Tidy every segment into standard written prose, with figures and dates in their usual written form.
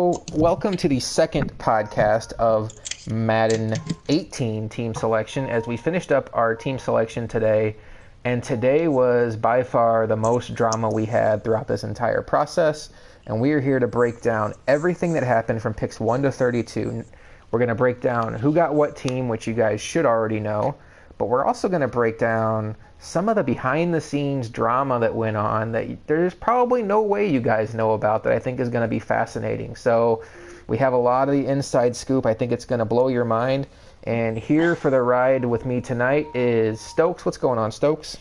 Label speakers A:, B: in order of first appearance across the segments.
A: Welcome to the second podcast of Madden 18 team selection as we finished up our team selection today. And today was by far the most drama we had throughout this entire process. And we are here to break down everything that happened from picks 1 to 32. We're going to break down who got what team, which you guys should already know. But we're also going to break down some of the behind-the-scenes drama that went on that there's probably no way you guys know about that I think is going to be fascinating. So we have a lot of the inside scoop. I think it's going to blow your mind. And here for the ride with me tonight is Stokes. What's going on, Stokes?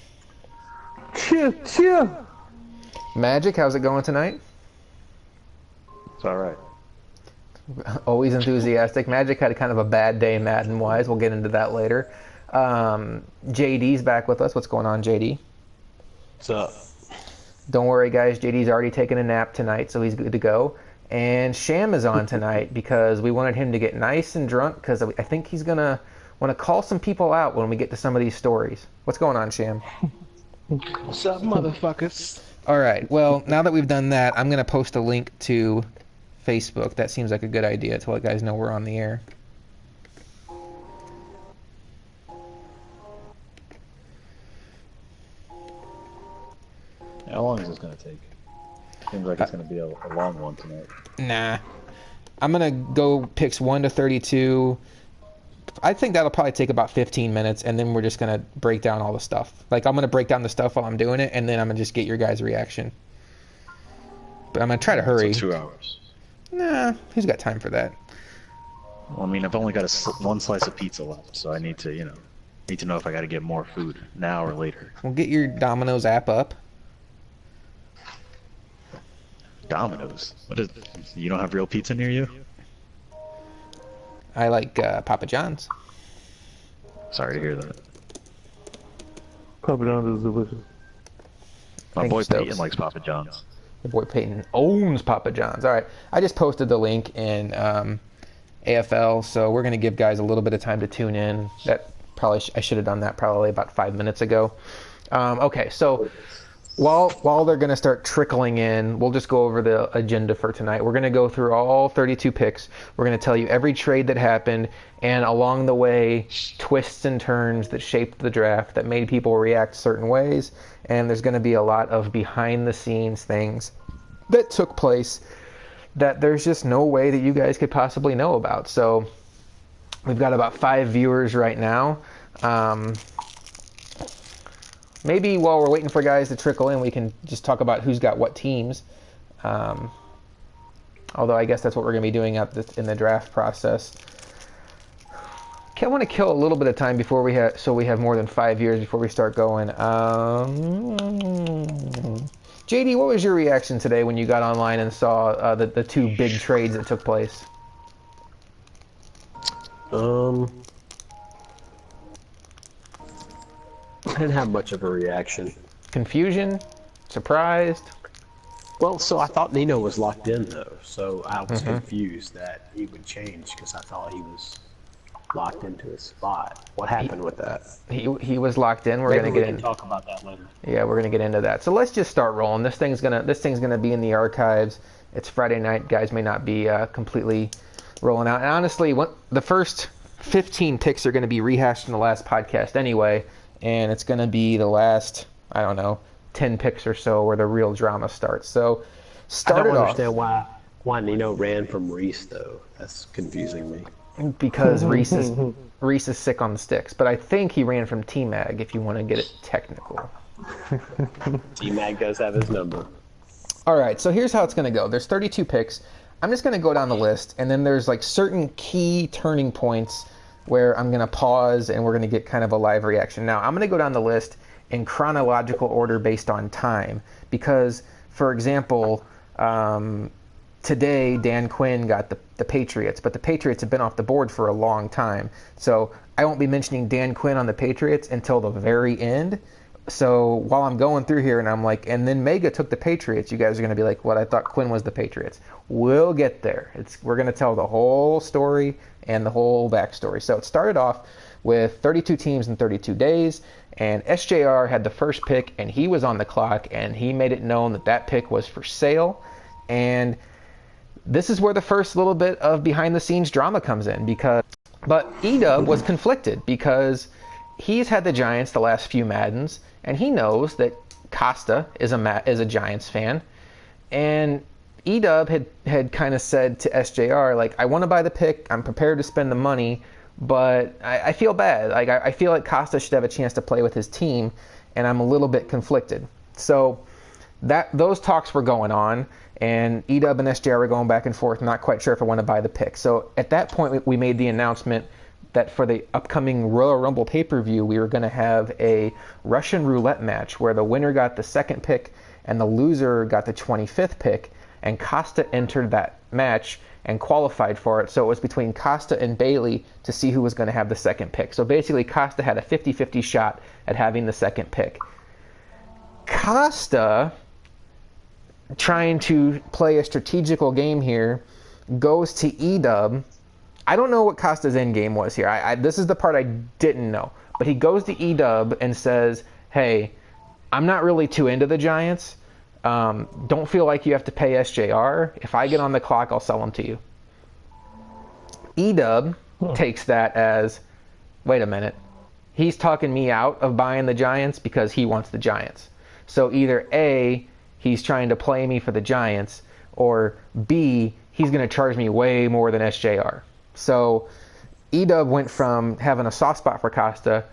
B: Chill.
A: Magic, how's it going tonight?
B: It's all right.
A: Always enthusiastic. Magic had kind of a bad day Madden-wise. We'll get into that later. JD's back with us. What's going on, JD?
B: What's up?
A: Don't worry, guys. JD's already taken a nap tonight, so he's good to go. And Sham is on tonight because we wanted him to get nice and drunk because I think he's going to want to call some people out when we get to some of these stories. What's going on, Sham?
C: What's up, motherfuckers?
A: All right. Well, now that we've done that, I'm going to post a link to Facebook. That seems like a good idea to let guys know we're on the air.
B: How long is this going to take? Seems like it's going to be a long one tonight.
A: Nah. I'm going to go picks 1 to 32. I think that'll probably take about 15 minutes, and then we're just going to break down all the stuff. Like, I'm going to break down the stuff while I'm doing it, and then I'm going to just get your guys' reaction. But I'm going to try to hurry.
B: So 2 hours.
A: Nah, who's got time for that?
B: Well, I mean, I've only got one slice of pizza left, so I need to know if I got to get more food now or later.
A: Well, get your Domino's app up.
B: Domino's? What is? You don't have real pizza near you?
A: I like Papa John's.
B: Sorry to hear that.
C: Papa John's is delicious.
B: My
A: Thank
B: boy
A: you, Stokes.
B: Peyton likes Papa John's.
A: Your boy Peyton owns Papa John's. All right, I just posted the link in AFL, so we're going to give guys a little bit of time to tune in. That probably I should have done that probably about 5 minutes ago. Okay, so while they're going to start trickling in, we'll just go over the agenda for tonight. We're going to go through all 32 picks. We're going to tell you every trade that happened, and along the way, twists and turns that shaped the draft that made people react certain ways. And there's going to be a lot of behind-the-scenes things that took place that there's just no way that you guys could possibly know about. So we've got about 5 viewers right now. Maybe while we're waiting for guys to trickle in, we can just talk about who's got what teams. Although I guess that's what we're going to be doing in the draft process. I want to kill a little bit of time before we have more than 5 years before we start going. JD, what was your reaction today when you got online and saw the 2 big trades that took place?
C: I didn't have much of a reaction.
A: Confusion? Surprised?
C: Well, so I thought Nino was locked in, though, so I was confused that he would change because I thought he was locked into his spot. What happened with that?
A: He was locked in. We're
C: Maybe
A: going to get
C: we
A: in.
C: can talk about that later.
A: Yeah, we're going to get into that. So let's just start rolling. This thing's gonna be in the archives. It's Friday night. Guys may not be completely rolling out. And honestly, the first 15 picks are going to be rehashed in the last podcast anyway. And it's going to be the last, 10 picks or so where the real drama starts. So
C: I don't understand why Nino ran from Reese, though. That's confusing me.
A: Because Reese is sick on the sticks. But I think he ran from T-Mag, if you want to get it technical.
C: T-Mag does have his number.
A: All right, so here's how it's going to go. There's 32 picks. I'm just going to go down the list, and then there's like certain key turning points where I'm going to pause and we're going to get kind of a live reaction. Now, I'm going to go down the list in chronological order based on time because, for example, today Dan Quinn got the Patriots, but the Patriots have been off the board for a long time. So I won't be mentioning Dan Quinn on the Patriots until the very end. So while I'm going through here and I'm like, and then Mega took the Patriots, you guys are going to be like, what? I thought Quinn was the Patriots. We'll get there. We're going to tell the whole story and the whole backstory. So it started off with 32 teams in 32 days, and SJR had the first pick, and he was on the clock, and he made it known that that pick was for sale. And this is where the first little bit of behind the scenes drama comes in, but Edub was conflicted because he's had the Giants the last few Maddens, and he knows that Costa is a Giants fan, and Edub had kind of said to SJR, like, I want to buy the pick, I'm prepared to spend the money, but I feel bad. Like, I feel like Costa should have a chance to play with his team, and I'm a little bit conflicted. So those talks were going on, and Edub and SJR were going back and forth, not quite sure if I want to buy the pick. So at that point, we made the announcement that for the upcoming Royal Rumble pay-per-view, we were going to have a Russian roulette match where the winner got the second pick and the loser got the 25th pick, and Costa entered that match and qualified for it. So it was between Costa and Bailey to see who was going to have the second pick. So basically, Costa had a 50-50 shot at having the second pick. Costa, trying to play a strategical game here, goes to Edub. I don't know what Costa's end game was here. This is the part I didn't know. But he goes to Edub and says, hey, I'm not really too into the Giants. Don't feel like you have to pay SJR. If I get on the clock, I'll sell them to you. Edub takes that as, wait a minute. He's talking me out of buying the Giants because he wants the Giants. So either A, he's trying to play me for the Giants, or B, he's going to charge me way more than SJR. So Edub went from having a soft spot for Costa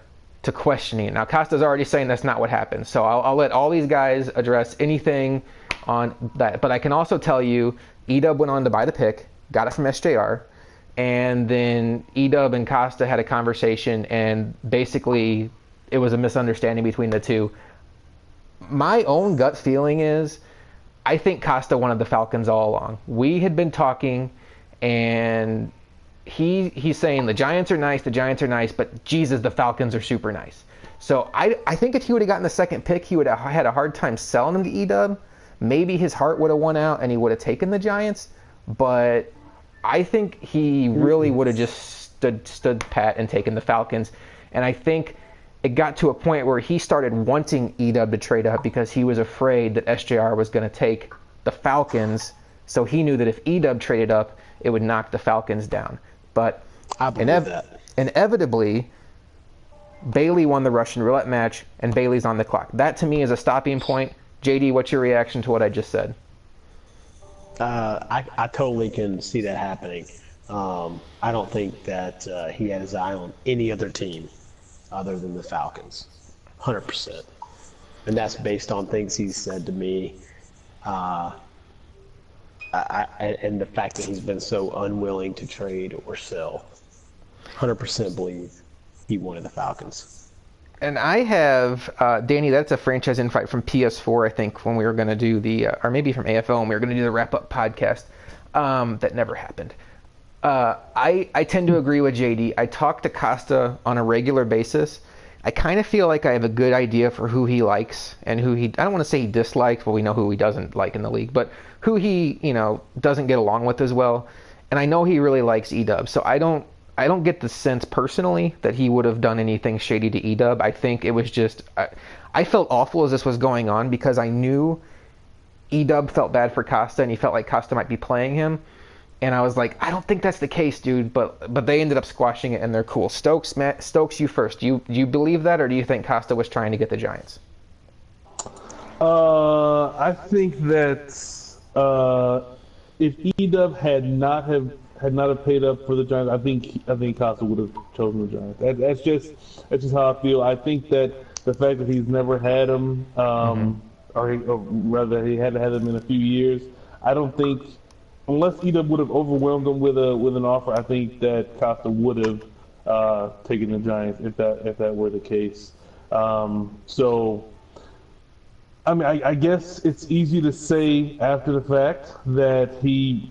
A: to questioning it. Now, Costa's already saying that's not what happened. So I'll let all these guys address anything on that. But I can also tell you, Edub went on to buy the pick, got it from SJR, and then Edub and Costa had a conversation, and basically it was a misunderstanding between the two. My own gut feeling is I think Costa wanted the Falcons all along. We had been talking, and he's saying the Giants are nice, but Jesus, the Falcons are super nice. So I think if he would have gotten the second pick, he would have had a hard time selling him to Edub. Maybe his heart would have won out and he would have taken the Giants, but I think he really would have just stood pat and taken the Falcons. And I think it got to a point where he started wanting Edub to trade up because he was afraid that SJR was going to take the Falcons. So he knew that if Edub traded up, it would knock the Falcons down. But inevitably, Bailey won the Russian roulette match, and Bailey's on the clock. That, to me, is a stopping point. JD, what's your reaction to what I just said?
C: I totally can see that happening. I don't think that he had his eye on any other team other than the Falcons, 100%. And that's based on things he's said to me, and the fact that he's been so unwilling to trade or sell. 100% believe he wanted the Falcons.
A: And I have, Danny, that's a franchise invite from PS4, I think, when we were going to do the, or maybe from AFL, when we were going to do the wrap-up podcast. That never happened. I tend to agree with JD. I talk to Costa on a regular basis. I kind of feel like I have a good idea for who he likes and who I don't want to say he dislikes, well, we know who he doesn't like in the league, but who he, doesn't get along with as well. And I know he really likes Edub, so I don't get the sense personally that he would have done anything shady to Edub. I think it was just, I felt awful as this was going on because I knew Edub felt bad for Costa and he felt like Costa might be playing him. And I was like, I don't think that's the case, dude. But they ended up squashing it and they're cool. Stokes, you first. Do you believe that, or do you think Costa was trying to get the Giants?
D: I think that if Edub had not have paid up for the Giants, I think Costa would have chosen the Giants. That's just how I feel. I think that the fact that he's never had them, or rather he hadn't had them in a few years, I don't think, unless Edub would have overwhelmed him with an offer, I think that Costa would have taken the Giants if that were the case. So, I mean, I guess it's easy to say after the fact that he,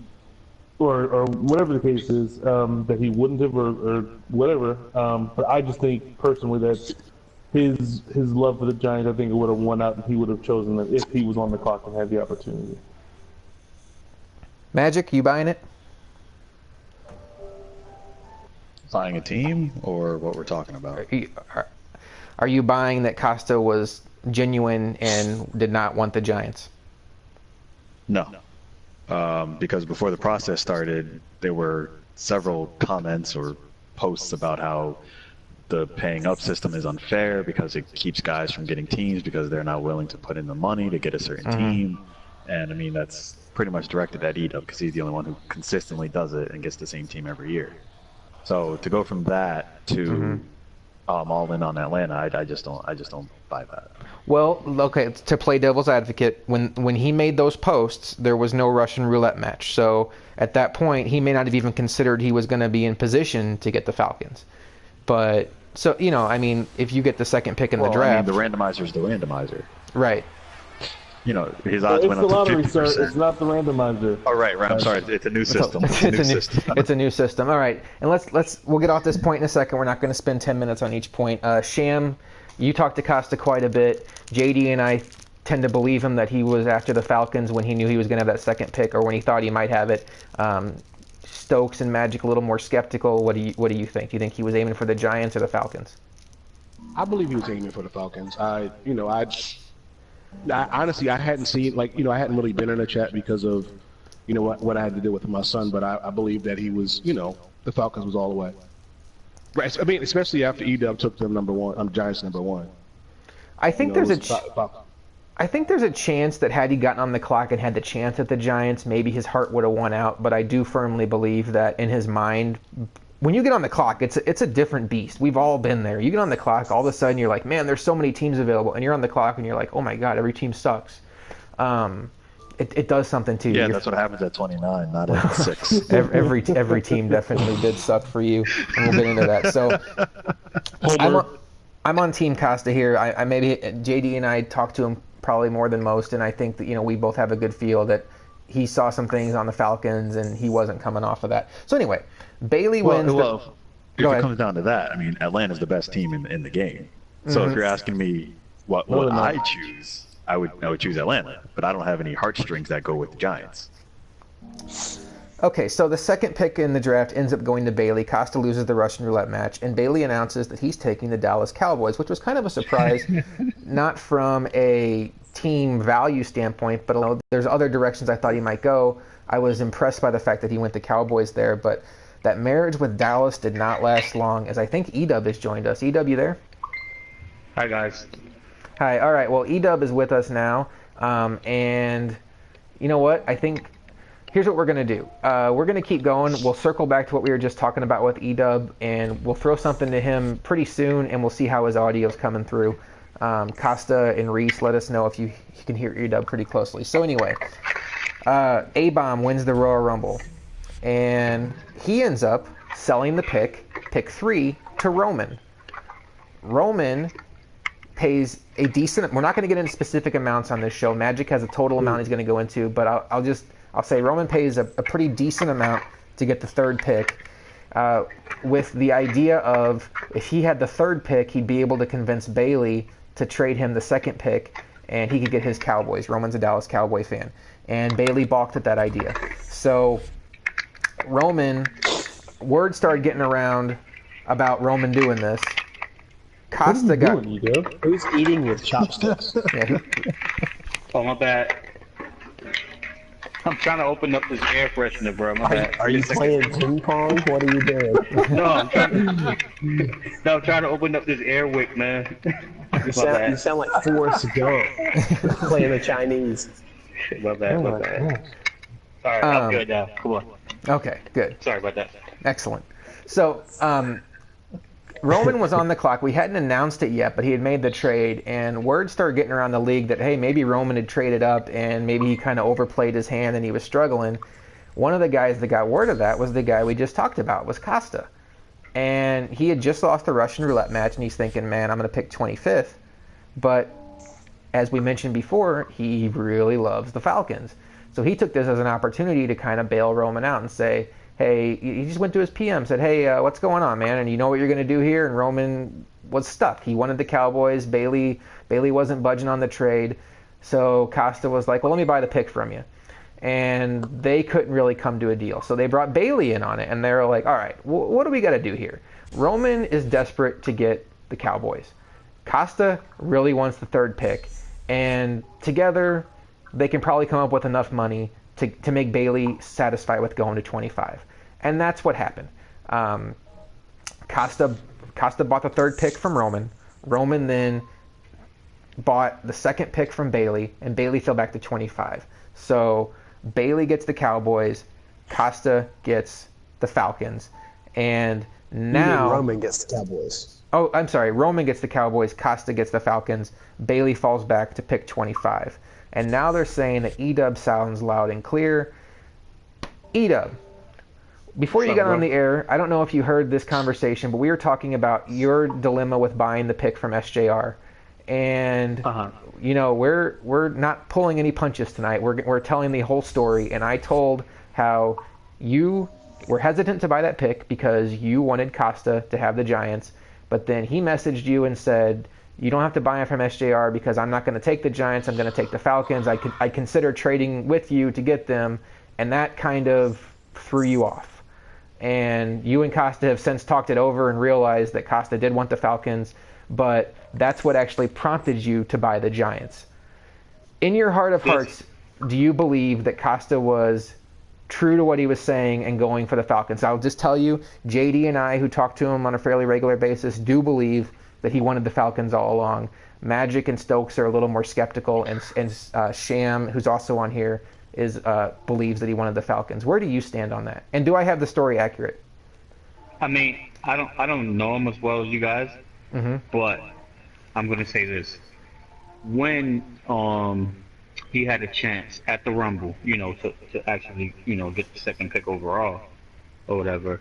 D: or whatever the case is, that he wouldn't have or whatever. But I just think personally that his love for the Giants, I think it would have won out and he would have chosen them if he was on the clock and had the opportunity.
A: Magic, you buying it?
B: Buying a team or what we're talking about?
A: Are you buying that Costa was genuine and did not want the Giants?
B: No. because before the process started, there were several comments or posts about how the paying up system is unfair because it keeps guys from getting teams because they're not willing to put in the money to get a certain team. And I mean, that's pretty much directed at Edub because he's the only one who consistently does it and gets the same team every year. So to go from that to all in on Atlanta, I just don't buy that.
A: Well, okay, to play devil's advocate, when he made those posts, there was no Russian roulette match. So at that point, he may not have even considered he was going to be in position to get the Falcons. But, so, you know, I mean, if you get the second pick in the draft...
B: I mean, the randomizer's the randomizer.
A: Right.
B: You know, his odds went up to 50%. It's the lottery, sir.
D: It's not the randomizer.
B: Oh, right. I'm sorry. It's a new system.
A: It's a new system. All right. And we'll get off this point in a second. We're not going to spend 10 minutes on each point. Sham, you talked to Costa quite a bit. JD and I tend to believe him that he was after the Falcons when he knew he was going to have that second pick or when he thought he might have it. Stokes and Magic a little more skeptical. What do you think? Do you think he was aiming for the Giants or the Falcons?
E: I believe he was aiming for the Falcons. Honestly, I hadn't seen, I hadn't really been in a chat because of, what I had to do with my son, but I believe that he was, the Falcons was all the way. Right. I mean, especially after Edub took them Giants number one.
A: I think there's a chance that had he gotten on the clock and had the chance at the Giants, maybe his heart would have won out, but I do firmly believe that in his mind, when you get on the clock, it's a different beast. We've all been there. You get on the clock, all of a sudden you're like, man, there's so many teams available, and you're on the clock and you're like, oh my God, every team sucks. It does something to you.
B: Yeah, that's what happens at 29, not at 6.
A: Every team definitely did suck for you, and we'll get into that. So I'm on Team Costa here. I maybe JD and I talked to him probably more than most, and I think that we both have a good feel that he saw some things on the Falcons and he wasn't coming off of that. So anyway, Bailey wins.
B: Well, if it comes down to that, I mean, Atlanta's the best team in the game. So if you're asking me what I choose, I would choose Atlanta, but I don't have any heartstrings that go with the Giants.
A: Okay, so the second pick in the draft ends up going to Bailey. Costa loses the Russian roulette match, and Bailey announces that he's taking the Dallas Cowboys, which was kind of a surprise, not from a team value standpoint, but there's other directions I thought he might go. I was impressed by the fact that he went to Cowboys there, but that marriage with Dallas did not last long, as I think Edub has joined us. Edub, you there?
F: Hi, guys.
A: Hi. All right. Well, Edub is with us now, and you know what? I think here's what we're going to do. We're going to keep going. We'll circle back to what we were just talking about with Edub, and we'll throw something to him pretty soon, and we'll see how his audio's coming through. Costa and Reese, let us know if you can hear Edub pretty closely. So anyway, A-Bomb wins the Royal Rumble, and he ends up selling the pick 3, to Roman. Roman pays a decent. We're not going to get into specific amounts on this show. Magic has a total amount he's going to go into, but I'll say Roman pays a pretty decent amount to get the third pick, with the idea of if he had the third pick, he'd be able to convince Bailey to trade him the second pick, and he could get his Cowboys. Roman's a Dallas Cowboy fan, and Bailey balked at that idea. So word started getting around about Roman doing this. Costa got.
C: Who's eating with chopsticks?
A: Yeah,
F: Oh, my bad. I'm trying to open up this air freshener, bro. My bad.
C: Are you playing ping pong? What are you doing?
F: No, I'm trying to open up this air wick, man.
C: You sound like Forrest Gump playing the Chinese.
F: My bad. All right, I'm good now. Come on.
A: Okay, good.
F: Sorry about that.
A: Excellent. So, Roman was on the clock. We hadn't announced it yet, but he had made the trade, and word started getting around the league that, hey, maybe Roman had traded up, and maybe he kind of overplayed his hand and he was struggling. One of the guys that got word of that was the guy we just talked about, was Costa. And he had just lost the Russian roulette match, and he's thinking, man, I'm going to pick 25th. But as we mentioned before, he really loves the Falcons. So he took this as an opportunity to kind of bail Roman out and say, hey, he just went to his PM, said, hey, what's going on, man? And you know what you're going to do here? And Roman was stuck. He wanted the Cowboys. Bailey wasn't budging on the trade. So Costa was like, well, let me buy the pick from you. And they couldn't really come to a deal. So they brought Bailey in on it, and they were like, all right, what do we got to do here? Roman is desperate to get the Cowboys. Costa really wants the third pick. And together, they can probably come up with enough money to make Bailey satisfied with going to 25. And that's what happened. Costa bought the third pick from Roman. Roman then bought the second pick from Bailey, and Bailey fell back to 25. So Bailey gets the Cowboys, Costa gets the Falcons, and now
C: Roman gets the Cowboys.
A: Oh, I'm sorry. Roman gets the Cowboys, Costa gets the Falcons, Bailey falls back to pick 25. And now they're saying that Edub sounds loud and clear. Edub, before you got on the air, I don't know if you heard this conversation, but we were talking about your dilemma with buying the pick from SJR. And you know, we're not pulling any punches tonight. We're telling the whole story. And I told how you were hesitant to buy that pick because you wanted Costa to have the Giants, but then he messaged you and said, you don't have to buy him from SJR because I'm not going to take the Giants. I'm going to take the Falcons. I consider trading with you to get them, and that kind of threw you off. And you and Costa have since talked it over and realized that Costa did want the Falcons, but that's what actually prompted you to buy the Giants. In your heart of hearts, do you believe that Costa was true to what he was saying and going for the Falcons? I'll just tell you, JD and I, who talk to him on a fairly regular basis, do believe that he wanted the Falcons all along. Magic and Stokes are a little more skeptical, and Sham, who's also on here, believes that he wanted the Falcons. Where do you stand on that? And do I have the story accurate?
F: I mean, I don't know him as well as you guys, but I'm gonna say this: when he had a chance at the Rumble, you know, to actually, you know, get the second pick overall or whatever,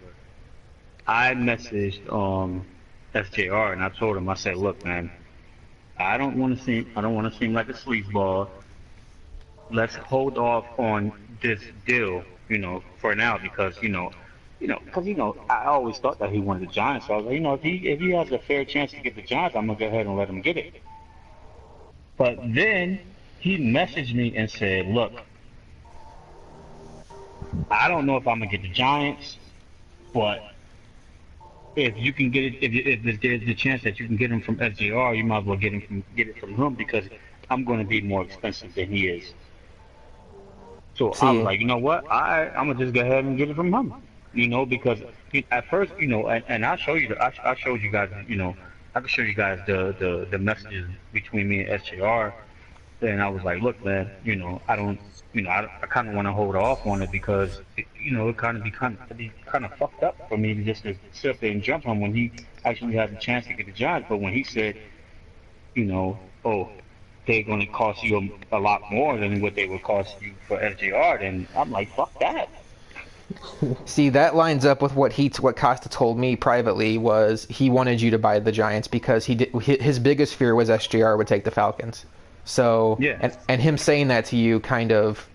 F: I messaged SJR and I told him, I said, look, man, I don't want to seem like a sleazeball. Let's hold off on this deal, you know, for now, because I always thought that he wanted the Giants. So I was like, you know, if he has a fair chance to get the Giants, I'm gonna go ahead and let him get it. But then he messaged me and said, look, I don't know if I'm gonna get the Giants, but if you can get it, if there's the chance that you can get him from SJR, you might as well get it from him, because I'm going to be more expensive than he is. So I was like, you know what? I'm gonna just go ahead and get it from him. You know, because at first, you know, and I showed you guys, you know, I can show you guys the messages between me and SJR. And I was like, look, man, you know, I kind of want to hold off on it because, you know, it kind of fucked up for me to sit up there and jump on when he actually had the chance to get the Giants. But when he said, you know, oh, they're going to cost you a lot more than what they would cost you for SJR, then I'm like, fuck that.
A: See, that lines up with what Costa told me privately, was he wanted you to buy the Giants because his biggest fear was SJR would take the Falcons. So yeah. And him saying that to you kind of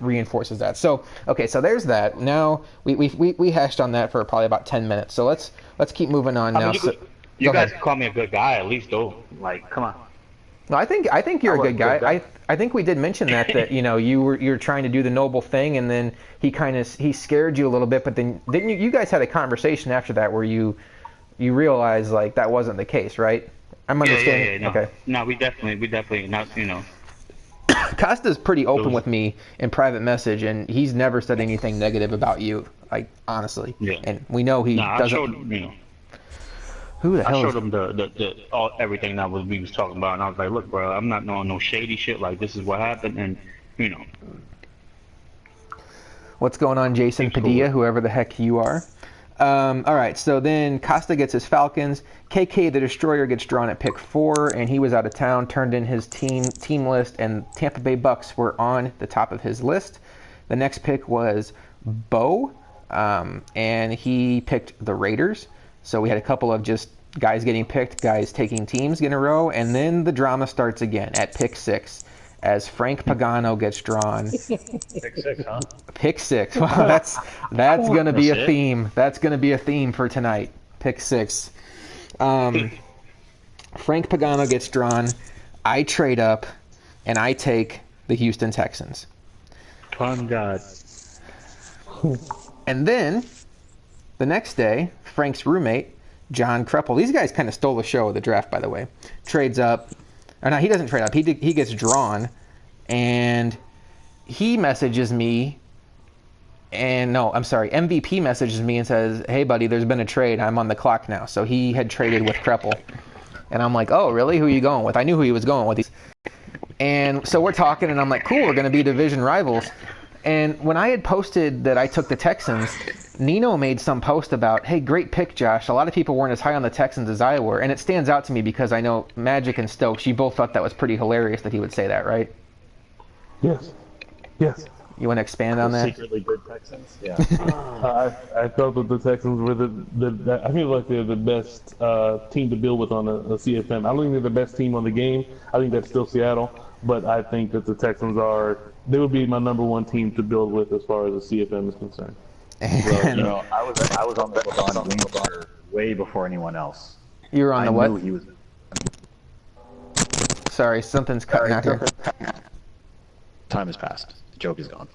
A: reinforces that. So okay, so there's that. Now we hashed on that for probably about 10 minutes. So let's keep moving on now.
F: You guys call me a good guy at least, though. Like, come on.
A: No, I think you're a good guy. I think we did mention that you know you're trying to do the noble thing, and then he scared you a little bit, but then didn't you guys had a conversation after that where you realized like that wasn't the case, right? I'm understanding.
F: No.
A: Okay.
F: No, we definitely not, you know.
A: Costa's pretty open with me in private message, and he's never said anything negative about you, like honestly. Yeah. And we know he doesn't. I showed, you know. Who the hell?
F: I showed him everything that we was talking about, and I was like, look, bro, I'm not on no shady shit. Like, this is what happened, and you know.
A: What's going on, Jason Padilla, whoever the heck you are? All right, so then Costa gets his Falcons. KK the Destroyer gets drawn at pick 4, and he was out of town, turned in his team list, and Tampa Bay Bucks were on the top of his list. The next pick was Bo, and he picked the Raiders. So we had a couple of just guys getting picked, guys taking teams in a row, and then the drama starts again at pick 6 as Frank Pagano gets drawn.
F: Pick 6, huh?
A: Pick 6. Wow, that's going to be a theme. That's going to be a theme for tonight. Pick 6. Frank Pagano gets drawn. I trade up, and I take the Houston Texans.
F: Fun God.
A: And then the next day, Frank's roommate, John Kreppel, these guys kind of stole the show of the draft, by the way, trades up. Or no, he doesn't trade up. He gets drawn, and he messages me, and no, I'm sorry, MVP messages me and says, "Hey, buddy, there's been a trade. I'm on the clock now." So he had traded with Kreppel. And I'm like, "Oh, really? Who are you going with?" I knew who he was going with. And so we're talking, and I'm like, "Cool, we're going to be division rivals." And when I had posted that I took the Texans, Nino made some post about, "Hey, great pick, Josh. A lot of people weren't as high on the Texans as I were." And it stands out to me because I know Magic and Stokes, you both thought that was pretty hilarious that he would say that, right?
D: Yes. Yes.
A: You want to expand on that?
C: Secretly good Texans. Yeah.
D: I felt that the Texans were I feel like they're the best team to build with on a CFM. I don't think they're the best team on the game. I think that's still Seattle, but I think that the Texans they would be my number one team to build with as far as the CFM is concerned.
B: So, I was on Winchester way before anyone else.
A: You were on the
B: I
A: what?
B: knew he was.
A: Sorry, something's cutting out here.
B: Time has passed. The joke is gone.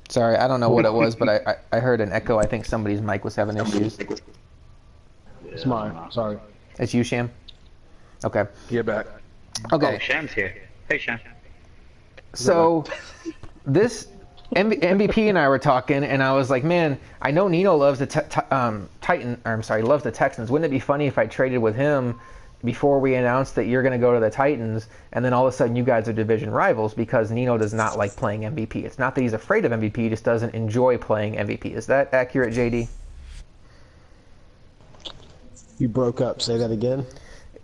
A: Sorry, I don't know what it was, but I heard an echo. I think somebody's mic was having issues.
E: It's mine. Sorry.
A: It's you, Sham? Okay.
E: Get back.
A: Okay.
F: Oh, Sham's here. Hey, Sham.
A: So this MVP and I were talking, and I was like, "Man, I know Nino loves the loves the Texans. Wouldn't it be funny if I traded with him before we announced that you're going to go to the Titans, and then all of a sudden you guys are division rivals?" Because Nino does not like playing MVP. It's not that he's afraid of MVP; he just doesn't enjoy playing MVP. Is that accurate, JD?
C: You broke up. Say that again.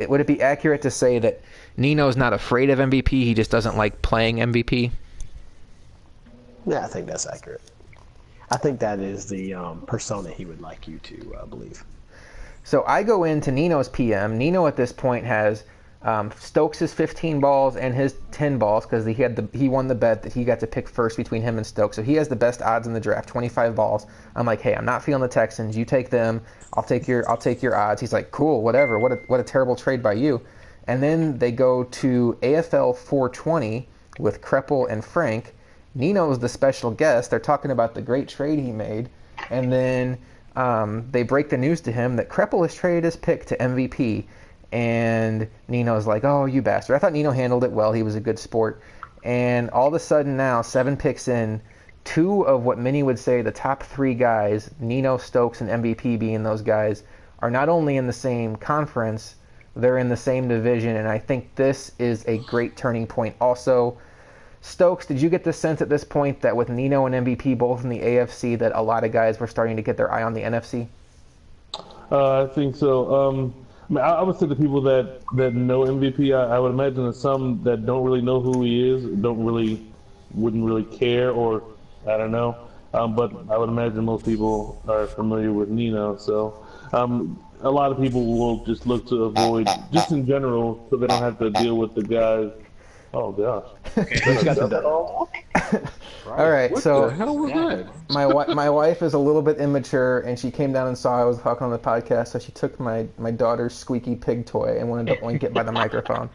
A: Would it be accurate to say that Nino's not afraid of MVP, he just doesn't like playing MVP?
C: Yeah, I think that's accurate. I think that is the persona he would like you to believe.
A: So I go into Nino's PM. Nino at this point has Stokes' 15 balls and his 10 balls because he won the bet that he got to pick first between him and Stokes. So he has the best odds in the draft, 25 balls. I'm like, "Hey, I'm not feeling the Texans. You take them. I'll take your odds." He's like, "Cool, whatever. What a terrible trade by you." And then they go to AFL 420 with Kreppel and Frank. Nino's the special guest. They're talking about the great trade he made, and then they break the news to him that Kreppel has traded his pick to MVP. And Nino's like, "Oh, you bastard." I thought Nino handled it well. He was a good sport. And all of a sudden now, 7 picks in, 2 of what many would say the top 3 guys, Nino, Stokes, and MVP being those guys, are not only in the same conference, they're in the same division. And I think this is a great turning point. Also, Stokes, did you get the sense at this point that with Nino and MVP both in the AFC that a lot of guys were starting to get their eye on the NFC?
D: I think so. I would say the people that know MVP, I would imagine that some that don't really know who he is, wouldn't really care, or I don't know. But I would imagine most people are familiar with Nino. So a lot of people will just look to avoid, just in general, so they don't have to deal with the guys. Oh gosh.
A: All right,
E: What
A: so
E: the hell was that?
A: my wife is a little bit immature, and she came down and saw I was talking on the podcast, so she took my daughter's squeaky pig toy and wanted to oink it by the microphone.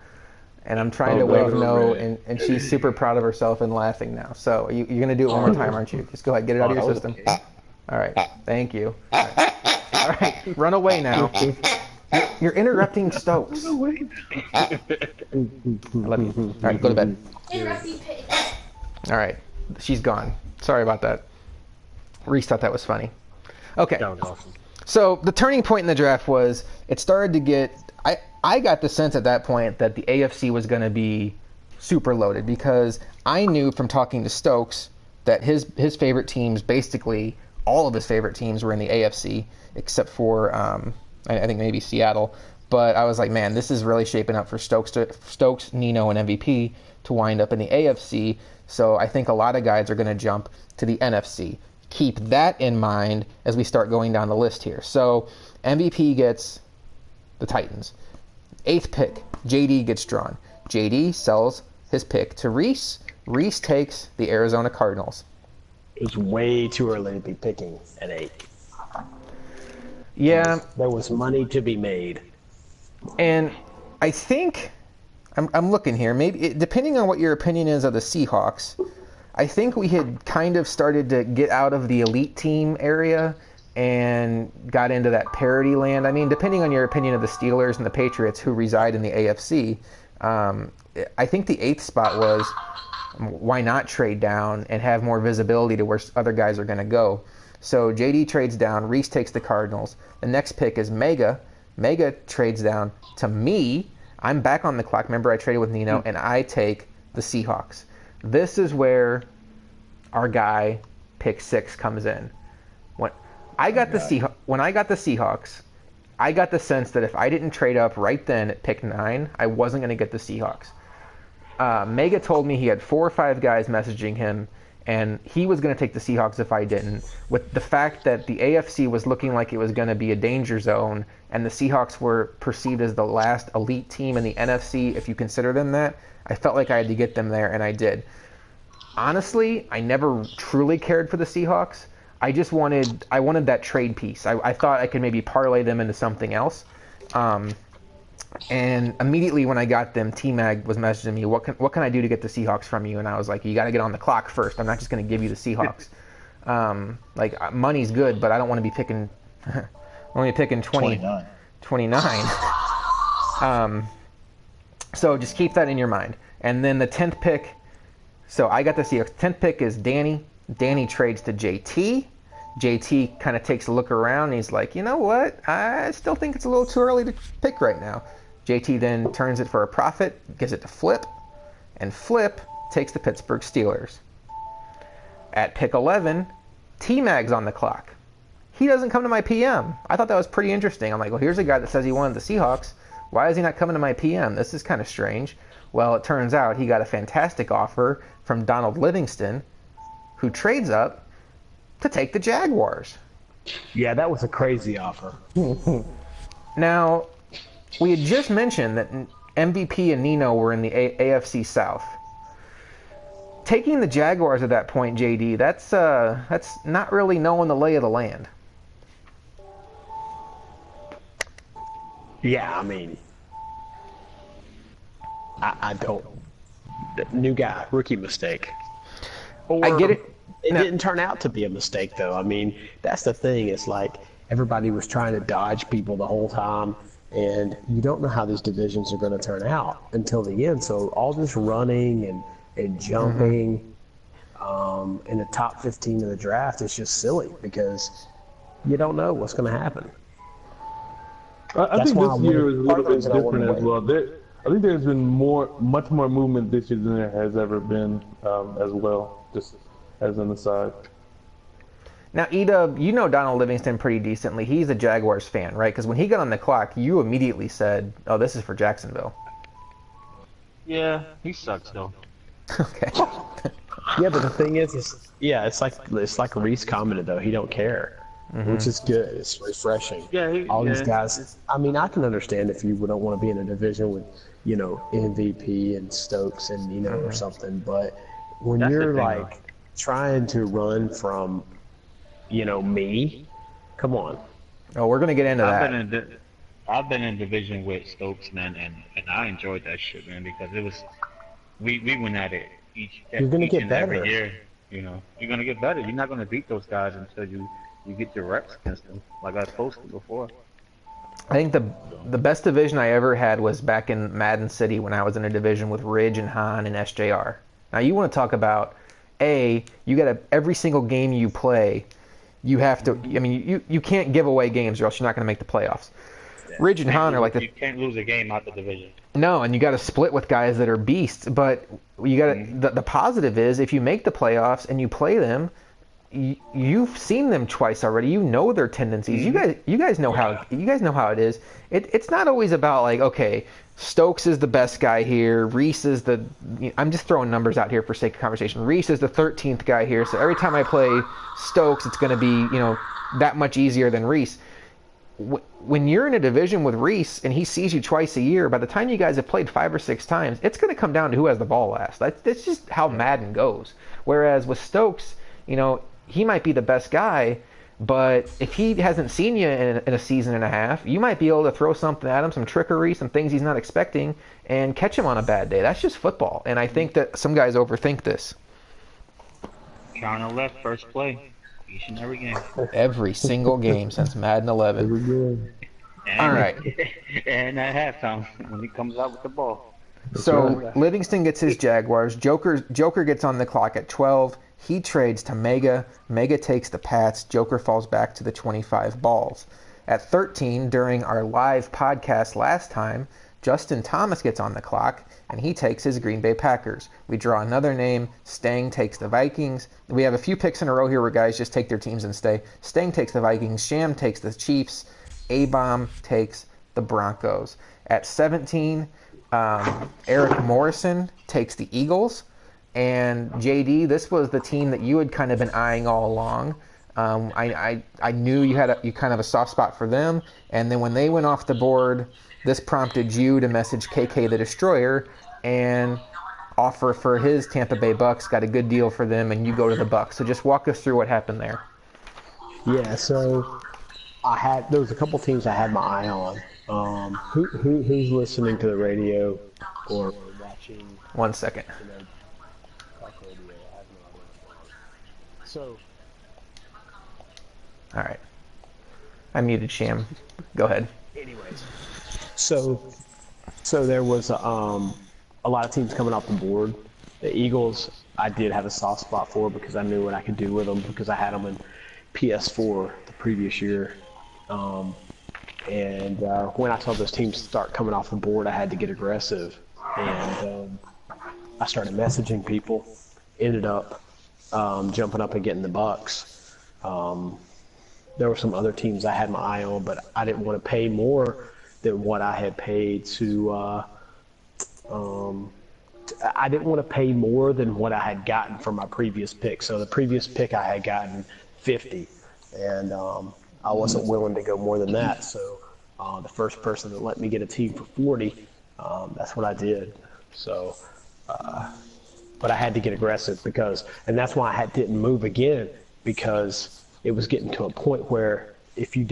A: And I'm trying to wave no, and she's super proud of herself and laughing now. So you're going to do it one more time, aren't you? Just go ahead, get it out of your system. All right, thank you. All right, run away now. You're interrupting Stokes. I love you. All right, go to bed.
G: Interrupting pig.
A: All right, she's gone. Sorry about that. Reese thought that was funny. Okay.
C: That was awesome.
A: So the turning point in the draft was it started to get. I got the sense at that point that the AFC was going to be super loaded because I knew from talking to Stokes that his favorite teams, basically all of his favorite teams, were in the AFC except for I think maybe Seattle. But I was like, man, this is really shaping up for Stokes, Nino, and MVP to wind up in the AFC. So I think a lot of guys are going to jump to the NFC. Keep that in mind as we start going down the list here. So MVP gets the Titans. 8th pick, JD gets drawn. JD sells his pick to Reese. Reese takes the Arizona Cardinals.
C: It's way too early to be picking at 8.
A: Yeah.
C: There was money to be made.
A: And I think, I'm looking here, maybe depending on what your opinion is of the Seahawks, I think we had kind of started to get out of the elite team area and got into that parity land. I mean, depending on your opinion of the Steelers and the Patriots who reside in the AFC, I think the 8th spot was Why not trade down and have more visibility to where other guys are going to go? So JD trades down. Reese takes the Cardinals. The next pick is Mega. Mega trades down to me. I'm back on the clock. Remember, I traded with Nino, and I take the Seahawks. This is where our guy, pick 6, comes in. When I got the Seahawks, I got the sense that if I didn't trade up right then at pick 9, I wasn't going to get the Seahawks. Mega told me he had 4 or 5 guys messaging him, and he was going to take the Seahawks if I didn't. With the fact that the AFC was looking like it was going to be a danger zone, and the Seahawks were perceived as the last elite team in the NFC, if you consider them that, I felt like I had to get them there, and I did. Honestly, I never truly cared for the Seahawks. I wanted that trade piece. I thought I could maybe parlay them into something else. And immediately when I got them, T-Mag was messaging me, what can I do to get the Seahawks from you? And I was like, you got to get on the clock first. I'm not just going to give you the Seahawks. Money's good, but I don't want to be picking only picking 29. So just keep that in your mind. And then the 10th pick, so I got the Seahawks. 10th pick is Danny. Danny trades to JT. JT kind of takes a look around and he's like, you know what? I still think it's a little too early to pick right now. JT then turns it for a profit, gives it to Flip, and Flip takes the Pittsburgh Steelers. At pick 11, T-Mag's on the clock. He doesn't come to my PM. I thought that was pretty interesting. I'm like, well, here's a guy that says he wanted the Seahawks. Why is he not coming to my PM? This is kind of strange. Well, it turns out he got a fantastic offer from Donald Livingston, who trades up to take the Jaguars.
C: Yeah, that was a crazy offer.
A: Now, we had just mentioned that MVP and Nino were in the AFC South. Taking the Jaguars at that point, JD, that's not really knowing the lay of the land.
C: Yeah, I mean, I don't. New guy, rookie mistake. Or
A: I get it.
C: It didn't turn out to be a mistake, though. I mean, that's the thing. It's like everybody was trying to dodge people the whole time, and you don't know how these divisions are going to turn out until the end. So all this running and jumping in the top 15 of the draft is just silly because you don't know what's going to happen.
D: I think this year is a little bit different as well. I think there's been much more movement this year than there has ever been as well, just as an aside.
A: Now, Edub, you know Donald Livingston pretty decently. He's a Jaguars fan, right? Because when he got on the clock, you immediately said, oh, this is for Jacksonville.
F: Yeah, he sucks, though.
A: Okay.
C: Yeah, but the thing is it's like Reese commented, though. He don't care. Which is good. It's refreshing.
F: Yeah,
C: all these guys. I mean, I can understand if you don't want to be in a division with, MVP and Stokes and or something. But when you're like trying to run from, me, come on.
A: Oh, we're gonna get into that.
F: I've been in division with Stokes, man, and I enjoyed that shit, man, because it was we went at it
C: You're gonna get better
F: every year. You're gonna get better. You're not gonna beat those guys until you get your reps against them, like I posted before.
A: I think the best division I ever had was back in Madden City when I was in a division with Ridge and Han and SJR. Now you want to talk about, you got every single game you play, you have to, I mean, you can't give away games or else you're not going to make the playoffs. Yeah. Ridge and Han are like
F: you can't lose a game out the division.
A: No, and you got to split with guys that are beasts, but you got to, the positive is if you make the playoffs and you play them, you've seen them twice already. You know their tendencies. You guys know how it is. It's not always about like, okay, Stokes is the best guy here. Reese is I'm just throwing numbers out here for sake of conversation. Reese is the 13th guy here. So every time I play Stokes, it's going to be that much easier than Reese. When you're in a division with Reese and he sees you twice a year, by the time you guys have played 5 or 6 times, it's going to come down to who has the ball last. That's just how Madden goes. Whereas with Stokes, he might be the best guy, but if he hasn't seen you in a season and a half, you might be able to throw something at him, some trickery, some things he's not expecting, and catch him on a bad day. That's just football, and I think that some guys overthink this.
F: Counter left, first play, each and every game.
A: Every single game since Madden 11.
F: And,
A: all right.
F: And at halftime, when he comes out with the ball.
A: So Livingston gets his Jaguars. Joker gets on the clock at 12. He trades to Mega. Mega takes the Pats. Joker falls back to the 25 balls. At 13, during our live podcast last time, Justin Thomas gets on the clock, and he takes his Green Bay Packers. We draw another name. Stang takes the Vikings. We have a few picks in a row here where guys just take their teams and stay. Stang takes the Vikings. Sham takes the Chiefs. A-Bomb takes the Broncos. At 17, Eric Morrison takes the Eagles. And JD, this was the team that you had kind of been eyeing all along. I knew you had you kind of a soft spot for them, and then when they went off the board, this prompted you to message KK the Destroyer and offer for his Tampa Bay Bucks. Got a good deal for them, and you go to the Bucks. So just walk us through what happened there.
C: Yeah, so there was a couple teams I had my eye on. Who's listening to the radio or watching?
A: 1 second.
C: Talk radio? I have no idea. So.
A: All right. I muted Sham. Go ahead.
C: Anyways, so there was a lot of teams coming off the board. The Eagles, I did have a soft spot for because I knew what I could do with them because I had them in PS4 the previous year. And when I saw those teams start coming off the board, I had to get aggressive. And I started messaging people. Ended up jumping up and getting the Bucks. There were some other teams I had my eye on, but I didn't want to pay more than what I had paid to. I didn't want to pay more than what I had gotten from my previous pick. So the previous pick I had gotten 50, and I wasn't willing to go more than that. So the first person that let me get a team for 40, that's what I did. So, but I had to get aggressive and that's why I didn't move again because it was getting to a point where if you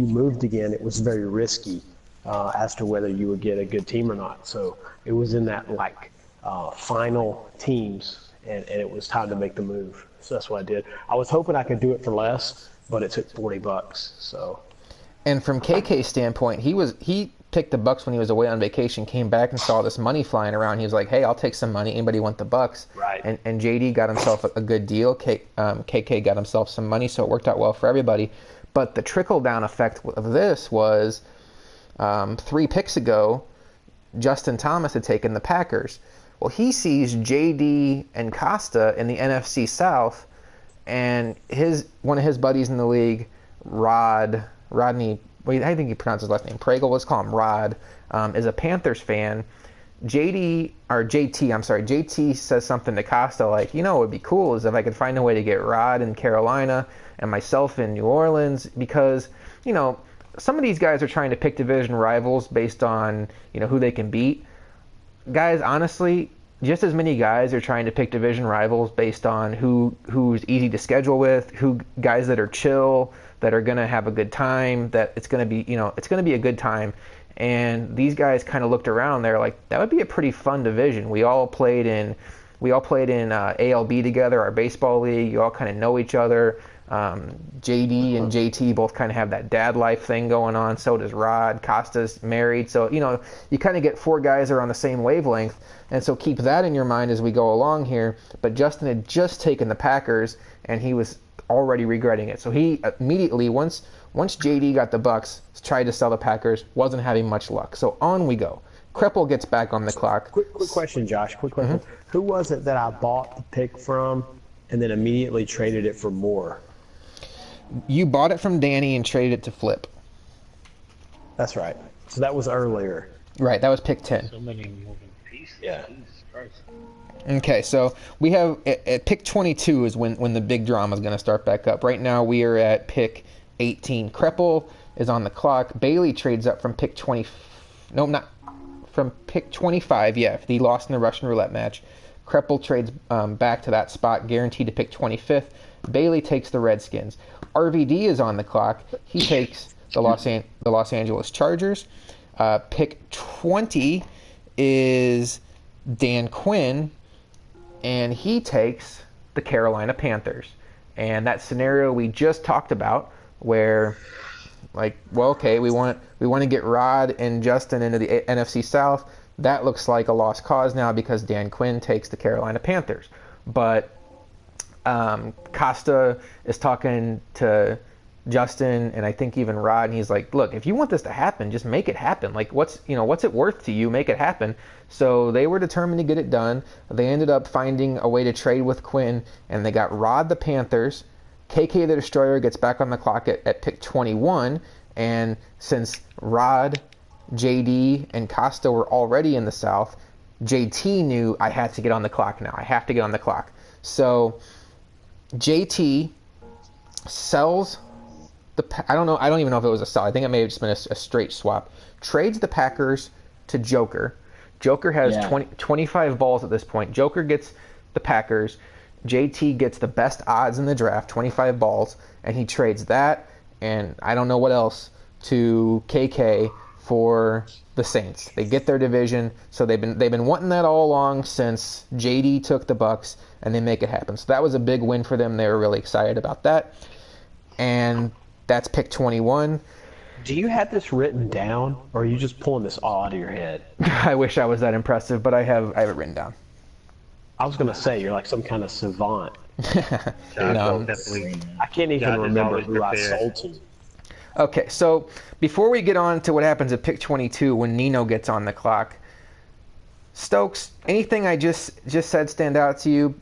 C: moved again, it was very risky as to whether you would get a good team or not. So it was in that final teams, and it was time to make the move. So that's what I did. I was hoping I could do it for less, but it took $40. So.
A: And from KK's standpoint, he picked the Bucks when he was away on vacation, came back and saw this money flying around. He was like, hey, I'll take some money. Anybody want the Bucks?
C: Right.
A: And JD got himself a good deal. KK got himself some money, so it worked out well for everybody. But the trickle-down effect of this was 3 picks ago, Justin Thomas had taken the Packers. Well, he sees JD and Costa in the NFC South, and one of his buddies in the league, Rodney, I think he pronounced his last name, Pregel, let's call him Rod, is a Panthers fan. JT says something to Costa like, what would be cool is if I could find a way to get Rod in Carolina and myself in New Orleans, because, some of these guys are trying to pick division rivals based on, who they can beat. Guys, honestly, just as many guys are trying to pick division rivals based on who's easy to schedule with, guys that are chill, that are going to have a good time, that it's going to be, it's going to be a good time. And these guys kind of looked around. They're like, that would be a pretty fun division. We all played in ALB together, our baseball league. You all kind of know each other. JD and JT both kind of have that dad life thing going on. So does Rod. Costa's married. So, you kind of get 4 guys that are on the same wavelength. And so keep that in your mind as we go along here. But Justin had just taken the Packers, and he was already regretting it. So he immediately, once JD got the Bucks, tried to sell the Packers, wasn't having much luck. So on we go. Kreppel gets back on the clock.
C: Quick question, Josh. Quick question. Mm-hmm. Who was it that I bought the pick from and then immediately traded it for more?
A: You bought it from Danny and traded it to Flip.
C: That's right. So that was earlier.
A: Right, that was pick 10.
F: So many moving pieces.
C: Yeah.
F: Jesus Christ.
A: Okay, so we have at pick 22 is when the big drama is going to start back up. Right now we are at pick 18. Kreppel is on the clock. Bailey trades up from pick 20. No, not from pick 25. Yeah, he lost in the Russian roulette match. Kreppel trades back to that spot, guaranteed to pick 25th. Bailey takes the Redskins. RVD is on the clock. He takes the Los Angeles Chargers. Pick 20 is Dan Quinn, and he takes the Carolina Panthers. And that scenario we just talked about, where, we want to get Rod and Justin into the NFC South. that looks like a lost cause now because Dan Quinn takes the Carolina Panthers. But Costa is talking to Justin and I think even Rod, and he's like, look, if you want this to happen, just make it happen. Like, what's it worth to you? Make it happen. So they were determined to get it done. They ended up finding a way to trade with Quinn, and they got Rod the Panthers. KK the Destroyer gets back on the clock at pick 21, and since Rod, JD, and Costa were already in the South, JT knew I had to get on the clock now. I have to get on the clock. So JT sells I don't even know if it was a sell. I think it may have just been a straight swap. Trades the Packers to Joker. Joker has 25 balls at this point. Joker gets the Packers. JT gets the best odds in the draft, 25 balls, and he trades that and I don't know what else to KK for the Saints. They get their division, so they've been wanting that all along since JD took the Bucks, and they make it happen. So that was a big win for them. They were really excited about that. And that's pick 21.
C: Do you have this written down, or are you just pulling this all out of your head?
A: I wish I was that impressive, but I have it written down.
C: I was going to say, you're like some kind of savant.
A: No.
C: I can't even remember who I sold to.
A: Okay, so before we get on to what happens at pick 22 when Nino gets on the clock, Stokes, anything I just said stand out to you?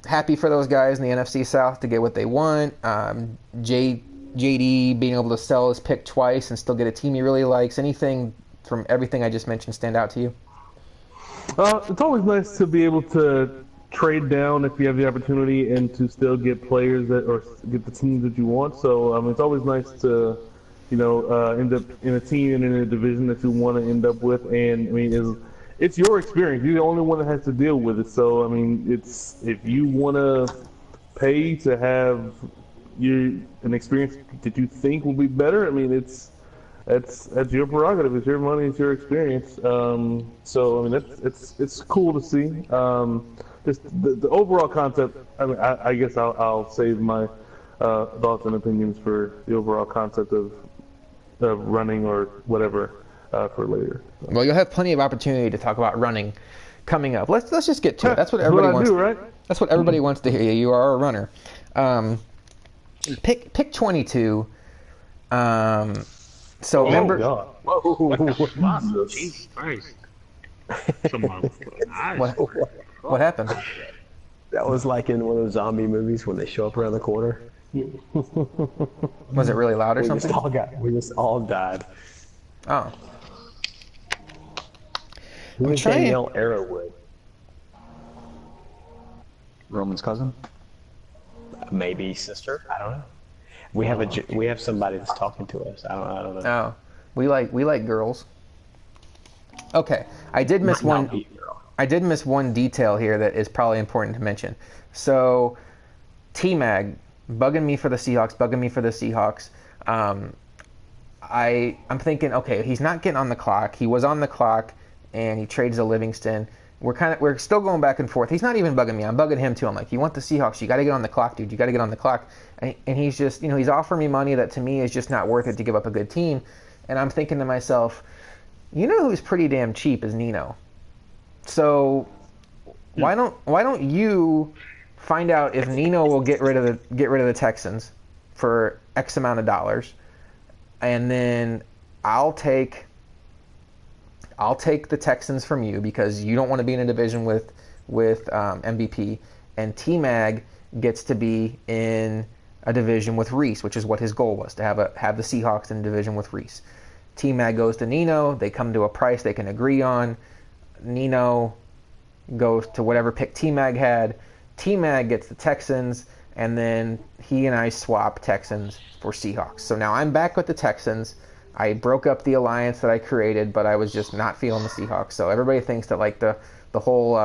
A: Happy for those guys in the NFC South to get what they want. JD being able to sell his pick twice and still get a team he really likes. Anything from everything I just mentioned stand out to you?
D: It's always nice to be able to trade down if you have the opportunity and to still get players or get the teams that you want. So it's always nice to, end up in a team and in a division that you want to end up with. And I mean, it's your experience. You're the only one that has to deal with it. So I mean, it's if you want to pay to have an experience that you think will be better. I mean, that's your prerogative. It's your money. It's your experience. So I mean, it's cool to see. Just the overall concept. I mean, I guess I'll save my thoughts and opinions for the overall concept of running or whatever for later. So.
A: Well, you'll have plenty of opportunity to talk about running coming up. Let's just get to it. That's what everybody wants.
D: Right?
A: That's what everybody wants to hear. You are a runner. Pick 22. So remember.
D: God.
F: Whoa. Jesus Christ.
A: What happened?
C: That was like in one of those zombie movies when they show up around the corner.
A: Was it really loud or something?
C: We just all died.
A: Oh.
C: Who is Danielle Arrowwood?
B: Roman's cousin?
C: Maybe sister. I don't know. We have somebody that's talking to us. I don't know.
A: Oh, we like girls. Okay, I did miss one detail here that is probably important to mention. So, T-Mag bugging me for the Seahawks. I'm thinking, okay, he's not getting on the clock. He was on the clock, and he trades to Livingston. We're still going back and forth. He's not even bugging me. I'm bugging him too. I'm like, you want the Seahawks? You got to get on the clock, dude. You got to get on the clock. And he's just, he's offering me money that to me is just not worth it to give up a good team. And I'm thinking to myself, who's pretty damn cheap is Nino. So why don't you find out if Nino will get rid of the Texans for X amount of dollars, and then I'll take the Texans from you because you don't want to be in a division with MVP, and T-Mag gets to be in a division with Reese, which is what his goal was, to have the Seahawks in a division with Reese. T-Mag goes to Nino. They come to a price they can agree on. Nino goes to whatever pick T-Mag had. T-Mag gets the Texans, and then he and I swap Texans for Seahawks. So now I'm back with the Texans. I broke up the alliance that I created, but I was just not feeling the Seahawks. So everybody thinks that like the whole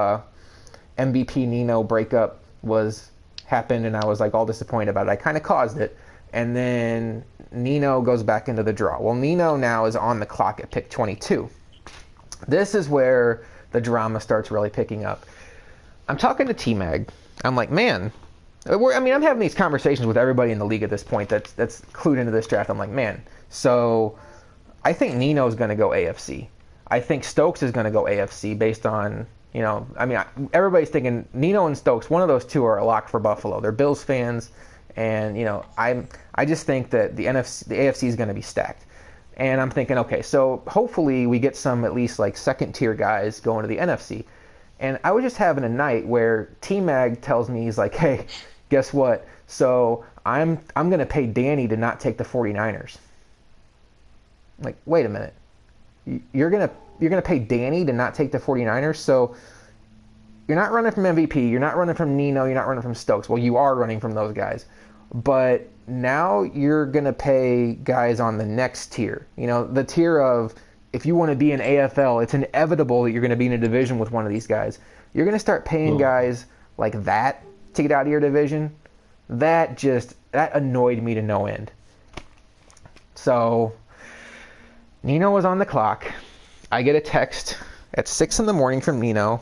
A: MVP Nino breakup happened, and I was like all disappointed about it. I kind of caused it, and then Nino goes back into the draw. Well, Nino now is on the clock at pick 22. This is where the drama starts really picking up. I'm talking to T-Mag. I'm like, man, I'm having these conversations with everybody in the league at this point that's clued into this draft. I'm like, man, so I think Nino's going to go AFC. I think Stokes is going to go AFC based on, everybody's thinking Nino and Stokes, one of those two are a lock for Buffalo. They're Bills fans, and I just think that the AFC is going to be stacked. And I'm thinking, okay, so hopefully we get some at least like second tier guys going to the NFC. And I was just having a night where T-Mag tells me, he's like, hey, guess what? So I'm going to pay Danny to not take the 49ers. I'm like, wait a minute. You're going to pay Danny to not take the 49ers? So you're not running from MVP, you're not running from Nino, you're not running from Stokes. Well, you are running from those guys. But now you're going to pay guys on the next tier. The tier of, if you want to be in AFL, it's inevitable that you're going to be in a division with one of these guys. You're going to start paying guys like that to get out of your division. That annoyed me to no end. So Nino was on the clock. I get a text at 6 a.m. from Nino.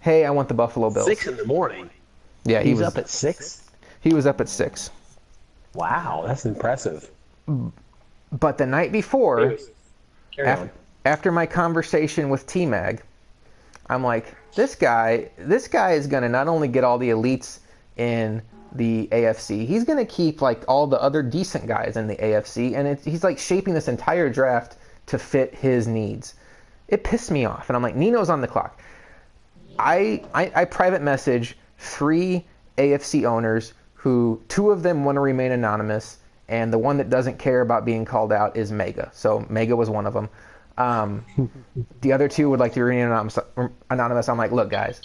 A: Hey, I want the Buffalo Bills.
C: 6 a.m?
A: Yeah,
C: he was up at 6?
A: He was up at 6.
C: Wow, that's impressive.
A: But the night before, after my conversation with T-Mag, I'm like, this guy is going to not only get all the elites in the AFC, he's going to keep like all the other decent guys in the AFC, and he's like shaping this entire draft to fit his needs. It pissed me off, and I'm like, Nino's on the clock. I private message 3 AFC owners who 2 of them want to remain anonymous, and the one that doesn't care about being called out is Mega. So Mega was one of them. The other 2 would like to remain anonymous. I'm like, look, guys,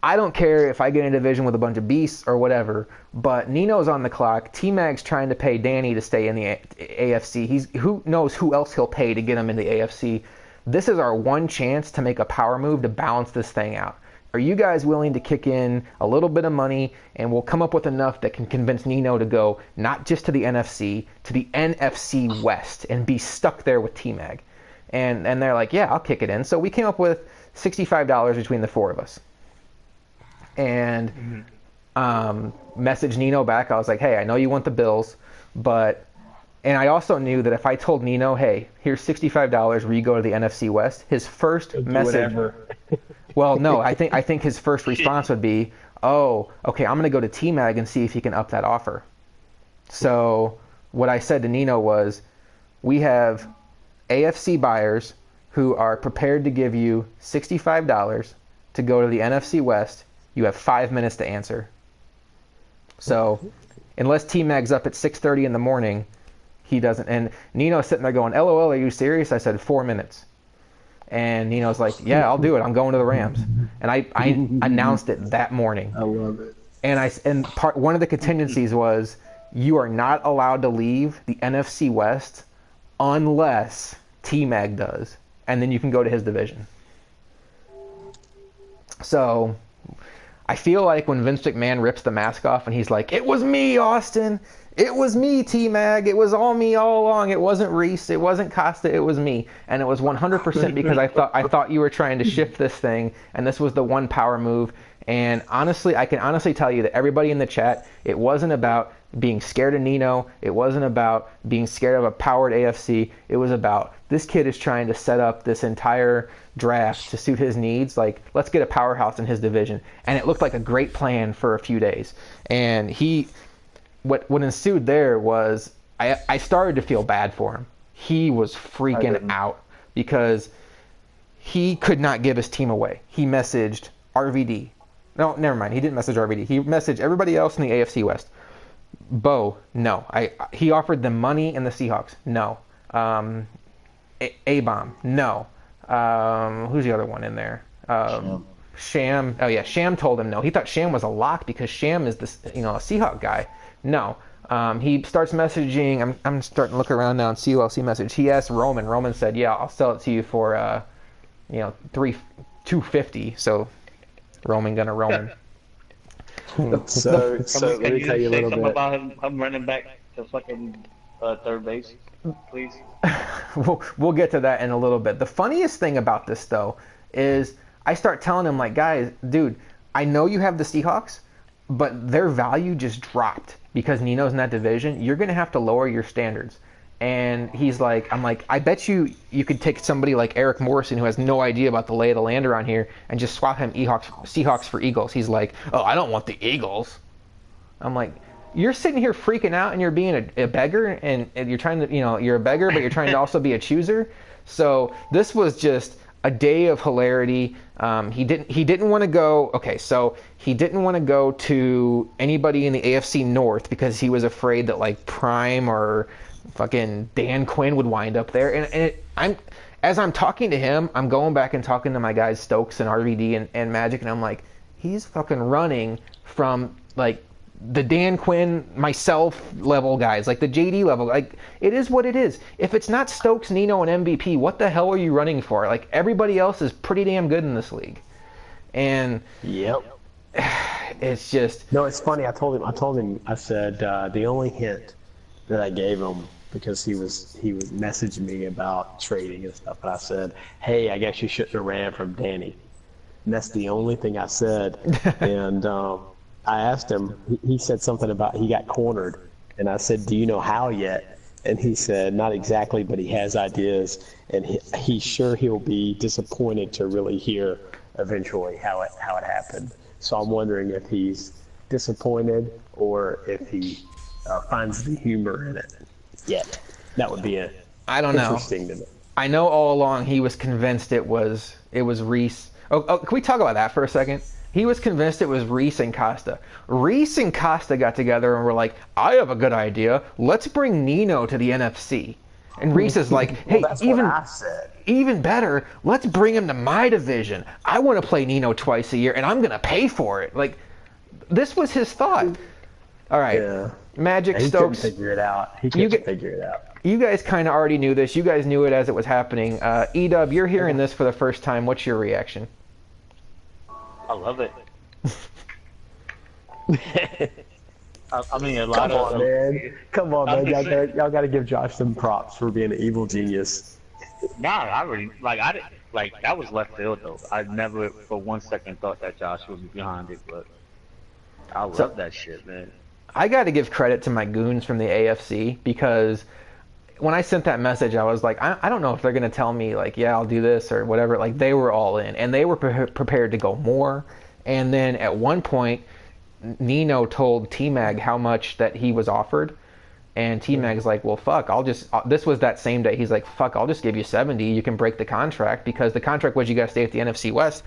A: I don't care if I get in a division with a bunch of beasts or whatever, but Nino's on the clock. T-Mag's trying to pay Danny to stay in the AFC. Who knows who else he'll pay to get him in the AFC. This is our one chance to make a power move to balance this thing out. Are you guys willing to kick in a little bit of money, and we'll come up with enough that can convince Nino to go not just to the NFC, to the NFC West, and be stuck there with T-Mag? And they're like, yeah, I'll kick it in. So we came up with $65 between the 4 of us. And messaged Nino back. I was like, hey, I know you want the Bills, and I also knew that if I told Nino, hey, here's $65 where you go to the NFC West, his first message... Well, no, I think his first response would be, oh, okay, I'm going to go to T-Mag and see if he can up that offer. So what I said to Nino was, we have AFC buyers who are prepared to give you $65 to go to the NFC West. You have 5 minutes to answer. So unless T-Mag's up at 6:30 in the morning, he doesn't. And Nino's sitting there going, LOL, are you serious? I said 4 minutes. And Nino's like, yeah, I'll do it. I'm going to the Rams. And I announced it that morning.
E: I love it.
A: And one of the contingencies was, you are not allowed to leave the NFC West unless T-Mag does. And then you can go to his division. So I feel like when Vince McMahon rips the mask off and he's like, it was me, Austin. It was me, T-Mag. It was all me all along. It wasn't Reese. It wasn't Costa. It was me. And it was 100% because I thought you were trying to shift this thing, and this was the one power move. And honestly, I can honestly tell you that everybody in the chat, it wasn't about being scared of Nino. It wasn't about being scared of a powered AFC. It was about, this kid is trying to set up this entire draft to suit his needs. Like, let's get a powerhouse in his division. And it looked like a great plan for a few days. And what ensued there was, I started to feel bad for him. He was freaking out because he could not give his team away. He messaged RVD. No, never mind. He didn't message RVD. He messaged everybody else in the AFC West. Bo, no. He offered them money in the Seahawks. No. A-Bomb, no. Who's the other one in there? Sham. Oh yeah, Sham told him no. He thought Sham was a lock because Sham is this, a Seahawk guy. No. He starts messaging. I'm starting to look around now and see who else he messaged. He asked Roman. Roman said, "Yeah, I'll sell it to you for $250." So Roman gonna Roman.
C: So let me tell you a little bit
F: about him running back to fucking third base, please.
A: We'll get to that in a little bit. The funniest thing about this though is I start telling him, like, guys, dude, I know you have the Seahawks, but their value just dropped because Nino's in that division. You're going to have to lower your standards. And he's like, I'm like, I bet you could take somebody like Eric Morrison, who has no idea about the lay of the land around here, and just swap him Seahawks for Eagles. He's like, oh, I don't want the Eagles. I'm like, you're sitting here freaking out, and you're being a beggar, and you're trying to, you're a beggar, but you're trying to also be a chooser. So this was just a day of hilarity. He didn't want to go. Okay, so he didn't want to go to anybody in the AFC North because he was afraid that like Prime or fucking Dan Quinn would wind up there. And as I'm talking to him, I'm going back and talking to my guys Stokes and RVD and Magic, and I'm like, he's fucking running from like the Dan Quinn, myself level guys, like the JD level. Like, it is what it is. If it's not Stokes, Nino, and MVP, what the hell are you running for? Like, everybody else is pretty damn good in this league. And
C: yep.
A: It's just...
C: No, it's funny. I told him, I said, the only hint that I gave him, because he was messaging me about trading and stuff, and I said, hey, I guess you shouldn't have ran from Danny. And that's the only thing I said. And I asked him, he said something about he got cornered. And I said, do you know how yet? And he said, not exactly, but he has ideas. And he's sure he'll be disappointed to really hear eventually how it happened. So I'm wondering if he's disappointed or if he finds the humor in it yet. That would be
A: I don't know.
C: Interesting to me.
A: I know all along he was convinced it was Reese. Oh, can we talk about that for a second? He was convinced it was Reese and Costa. Reese and Costa got together and were like, I have a good idea. Let's bring Nino to the NFC. And Reese is like, hey, even better, let's bring him to my division. I want to play Nino twice a year, and I'm going to pay for it. Like, this was his thought. All right.
C: Yeah.
A: Magic,
C: he
A: Stokes.
C: He couldn't figure it out.
A: You guys kind of already knew this. You guys knew it as it was happening. E-Dub, you're hearing this for the first time. What's your reaction?
F: I love it. I mean, a lot of
C: man. Come on, man. Y'all got to give Josh some props for being an evil genius.
F: Nah, I didn't that was left field though. I never for 1 second thought that Josh was behind it, but I love that shit, man.
A: I got to give credit to my goons from the AFC, because when I sent that message, I was like, I don't know if they're going to tell me, like, yeah, I'll do this or whatever. Like, they were all in, and they were prepared to go more. And then at one point, Nino told T-Mag how much that he was offered. And T-Mag's like, well, fuck, this was that same day. He's like, fuck, I'll just give you 70. You can break the contract, because the contract was you got to stay at the NFC West.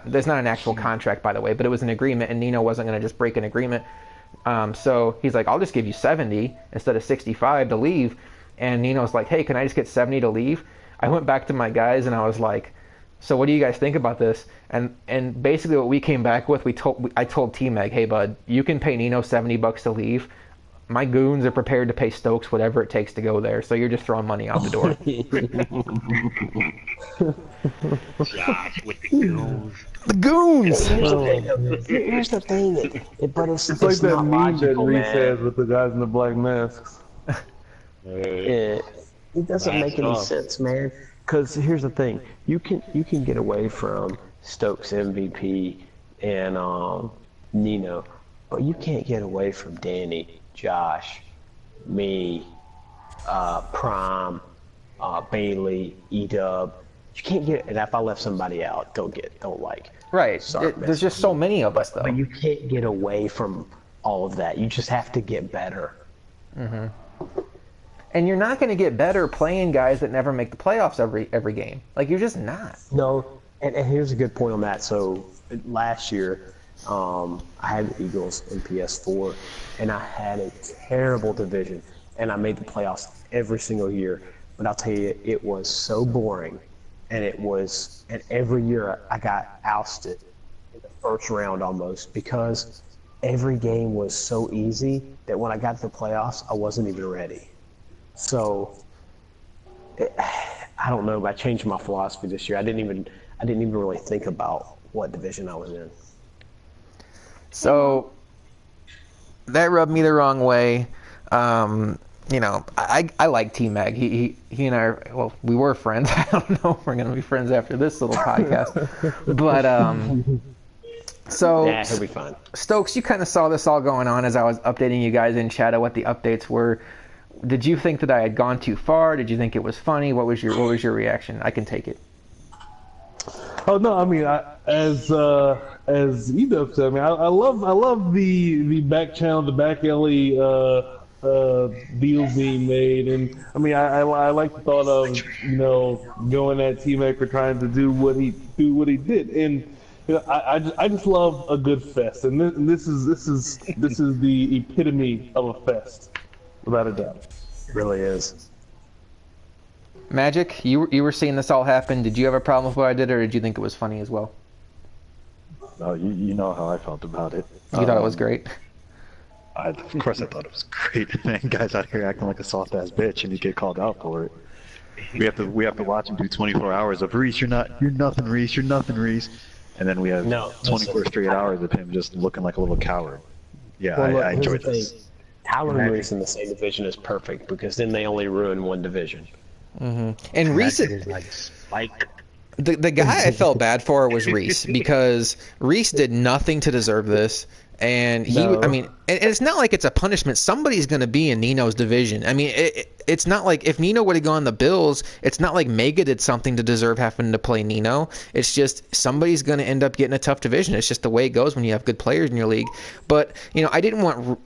A: There's not an actual contract, by the way, but it was an agreement, and Nino wasn't going to just break an agreement. So he's like, I'll just give you 70 instead of 65 to leave. And Nino's like, hey, can I just get 70 to leave? I went back to my guys and I was like, so what do you guys think about this? And basically what we came back with, I told T-Mag, hey, bud, you can pay Nino $70 to leave. My goons are prepared to pay Stokes whatever it takes to go there. So you're just throwing money out the door.
F: Josh with the goons.
A: The goons!
C: Here's the thing. But it's
D: like that
C: not
D: meme that
C: logical,
D: Reese
C: man.
D: has with the guys in the black masks.
C: It doesn't make any sense, man. Because here's the thing: you can get away from Stokes MVP and Nino, but you can't get away from Danny, Josh, me, Prime, Bailey, E-Dub. You can't get. And if I left somebody out, don't like.
A: Right.
C: Sorry,
A: there's just so many of us, though.
C: But you can't get away from all of that. You just have to get better.
A: Mm-hmm. And you're not going to get better playing guys that never make the playoffs every game. Like, you're just not.
C: No, and here's a good point on that. So last year, I had the Eagles in PS4, and I had a terrible division, and I made the playoffs every single year. But I'll tell you, it was so boring, and every year I got ousted in the first round almost, because every game was so easy that when I got to the playoffs, I wasn't even ready. So I don't know, but I changed my philosophy this year. I didn't even really think about what division I was in.
A: So that rubbed me the wrong way. I like T-Mag. He and I, we were friends. I don't know if we're going to be friends after this little podcast. But so
C: yeah, he'll be fine.
A: Stokes, you kind of saw this all going on as I was updating you guys in chat of what the updates were. did you think that I had gone too far? Did you think it was funny? What was your reaction? I can take it.
D: Oh no, I mean, as Edub said, I mean, I love the back channel, the back alley deals being made, and I mean, I like the thought of going at T-Mac for trying to do what he did, and I just love a good fest, and this is the epitome of a fest, without a doubt.
C: It really is.
A: Magic, you were seeing this all happen. Did you have a problem with what I did, or did you think it was funny as well?
B: Oh, you know how I felt about it.
A: You thought it was great?
B: Of course I thought it was great. Man, guys out here acting like a soft ass bitch, and you get called out for it. We have to watch him do 24 hours of Reese. You're nothing, Reese. You're nothing, Reese. And then we have 24 straight hours of him just looking like a little coward. Yeah,
C: Well, look,
B: I
C: here's
B: enjoyed
C: the
B: this.
C: thing. Tyler and Reese in the same division is perfect because then they only ruin one division.
A: And Reese,
F: is like Spike.
A: the guy I felt bad for was Reese because Reese did nothing to deserve this. And I mean, and it's not like it's a punishment. Somebody's going to be in Nino's division. I mean, it's not like if Nino would have gone the Bills, it's not like Mega did something to deserve having to play Nino. It's just somebody's going to end up getting a tough division. It's just the way it goes when you have good players in your league. But, I didn't want...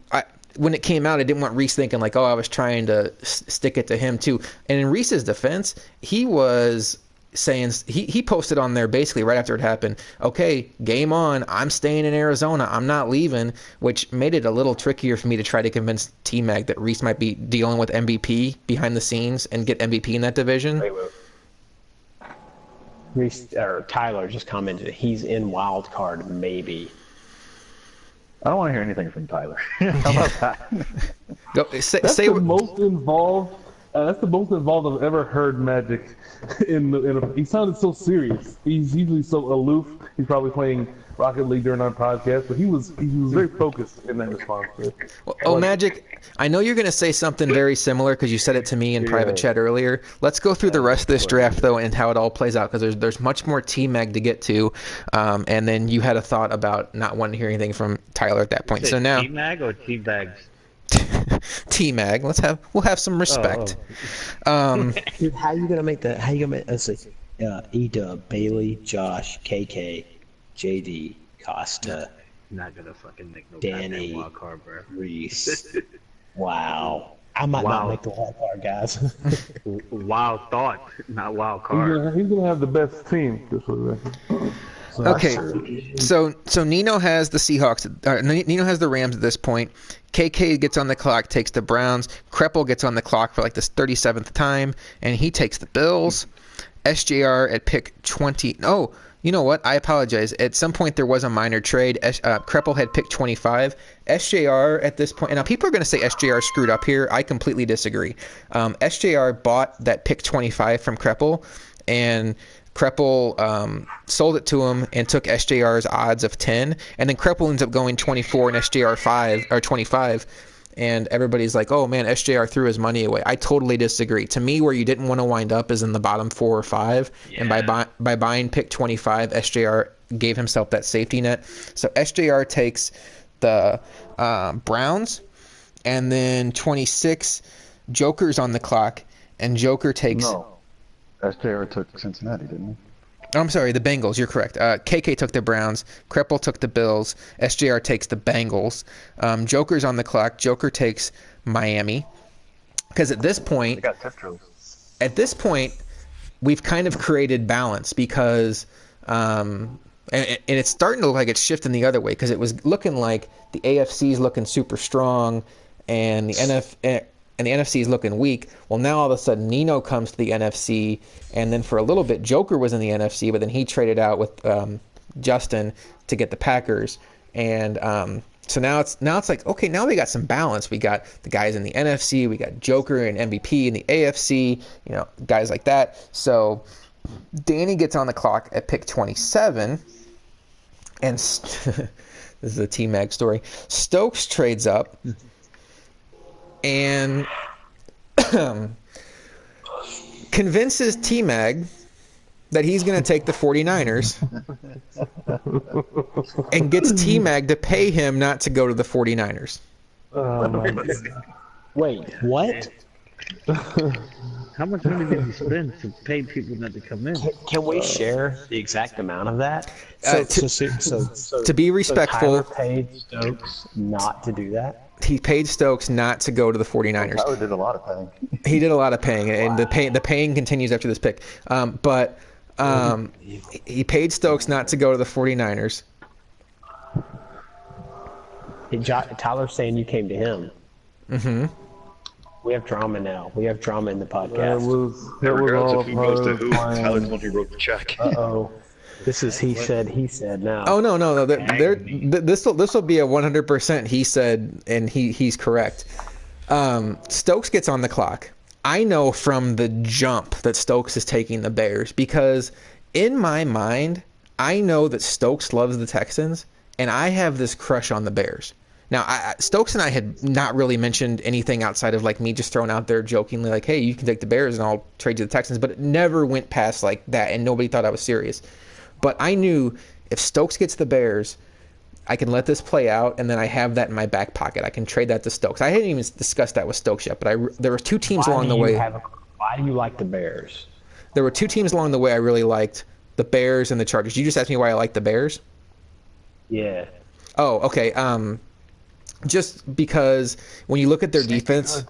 A: when it came out, I didn't want Reese thinking like, oh, I was trying to stick it to him too. And in Reese's defense, he was saying, he posted on there basically right after it happened, okay, game on, I'm staying in Arizona, I'm not leaving, which made it a little trickier for me to try to convince T-Mag that Reese might be dealing with MVP behind the scenes and get MVP in that division.
C: Wait. Reese, or Tyler just commented he's in wild card maybe.
B: I don't want to hear anything from Tyler. How about that?
A: Go,
D: That's the most involved. That's the most involved I've ever heard Magic. He sounded so serious. He's usually so aloof. He's probably playing Rocket League during our podcast, but he was very focused in that response.
A: Well, Magic, I know you're going to say something very similar because you said it to me in private chat earlier. Let's go through the rest of this draft, though, and how it all plays out because there's much more T-Mag to get to. And then you had a thought about not wanting to hear anything from Tyler at that point. So now
F: T-Mag or T-Bags?
A: T-Mag, we'll have some respect.
C: Dude, how you gonna make that? How you gonna make? Let's see. E-Dub, Bailey, Josh, KK, JD, Costa,
F: Not gonna fucking make no
C: Danny,
F: goddamn wild card, bro.
C: Reese. Wow. I might not make the wild card, guys.
F: Wild thought, not wild card.
D: He's gonna have the best team. Just for the record.
A: Okay, so Nino has the Seahawks. Nino has the Rams at this point. KK gets on the clock, takes the Browns. Kreppel gets on the clock for like this 37th time, and he takes the Bills. SJR at pick 20. Oh, you know what? I apologize. At some point there was a minor trade. Kreppel had pick 25. SJR at this point, and now people are going to say SJR screwed up here. I completely disagree. SJR bought that pick 25 from Kreppel, and Kreppel sold it to him and took SJR's odds of 10, and then Kreppel ends up going 24 and SJR 5 or 25, and everybody's like, oh man, SJR threw his money away. I totally disagree. To me, where you didn't want to wind up is in the bottom 4 or 5, and by buying pick 25, SJR gave himself that safety net. So SJR takes the Browns, and then 26, Joker's on the clock, and Joker takes...
B: No. SJR took Cincinnati, didn't he?
A: Oh, I'm sorry, the Bengals. You're correct. KK took the Browns. Kreppel took the Bills. SJR takes the Bengals. Joker's on the clock. Joker takes Miami. Because at this point, we've kind of created balance because, and it's starting to look like it's shifting the other way because it was looking like the AFC's looking super strong and the NFC is looking weak. Well, now all of a sudden Nino comes to the NFC, and then for a little bit Joker was in the NFC, but then he traded out with Justin to get the Packers, and so now it's like, okay, now we got some balance. We got the guys in the NFC, we got Joker and MVP in the AFC, guys like that. So Danny gets on the clock at pick 27, and this is a T-Mag story. Stokes trades up and convinces T-Mag that he's going to take the 49ers and gets T-Mag to pay him not to go to the 49ers.
D: Oh my God.
C: Wait, what?
F: How much money did you spend to pay people not to come in?
C: Can we share the exact amount of that?
A: To be respectful,
C: Tyler paid Stokes not to do that.
A: he paid Stokes not to go to the 49ers.
B: Tyler did a lot of paying.
A: He did a lot of paying, and the paying continues after this pick. But he paid Stokes not to go to the 49ers.
C: Tyler's saying you came to him.
A: Mm-hmm.
C: We have drama now. We have drama in the
D: That
C: podcast.
D: was
B: Regardless
D: all
B: of who goes to
D: part
B: who,
D: of the plan.
B: Tyler's the one who wrote the check.
C: Uh-oh. This is he said now.
A: Oh no. This will be a 100% he said, and he's correct. Stokes gets on the clock. I know from the jump that Stokes is taking the Bears because in my mind, I know that Stokes loves the Texans, and I have this crush on the Bears. Now, Stokes and I had not really mentioned anything outside of like me just throwing out there jokingly like, hey, you can take the Bears and I'll trade you the Texans, but it never went past like that, and nobody thought I was serious. But I knew if Stokes gets the Bears, I can let this play out, and then I have that in my back pocket. I can trade that to Stokes. I hadn't even discussed that with Stokes yet, but there were two teams along the way.
C: Why do you like the Bears?
A: There were two teams along the way I really liked, the Bears and the Chargers. You just asked me why I like the Bears?
C: Yeah.
A: Oh, okay. Just because when you look at their defense,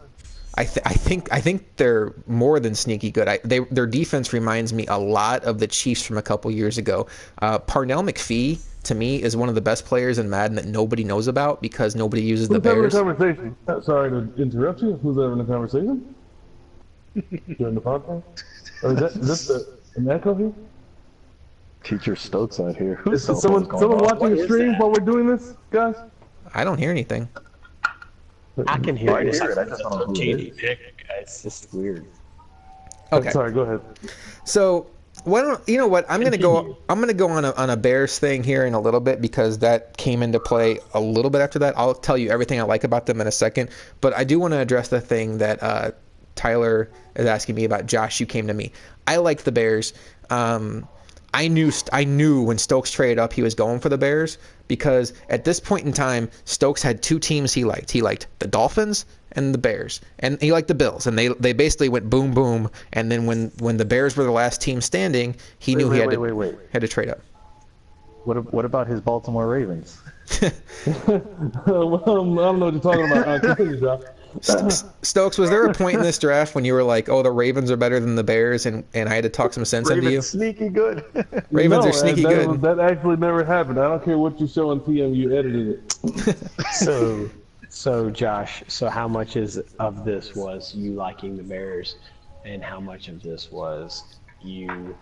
A: I think they're more than sneaky good. Their defense reminds me a lot of the Chiefs from a couple years ago. Parnell McPhee to me is one of the best players in Madden that nobody knows about because nobody uses the Bears.
D: Who's having a conversation? Sorry to interrupt you. Who's having a conversation? During the podcast? Or is that an echo here?
B: Teacher Stokes out here.
D: Is someone watching the stream while we're doing this, guys?
A: I don't hear anything.
C: I can hear it.
B: I just don't know who it is.
C: It's just weird.
A: Okay.
D: Sorry, go ahead.
A: So why don't you know what? I'm gonna go on a Bears thing here in a little bit because that came into play a little bit after that. I'll tell you everything I like about them in a second, but I do want to address the thing that Tyler is asking me about. Josh, you came to me. I like the Bears. I knew when Stokes traded up he was going for the Bears because at this point in time Stokes had two teams he liked. He liked the Dolphins and the Bears, and he liked the Bills, and they basically went boom boom. And then when the Bears were the last team standing, he knew he had to trade up.
B: What about his Baltimore Ravens?
D: Well, I don't know what you're talking about. Continue, Josh.
A: Stokes, was there a point in this draft when you were like, "Oh, the Ravens are better than the Bears," and I had to talk some sense into you?
B: Sneaky good.
A: Ravens are sneaky good.
D: That actually never happened. I don't care what you show on TM, you edited it.
C: So Josh, how much of this was you liking the Bears, and how much of this was you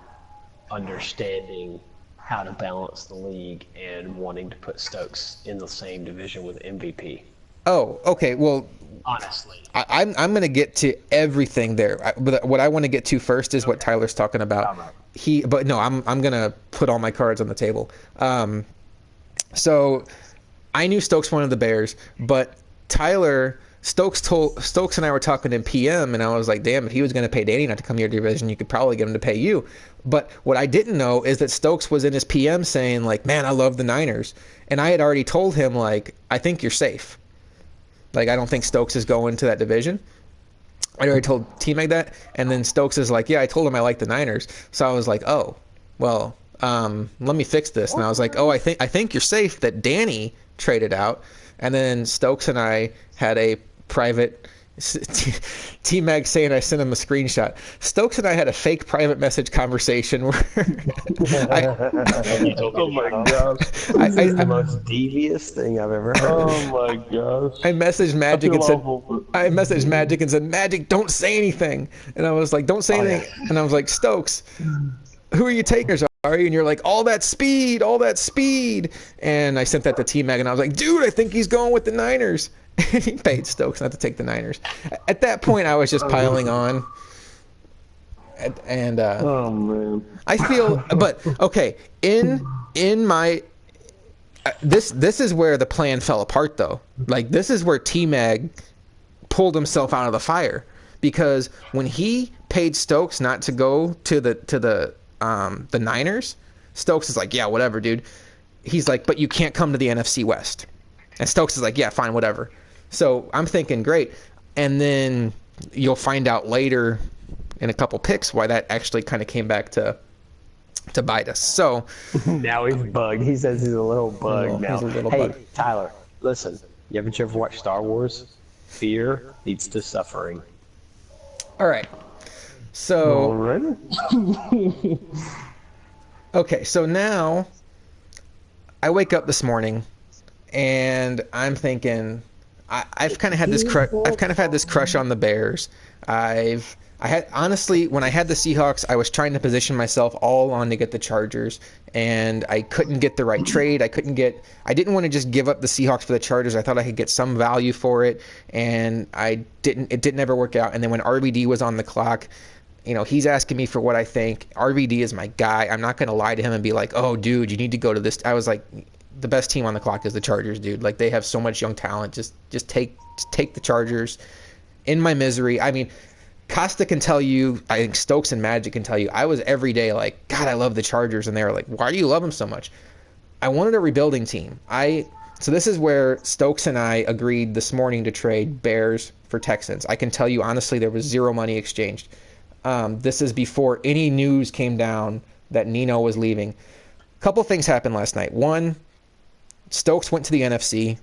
C: understanding how to balance the league and wanting to put Stokes in the same division with MVP?
A: Oh, okay. Well,
C: honestly,
A: I'm going to get to everything there. But what I want to get to first is what Tyler's talking about. I'm going to put all my cards on the table. So I knew Stokes wanted the Bears, but Stokes and I were talking in PM, and I was like, damn, if he was going to pay Danny not to come to your division, you could probably get him to pay you. But what I didn't know is that Stokes was in his PM saying, like, man, I love the Niners. And I had already told him, like, I think you're safe. Like, I don't think Stokes is going to that division. I already told T-Mag that. And then Stokes is like, yeah, I told him I like the Niners. So I was like, oh, well, let me fix this. And I was like, oh, I think you're safe that Danny traded out. And then Stokes and I had a private T-Mag saying I sent him a screenshot. Stokes and I had a fake private message conversation where
C: oh my gosh, this is the most devious thing I've ever heard.
D: Oh my gosh.
A: I messaged Magic and said, Magic, don't say anything. And I was like, don't say anything. Yeah. And I was like, Stokes, who are you taking? Are you? And you're like, all that speed. And I sent that to T-Mag, and I was like, dude, I think he's going with the Niners. And he paid Stokes not to take the Niners. At that point, I was just piling on. And
D: oh man,
A: I feel, but okay, in my this is where the plan fell apart, though. Like, this is where T-Mag pulled himself out of the fire, because when he paid Stokes not to go to the Niners, Stokes is like, yeah, whatever, dude. He's like, but you can't come to the NFC West. And Stokes is like, yeah, fine, whatever. So I'm thinking, great. And then you'll find out later in a couple picks why that actually kind of came back to bite us. So
C: Now he's bugged. He says he's a little bugged now.
A: he's a little
C: hey,
A: bugged.
C: Tyler, listen. You haven't ever watched Star Wars? Fear leads to suffering.
A: All right. So
C: Already?
A: okay, so now I wake up this morning and I'm thinking I've kind of had this crush on the Bears. Honestly, when I had the Seahawks, I was trying to position myself all on to get the Chargers, and I couldn't get the right trade. I didn't want to just give up the Seahawks for the Chargers. I thought I could get some value for it, and it didn't ever work out. And then when RVD was on the clock, he's asking me for what I think. RVD is my guy. I'm not going to lie to him and be like, oh, dude, you need to go to this. I was like, the best team on the clock is the Chargers, dude. Like, they have so much young talent. Just take the Chargers. In my misery, I mean, Costa can tell you, I think Stokes and Magic can tell you, I was every day like, God, I love the Chargers. And they were like, why do you love them so much? I wanted a rebuilding team. So this is where Stokes and I agreed this morning to trade Bears for Texans. I can tell you, honestly, there was zero money exchanged. This is before any news came down that Nino was leaving. A couple things happened last night. One, Stokes went to the NFC.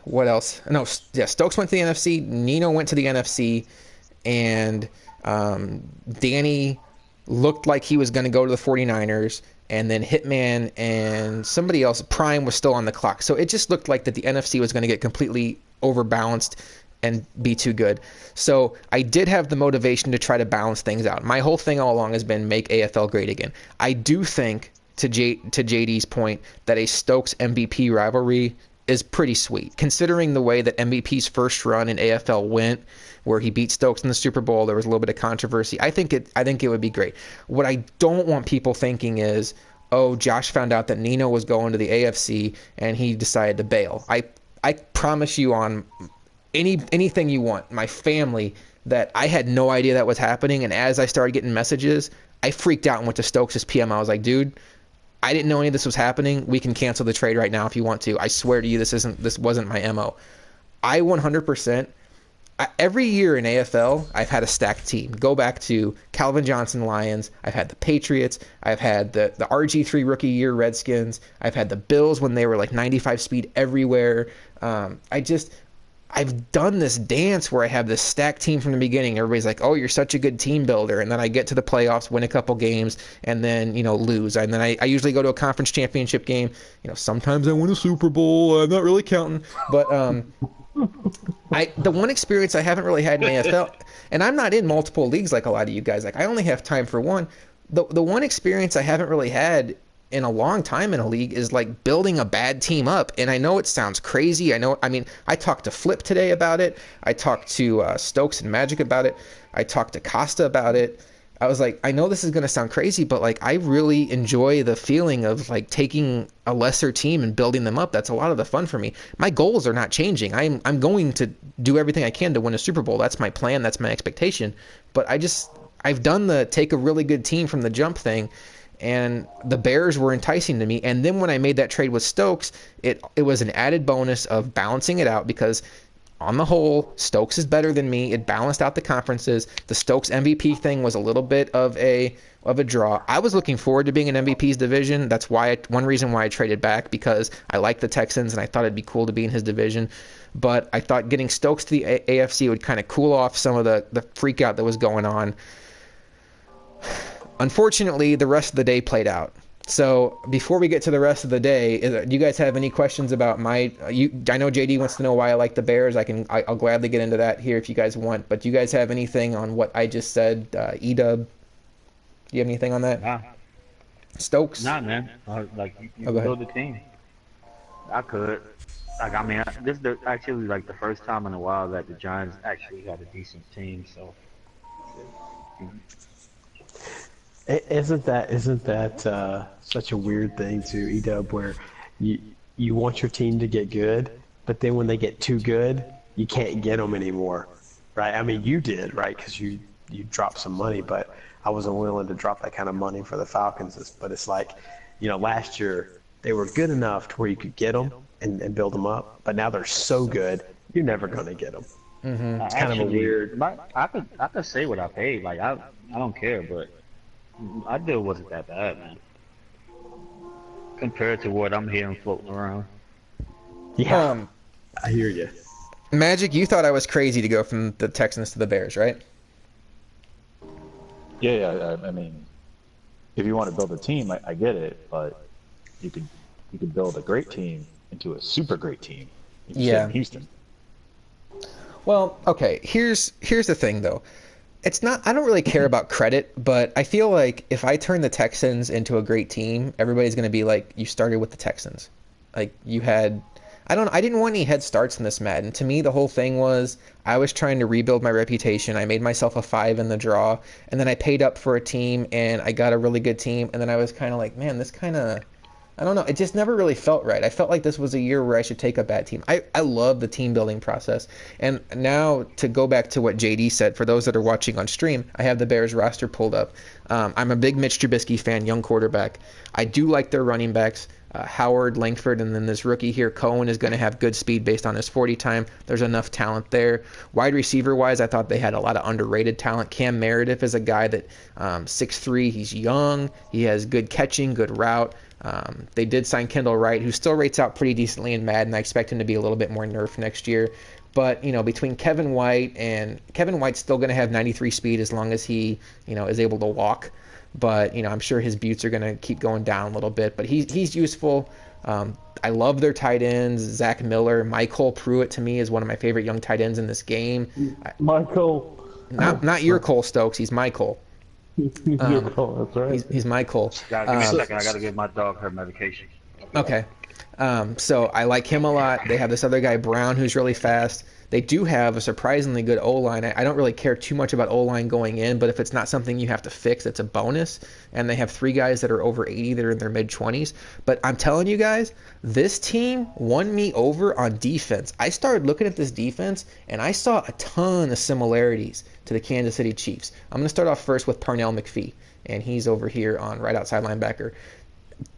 A: What else? No, yeah, Stokes went to the NFC. Nino went to the NFC, and Danny looked like he was going to go to the 49ers, and then Hitman and somebody else, Prime, was still on the clock. So it just looked like that the NFC was going to get completely overbalanced and be too good. So I did have the motivation to try to balance things out. My whole thing all along has been make AFL great again. I do think, to JD's point, that a Stokes MVP rivalry is pretty sweet, considering the way that MVP's first run in AFL went, where he beat Stokes in the Super Bowl. There was a little bit of controversy. I think it would be great. What I don't want people thinking is, oh, Josh found out that Nino was going to the AFC and he decided to bail. I promise you on anything you want, my family, that I had no idea that was happening. And as I started getting messages, I freaked out and went to Stokes' PM. I was like, dude, I didn't know any of this was happening. We can cancel the trade right now if you want to. I swear to you, this wasn't my MO. I 100%. Every year in AFL, I've had a stacked team. Go back to Calvin Johnson Lions. I've had the Patriots. I've had the RG3 rookie year Redskins. I've had the Bills when they were like 95 speed everywhere. I've done this dance where I have this stacked team from the beginning. Everybody's like, oh, you're such a good team builder. And then I get to the playoffs, win a couple games, and then, lose. And then I usually go to a conference championship game. Sometimes I win a Super Bowl. I'm not really counting. But the one experience I haven't really had in AFL, and I'm not in multiple leagues like a lot of you guys. Like, I only have time for one. The one experience I haven't really had in a long time in a league is like building a bad team up. And I know it sounds crazy. I talked to Flip today about it. I talked to Stokes and Magic about it. I talked to Costa about it. I was like, I know this is going to sound crazy, but like, I really enjoy the feeling of like taking a lesser team and building them up. That's a lot of the fun for me. My goals are not changing. I'm going to do everything I can to win a Super Bowl. That's my plan. That's my expectation. But I've done the take a really good team from the jump thing. And the Bears were enticing to me. And then when I made that trade with Stokes, it was an added bonus of balancing it out, because on the whole, Stokes is better than me. It balanced out the conferences. The Stokes MVP thing was a little bit of a draw. I was looking forward to being in MVP's division. That's one reason why I traded back, because I like the Texans and I thought it'd be cool to be in his division. But I thought getting Stokes to the AFC would kind of cool off some of the freak out that was going on. Unfortunately, the rest of the day played out. So before we get to the rest of the day, do you guys have any questions about I know JD wants to know why I like the Bears. I'll gladly get into that here if you guys want. But do you guys have anything on what I just said? Edub, do you have anything on that?
F: Nah.
A: Stokes?
F: Nah, man. You build the team. I could. This is actually like the first time in a while that the Giants actually had a decent team. So.
C: Isn't that such a weird thing to Edub, where you want your team to get good, but then when they get too good, you can't get them anymore, right? I mean, you did, right? Because you dropped some money, but I wasn't willing to drop that kind of money for the Falcons. But it's like, last year they were good enough to where you could get them and build them up, but now they're so good You're never gonna get him.
F: It's
C: kind of a weird.
F: I could say what I paid. Like I don't care, but I deal wasn't that bad, man. Compared to what I'm hearing floating around.
C: Yeah,
A: Um,
C: I hear you.
A: Magic, you thought I was crazy to go from the Texans to the Bears, right?
B: Yeah. I mean, if you want to build a team, I get it, but you could build a great team into a super great team. You can stay
A: Yeah.
B: in Houston.
A: Well, okay. Here's the thing, though. It's not. I don't really care about credit, but I feel like if I turn the Texans into a great team, everybody's going to be like, "You started with the Texans." Like you had. I don't. I didn't want any head starts in this Madden. To me, the whole thing was I was trying to rebuild my reputation. I made myself a 5 in the draw, and then I paid up for a team, and I got a really good team, and then I was kind of like, man, this kind of. I don't know. It just never really felt right. I felt like this was a year where I should take a bad team. I love the team building process. And now to go back to what JD said, for those that are watching on stream, I have the Bears roster pulled up. I'm a big Mitch Trubisky fan, young quarterback. I do like their running backs, Howard, Langford, and then this rookie here, Cohen, is going to have good speed based on his 40 time. There's enough talent there. Wide receiver-wise, I thought they had a lot of underrated talent. Cam Meredith is a guy that 6'3", he's young. He has good catching, good route. They did sign Kendall Wright, who still rates out pretty decently in Madden. I expect him to be a little bit more nerfed next year. But, between Kevin White's still going to have 93 speed as long as he, is able to walk. But, I'm sure his buttes are going to keep going down a little bit. But he's useful. I love their tight ends. Zach Miller, Michael Pruitt to me is one of my favorite young tight ends in this game.
D: Michael.
A: Not your Cole Stokes. He's Michael.
D: That's right.
A: He's Michael.
F: Give me a second. I gotta give my dog her medication.
A: Okay. So I like him a lot. They have this other guy, Brown, who's really fast. They do have a surprisingly good O-line. I don't really care too much about O-line going in, but if it's not something you have to fix, it's a bonus. And they have 3 guys that are over 80 that are in their mid-20s. But I'm telling you guys, this team won me over on defense. I started looking at this defense, and I saw a ton of similarities to the Kansas City Chiefs. I'm going to start off first with Parnell McPhee, and he's over here on right outside linebacker.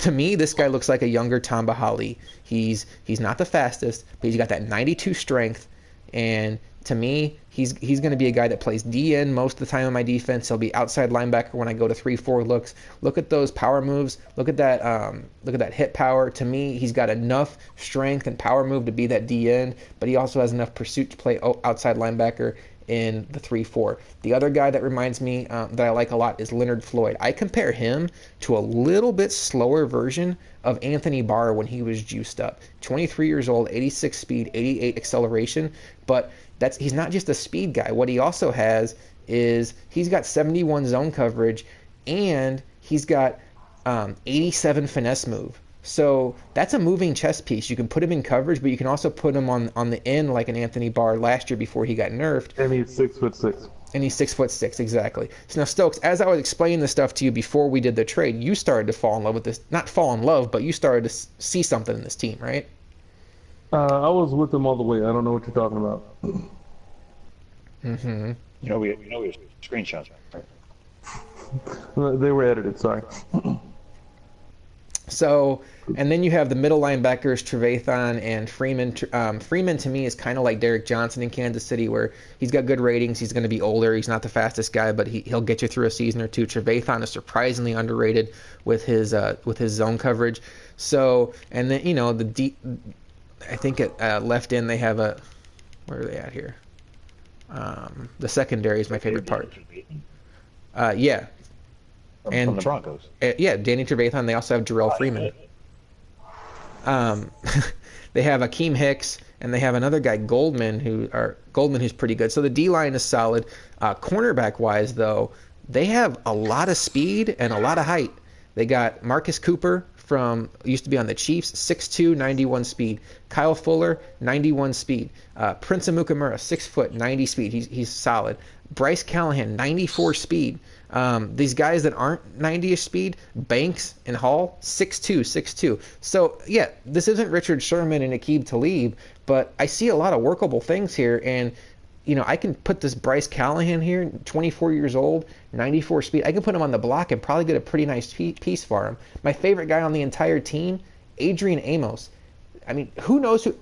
A: To me, this guy looks like a younger Tamba Hali. He's not the fastest, but he's got that 92 strength. And to me, he's going to be a guy that plays DN most of the time on my defense. He'll be outside linebacker when I go to 3-4 looks. Look at those power moves. Look at that hit power. To me, he's got enough strength and power move to be that DN, but he also has enough pursuit to play outside linebacker in the 3-4. The other guy that reminds me that I like a lot is Leonard Floyd. I compare him to a little bit slower version of Anthony Barr when he was juiced up. 23 years old, 86 speed, 88 acceleration, but he's not just a speed guy. What he also has is he's got 71 zone coverage, and he's got 87 finesse move. So that's a moving chess piece. You can put him in coverage, but you can also put him on the end like an Anthony Barr last year before he got nerfed.
D: And he's 6'6".
A: And he's 6'6", exactly. So now, Stokes, as I was explaining this stuff to you before we did the trade, you started to fall in love with this. Not fall in love, but you started to see something in this team, right?
D: I was with him all the way. I don't know what you're talking about.
A: Mm-hmm.
B: We screenshots, right?
D: They were edited, sorry.
A: So, and then you have the middle linebackers, Trevathan and Freeman. Freeman, to me, is kind of like Derek Johnson in Kansas City, where he's got good ratings. He's going to be older. He's not the fastest guy, but he'll get you through a season or two. Trevathan is surprisingly underrated with his zone coverage. So, and then, I think at left end they have where are they at here? The secondary is my favorite part. Yeah.
B: From the Broncos.
A: Yeah, Danny Trevathan. They also have Jarrell Freeman. They have Akeem Hicks, and they have another guy, Goldman, who's pretty good. So the D-line is solid. Cornerback-wise, though, they have a lot of speed and a lot of height. They got Marcus Cooper used to be on the Chiefs, 6'2", 91 speed. Kyle Fuller, 91 speed. Prince Amukamura, 6 foot, 90 speed. He's solid. Bryce Callahan, 94 speed. These guys that aren't 90-ish speed, Banks and Hall, 6'2". So, yeah, this isn't Richard Sherman and Aqib Talib, but I see a lot of workable things here, and I can put this Bryce Callahan here, 24 years old, 94 speed. I can put him on the block and probably get a pretty nice piece for him. My favorite guy on the entire team, Adrian Amos. I mean, who knows who...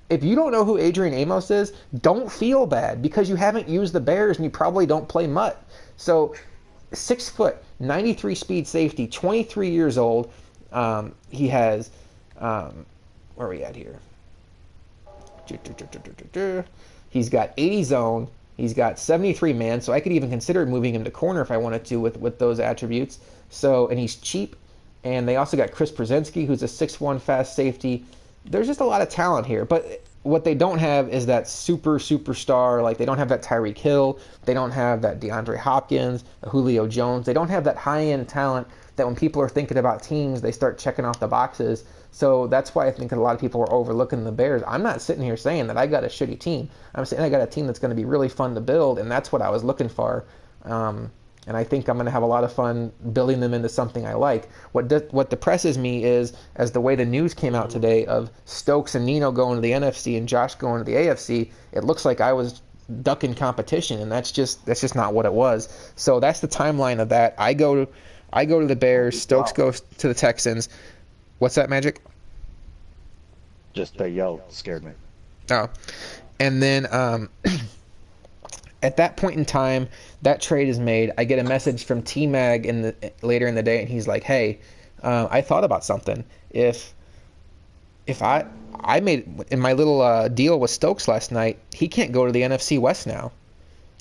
A: if you don't know who Adrian Amos is, don't feel bad because you haven't used the Bears and you probably don't play mutt. So 6 foot, 93 speed safety, 23 years old. He has, where are we at here? He's got 80 zone. He's got 73 man, so I could even consider moving him to corner if I wanted to with those attributes. So, and he's cheap. And they also got Chris Przynski, who's a 6'1" fast safety. There's just a lot of talent here. But what they don't have is that superstar. Like, they don't have that Tyreek Hill. They don't have that DeAndre Hopkins, Julio Jones. They don't have that high-end talent that when people are thinking about teams, they start checking off the boxes. So that's why I think a lot of people are overlooking the Bears. I'm not sitting here saying that I got a shitty team. I'm saying I got a team that's going to be really fun to build, and that's what I was looking for. And I think I'm going to have a lot of fun building them into something I like. What depresses me is, as the way the news came out today of Stokes and Nino going to the NFC and Josh going to the AFC, it looks like I was ducking competition, and that's just not what it was. So that's the timeline of that. I go to the Bears. Stokes goes to the Texans. What's that, Magic?
B: Just the yell scared me.
A: Oh, and then at that point in time, that trade is made. I get a message from T-Mag later in the day, and he's like, "Hey, I thought about something. If I made in my little deal with Stokes last night, he can't go to the NFC West now.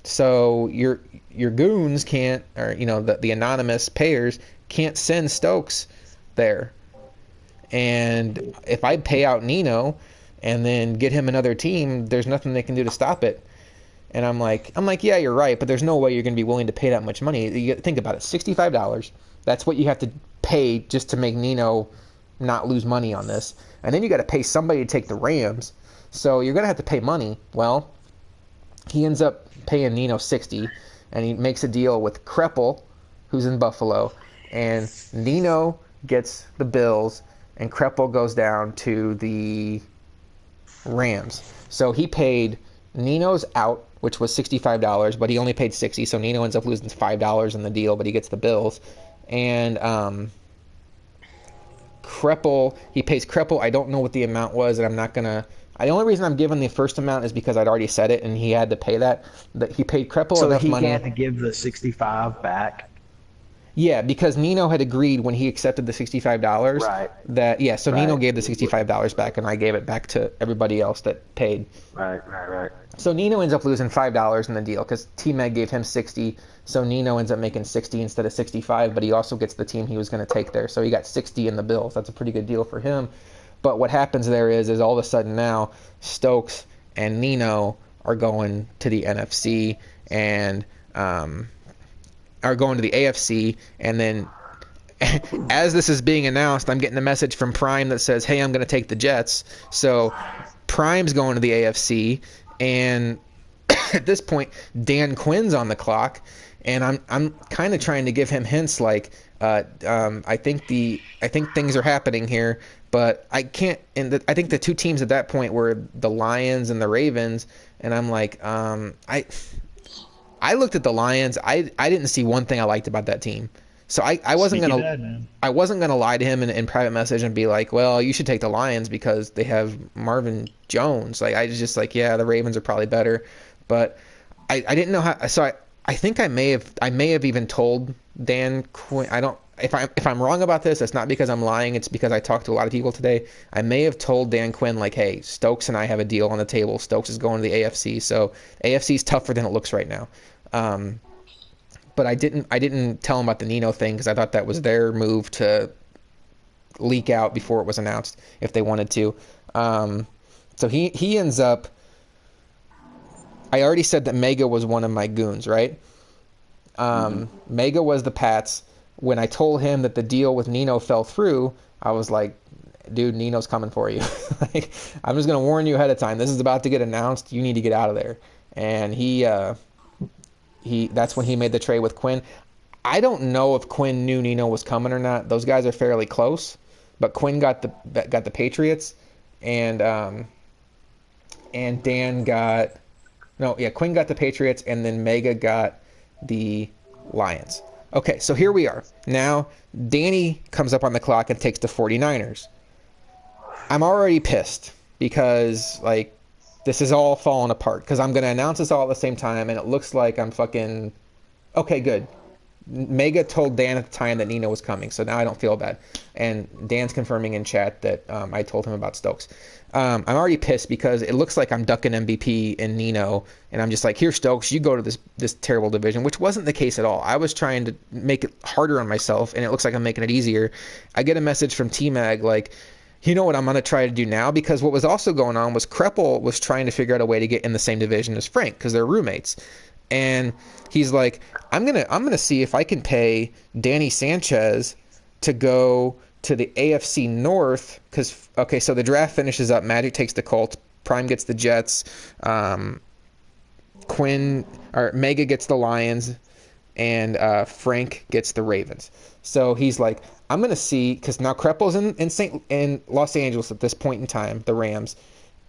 A: So your goons can't, or the anonymous payers can't send Stokes there. And if I pay out Nino and then get him another team, there's nothing they can do to stop it." And I'm like, yeah, you're right, but there's no way you're going to be willing to pay that much money. You think about it, $65. That's what you have to pay just to make Nino not lose money on this. And then you got to pay somebody to take the Rams. So you're going to have to pay money. Well, he ends up paying Nino $60, and he makes a deal with Kreppel, who's in Buffalo, and Nino gets the Bills, and Kreppel goes down to the Rams. So he paid Nino's out, which was $65, but he only paid $60, so Nino ends up losing $5 in the deal, but he gets the Bills. And Kreppel, he pays Kreppel, I don't know what the amount was, and I'm not going to... The only reason I'm giving the first amount is because I'd already said it, and he had to pay that. That he paid Kreppel enough money...
C: So he had to give the $65 back?
A: Yeah, because Nino had agreed when he accepted the $65
C: right.
A: that... Yeah, so right. Nino gave the $65 back, and I gave it back to everybody else that paid.
C: Right.
A: So Nino ends up losing $5 in the deal because T-Mag gave him $60, so Nino ends up making $60 instead of $65, but he also gets the team he was going to take there. So he got $60 in the Bills. That's a pretty good deal for him. But what happens there is all of a sudden now Stokes and Nino are going to the NFC and are going to the AFC, and then as this is being announced, I'm getting a message from Prime that says, "Hey, I'm going to take the Jets." So Prime's going to the AFC, and at this point, Dan Quinn's on the clock, and I'm kind of trying to give him hints like, I think things are happening here, but I can't. And I think the two teams at that point were the Lions and the Ravens, and I'm like, I looked at the Lions. I didn't see one thing I liked about that team. So I wasn't gonna lie to him in private message and be like, well, you should take the Lions because they have Marvin Jones. Like, I was just like, yeah, the Ravens are probably better, but I didn't know how. So I think I may have even told Dan Quinn. I don't. If I'm wrong about this, it's not because I'm lying. It's because I talked to a lot of people today. I may have told Dan Quinn, like, hey, Stokes and I have a deal on the table. Stokes is going to the AFC, so AFC is tougher than it looks right now. But I didn't tell him about the Nino thing because I thought that was their move to leak out before it was announced if they wanted to. So he ends up. I already said that Mega was one of my goons, right? Mega was the Pats. When I told him that the deal with Nino fell through, I was like, dude, Nino's coming for you. Like, I'm just going to warn you ahead of time. This is about to get announced. You need to get out of there. And that's when he made the trade with Quinn. I don't know if Quinn knew Nino was coming or not. Those guys are fairly close, but Quinn got the Patriots, and Dan got Quinn got the Patriots, and then Mega got the Lions. Okay, so here we are. Now, Danny comes up on the clock and takes the 49ers. I'm already pissed. because like this is all falling apart because I'm going to announce this all at the same time, and it looks like I'm fucking okay. Good. Mega told Dan at the time that Nino was coming, so now I don't feel bad. And Dan's confirming in chat that I told him about Stokes. I'm already pissed because it looks like I'm ducking MVP and Nino, and I'm just like, here, Stokes, you go to this terrible division, which wasn't the case at all. I was trying to make it harder on myself, and it looks like I'm making it easier. I get a message from T-Mag like, you know what I'm going to try to do now? Because what was also going on was Kreppel was trying to figure out a way to get in the same division as Frank because they're roommates. And he's like, I'm gonna see if I can pay Danny Sanchez to go to the AFC North because okay, so the draft finishes up. Magic takes the Colts, Prime gets the Jets, Mega gets the Lions, and Frank gets the Ravens. So he's like, I'm gonna see because now Kreppel's in Los Angeles at this point in time, the Rams,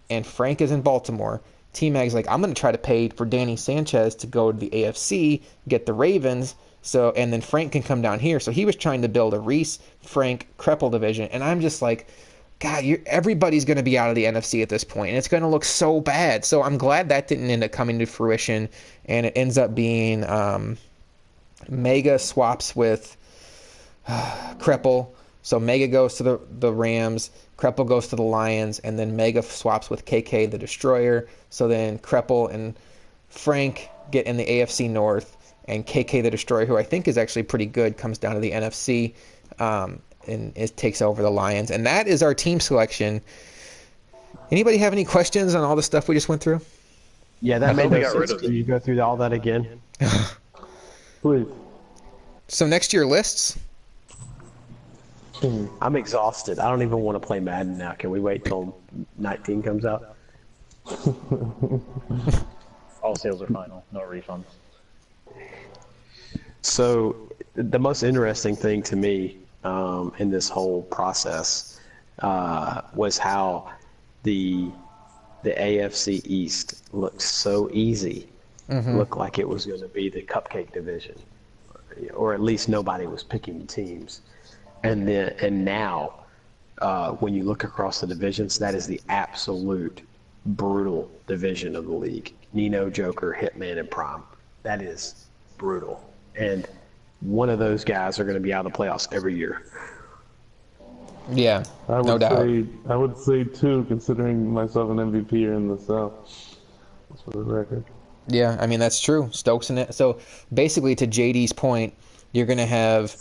A: and Frank is in Baltimore. T-Mag's like, I'm going to try to pay for Danny Sanchez to go to the AFC, get the Ravens, and then Frank can come down here. So he was trying to build a Reese, Frank, Kreppel division. And I'm just like, God, everybody's going to be out of the NFC at this point, and it's going to look so bad. So I'm glad that didn't end up coming to fruition, and it ends up being Mega swaps with Kreppel. So Mega goes to the Rams, Kreppel goes to the Lions, and then Mega swaps with KK the Destroyer. So then Kreppel and Frank get in the AFC North, and KK the Destroyer, who I think is actually pretty good, comes down to the NFC and it takes over the Lions. And that is our team selection. Anybody have any questions on all the stuff we just went through?
C: Yeah, that made
B: they
C: no
B: got rid
C: sense.
B: of
C: Can you go through all that again?
D: Please.
A: So next year lists?
C: I'm exhausted. I don't even want to play Madden now. Can we wait till 19 comes out?
G: All sales are final, no refunds.
C: So the most interesting thing to me in this whole process was how the AFC East looked so easy. Looked like it was going to be the cupcake division, or at least nobody was picking the teams. And now, when you look across the divisions, that is the absolute brutal division of the league. Nino, Joker, Hitman, and Prime. That is brutal. And one of those guys are going to be out of the playoffs every year.
A: Yeah, no doubt.
D: I would say two, considering myself an MVP in the South. That's for the record.
A: Yeah, I mean, that's true. Stokes in it. So basically, to JD's point, you're going to have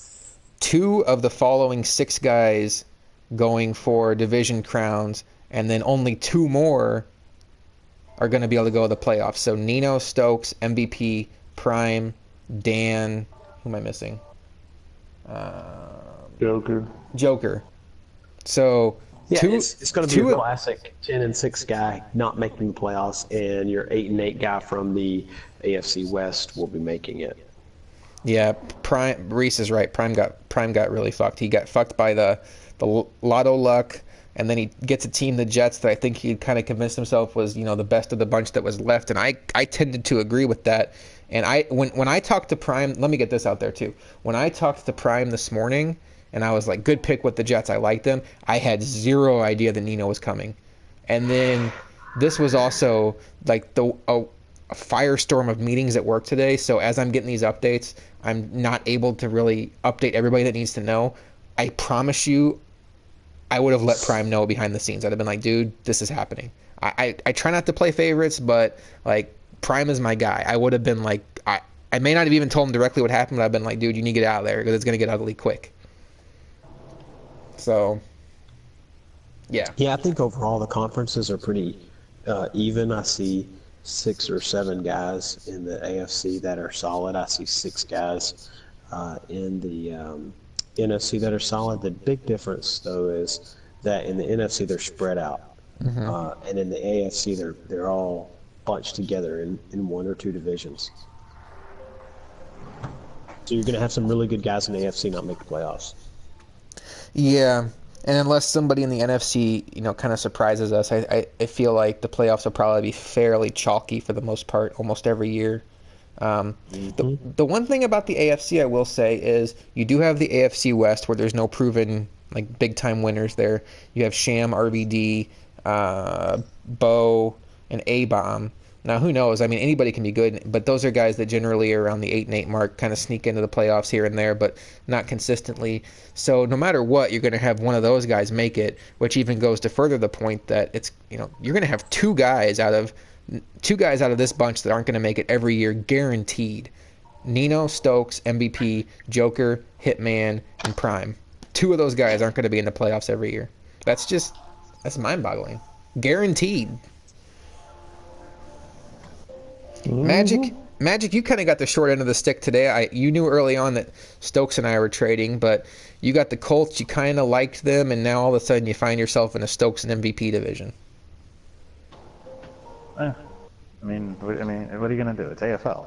A: two of the following six guys going for division crowns, and then only two more are going to be able to go to the playoffs. So Nino, Stokes, MVP, Prime, Dan. Who am I missing? Joker. So
C: yeah, it's going to be a classic 10-6 guy not making the playoffs, and your 8-8 guy from the AFC West will be making it.
A: Yeah, Reese is right. Prime got really fucked. He got fucked by the lotto luck, and then he gets a team, the Jets, that I think he kind of convinced himself was, the best of the bunch that was left, and I tended to agree with that. And when I talked to Prime, let me get this out there too. When I talked to Prime this morning, and I was like, good pick with the Jets, I liked them, I had zero idea that Nino was coming. And then this was also like a firestorm of meetings at work today, so as I'm getting these updates, I'm not able to really update everybody that needs to know. I promise you, I would have let Prime know behind the scenes. I'd have been like, dude, this is happening. I try not to play favorites, but like Prime is my guy. I would have been like, I may not have even told him directly what happened, but I've been like, dude, you need to get out of there because it's going to get ugly quick. So, yeah.
C: Yeah, I think overall the conferences are pretty even. I see 6 or 7 guys in the AFC that are solid. I see 6 guys in the NFC that are solid. The big difference, though, is that in the NFC they're spread out, and in the AFC they're all bunched together in 1 or 2 divisions. So you're going to have some really good guys in the AFC not make the playoffs.
A: Yeah, and unless somebody in the NFC, kind of surprises us, I feel like the playoffs will probably be fairly chalky for the most part, almost every year. The one thing about the AFC I will say is you do have the AFC West where there's no proven like big time winners there. You have Sham, RVD, Bo, and A-Bomb. Now, who knows? I mean, anybody can be good, but those are guys that generally are around the 8-8 mark, kind of sneak into the playoffs here and there, but not consistently. So no matter what, you're going to have one of those guys make it, which even goes to further the point that it's, you're going to have two guys out of this bunch that aren't going to make it every year, guaranteed. Nino, Stokes, MVP, Joker, Hitman, and Prime. Two of those guys aren't going to be in the playoffs every year. That's mind-boggling. Guaranteed. Magic, you kind of got the short end of the stick today. You knew early on that Stokes and I were trading, but you got the Colts. You kind of liked them, and now all of a sudden you find yourself in a Stokes and MVP division.
G: I mean, what are you gonna do? It's AFL.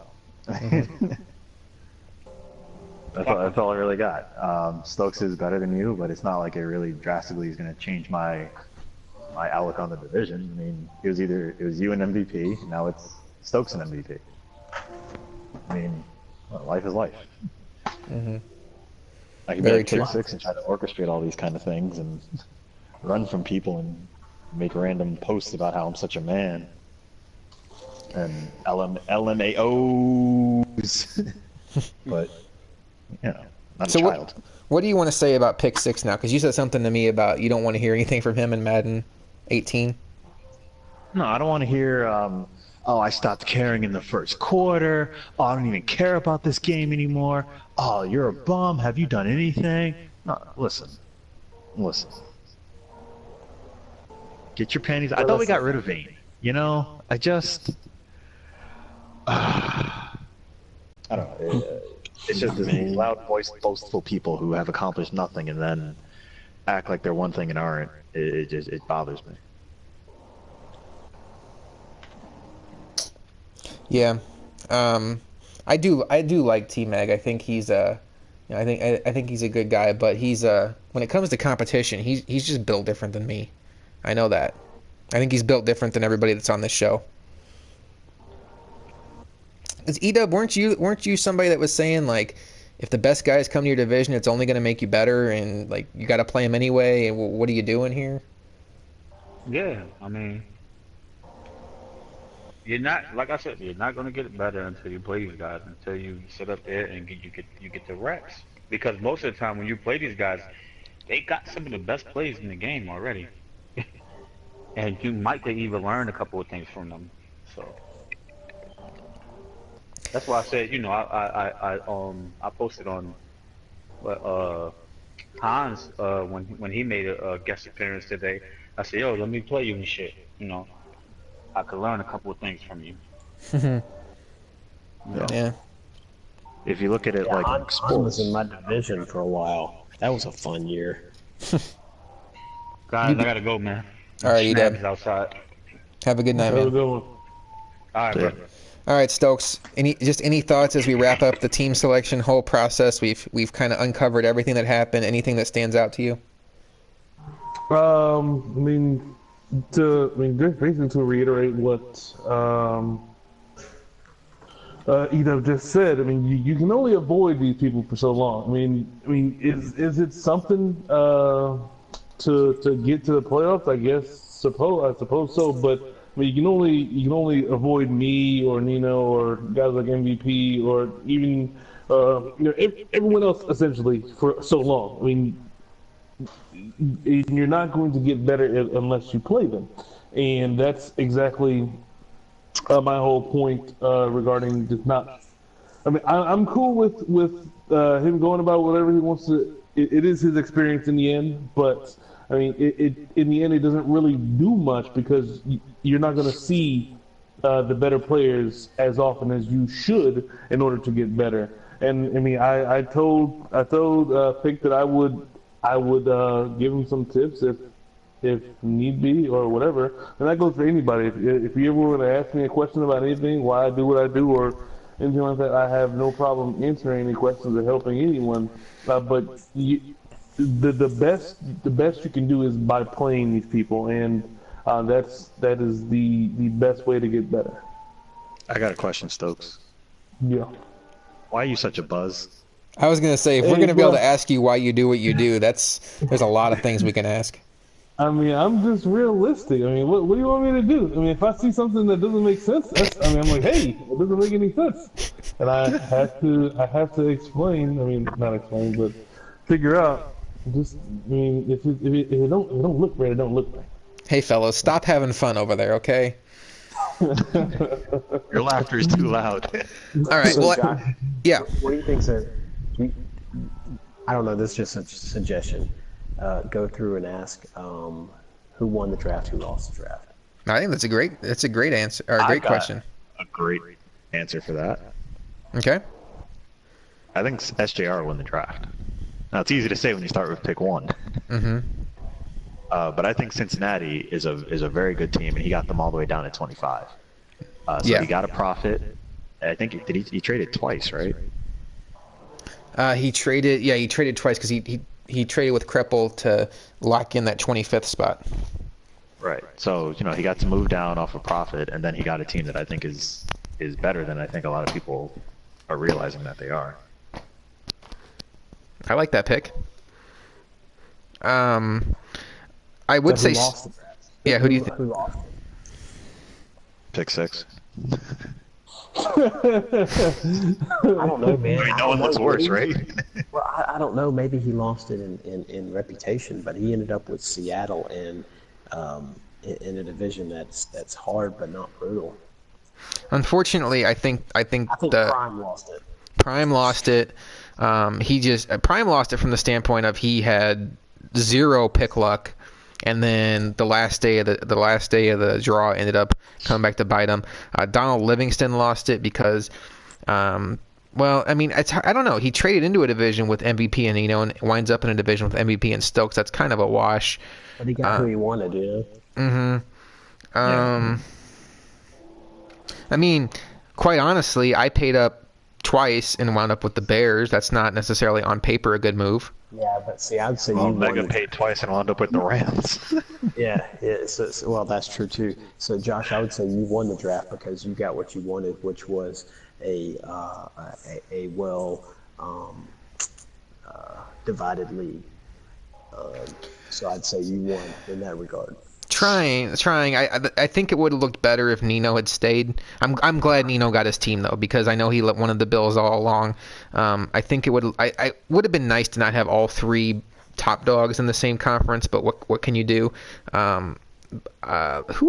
G: That's all I really got. Stokes is better than you, but it's not like it really drastically is gonna change my outlook on the division. I mean, it was you and MVP. Now it's Stokes and MVP. I mean, life is life.
A: Mm-hmm.
G: I can
A: Very
G: be
A: true.
G: 6 and try to orchestrate all these kind of things and run from people and make random posts about how I'm such a man and LMAOs. But not a child.
A: What do you want to say about pick 6 now? Because you said something to me about you don't want to hear anything from him in Madden 18.
B: No, I don't want to hear, I stopped caring in the first quarter. Oh, I don't even care about this game anymore. Oh, you're a bum. Have you done anything? No, listen. Get your panties. I thought we got rid of Vane. I just... I don't know. It's just this loud voiced, boastful people who have accomplished nothing and then act like they're one thing and aren't. It bothers me.
A: Yeah, I do like T-Mag. I think he's I think he's a good guy, but he's when it comes to competition, he's just built different than me. I know that. I think he's built different than everybody that's on this show. E-Dub, weren't you somebody that was saying like, if the best guys come to your division, it's only going to make you better, and like you got to play them anyway? And what are you doing here?
F: Yeah, I mean, you're not, like I said, you're not going to get it better until you play these guys, until you sit up there and you get the reps. Because most of the time when you play these guys, they got some of the best plays in the game already. And you might even learn a couple of things from them. So that's why I said, I posted on Hans when he made a guest appearance today. I said, yo, let me play you and shit. I could learn a couple of things from you.
A: Yeah.
B: If you look at it like
C: Hans
B: sports,
C: was in my division for a while. That was a fun year.
F: Guys, I gotta go, man.
A: All right, E-Dub.
F: Snabs outside.
A: Have a good night, man.
F: All right,
B: Yeah.
F: brother.
A: All right, Stokes. Any thoughts as we wrap up the team selection whole process? We've kind of uncovered everything that happened. Anything that stands out to you?
D: Just basically to reiterate what Edom just said. I mean, you can only avoid these people for so long. I mean, is it something to get to the playoffs? I suppose so. But I mean, you can only avoid me or Nino or guys like MVP or even everyone else essentially for so long. I mean, you're not going to get better unless you play them, and that's exactly my whole point regarding just not. I mean, I'm cool with him going about whatever he wants to. It is his experience in the end, but I mean, in the end, it doesn't really do much because you're not going to see the better players as often as you should in order to get better. And I mean, I told Pick that I would give him some tips if need be or whatever. And that goes for anybody. If you ever want to ask me a question about anything, why I do what I do or anything like that, I have no problem answering any questions or helping anyone. But the best you can do is by playing these people, and that is the best way to get better.
B: I got a question, Stokes.
D: Yeah.
B: Why are you such a buzz?
A: I was gonna say, if we're gonna be able to ask you why you do what you do, there's a lot of things we can ask.
D: I mean, I'm just realistic. I mean, what do you want me to do? I mean, if I see something that doesn't make sense, I'm like, hey, it doesn't make any sense, and I have to explain. I mean, not explain, but figure out. Just, I mean, if it don't look right, it don't look right.
A: Hey, fellas, stop having fun over there, okay?
B: Your laughter is too loud.
A: All right.
C: So,
A: Well,
C: Josh,
A: yeah.
C: what do you think, sir? I don't know. This is just a suggestion. Go through and ask who won the draft, who lost the draft.
A: I think that's a great answer or a great question.
B: A great answer for that.
A: Okay.
B: I think SJR won the draft. Now it's easy to say when you start with pick 1.
A: Mm-hmm.
B: But I think Cincinnati is a very good team, and he got them all the way down at 25. So
A: Yeah.
B: he got a profit. I think he traded twice, right?
A: He traded twice because he traded with Kreppel to lock in that 25th spot.
B: Right. So he got to move down off a profit, and then he got a team that I think is better than I think a lot of people are realizing that they are.
A: I like that pick. I would
C: So
A: say,
C: who lost the draft?
A: yeah. Who do you think?
C: Who lost?
B: Pick 6.
C: I don't know, man.
B: I mean,
C: I
B: no one
C: don't
B: looks
C: know.
B: worse, right?
C: Well, I don't know. Maybe he lost it in reputation, but he ended up with Seattle in a division that's hard but not brutal.
A: Unfortunately, I think
C: I think
A: the
C: Prime lost it.
A: Prime lost it. Prime lost it from the standpoint of he had 0 pick luck, and then the last day of the draw ended up coming back to bite him. Donald Livingston lost it because, well, I mean, I don't know. He traded into a division with MVP and and winds up in a division with MVP and Stokes. That's kind of a wash.
C: But he got who he wanted,
A: Mm-hmm. I mean, quite honestly, I paid up twice and wound up with the Bears. That's not necessarily on paper a good move.
C: Yeah, but see, I'd say
B: Well,
C: you
B: Mega
C: won.
B: paid twice and wound up with the Rams.
C: Yeah. Well, that's true too. So, Josh, I would say you won the draft because you got what you wanted, which was a well divided league. So I'd say you won in that regard.
A: Trying. I think it would have looked better if Nino had stayed. I'm glad Nino got his team though, because I know he wanted the Bills all along. I think it would have been nice to not have all 3 top dogs in the same conference, but what can you do? Who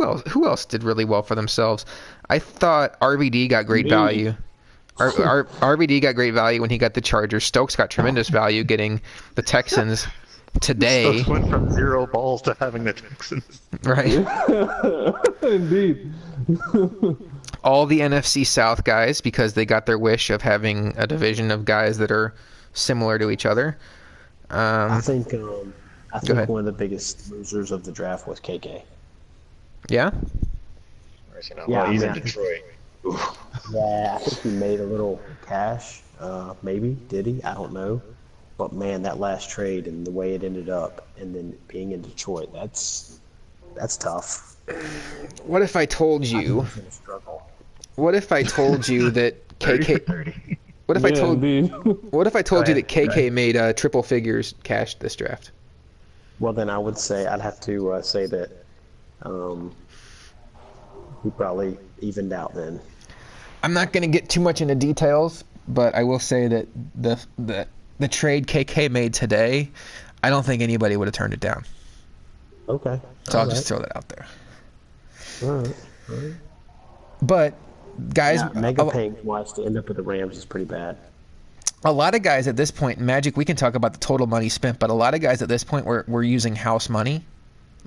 A: else did really well for themselves? I thought RVD got great value. RVD got great value when he got the Chargers. Stokes got tremendous value getting the Texans today.
B: Stokes went from 0 balls to having the Texans.
A: Right.
D: Indeed.
A: All the NFC South guys, because they got their wish of having a division of guys that are similar to each other.
C: I think
A: ahead.
C: one of the biggest losers of the draft was KK.
A: Yeah?
B: Well, he's in
C: I think-
B: Detroit.
C: Yeah, I think he made a little cash. Maybe did he? I don't know. But man, that last trade and the way it ended up, and then being in Detroit, that's tough.
A: What if I told you?
C: He's gonna struggle.
A: What if I told you that KK?
B: 30.
A: What if I
D: Yeah,
A: told?
D: indeed.
A: What if I told you
B: ahead,
A: that KK made triple figures cash this draft?
C: Well, then I would say I'd have to say that he probably evened out then.
A: I'm not going to get too much into details, but I will say that the trade KK made today, I don't think anybody would have turned it down.
C: Okay.
A: So I'll just throw that out there.
C: All right.
A: But guys,
C: Yeah, mega paying twice to end up with the Rams is pretty bad.
A: a lot of guys at this point, Magic, we can talk about the total money spent, but a lot of guys at this point were using house money.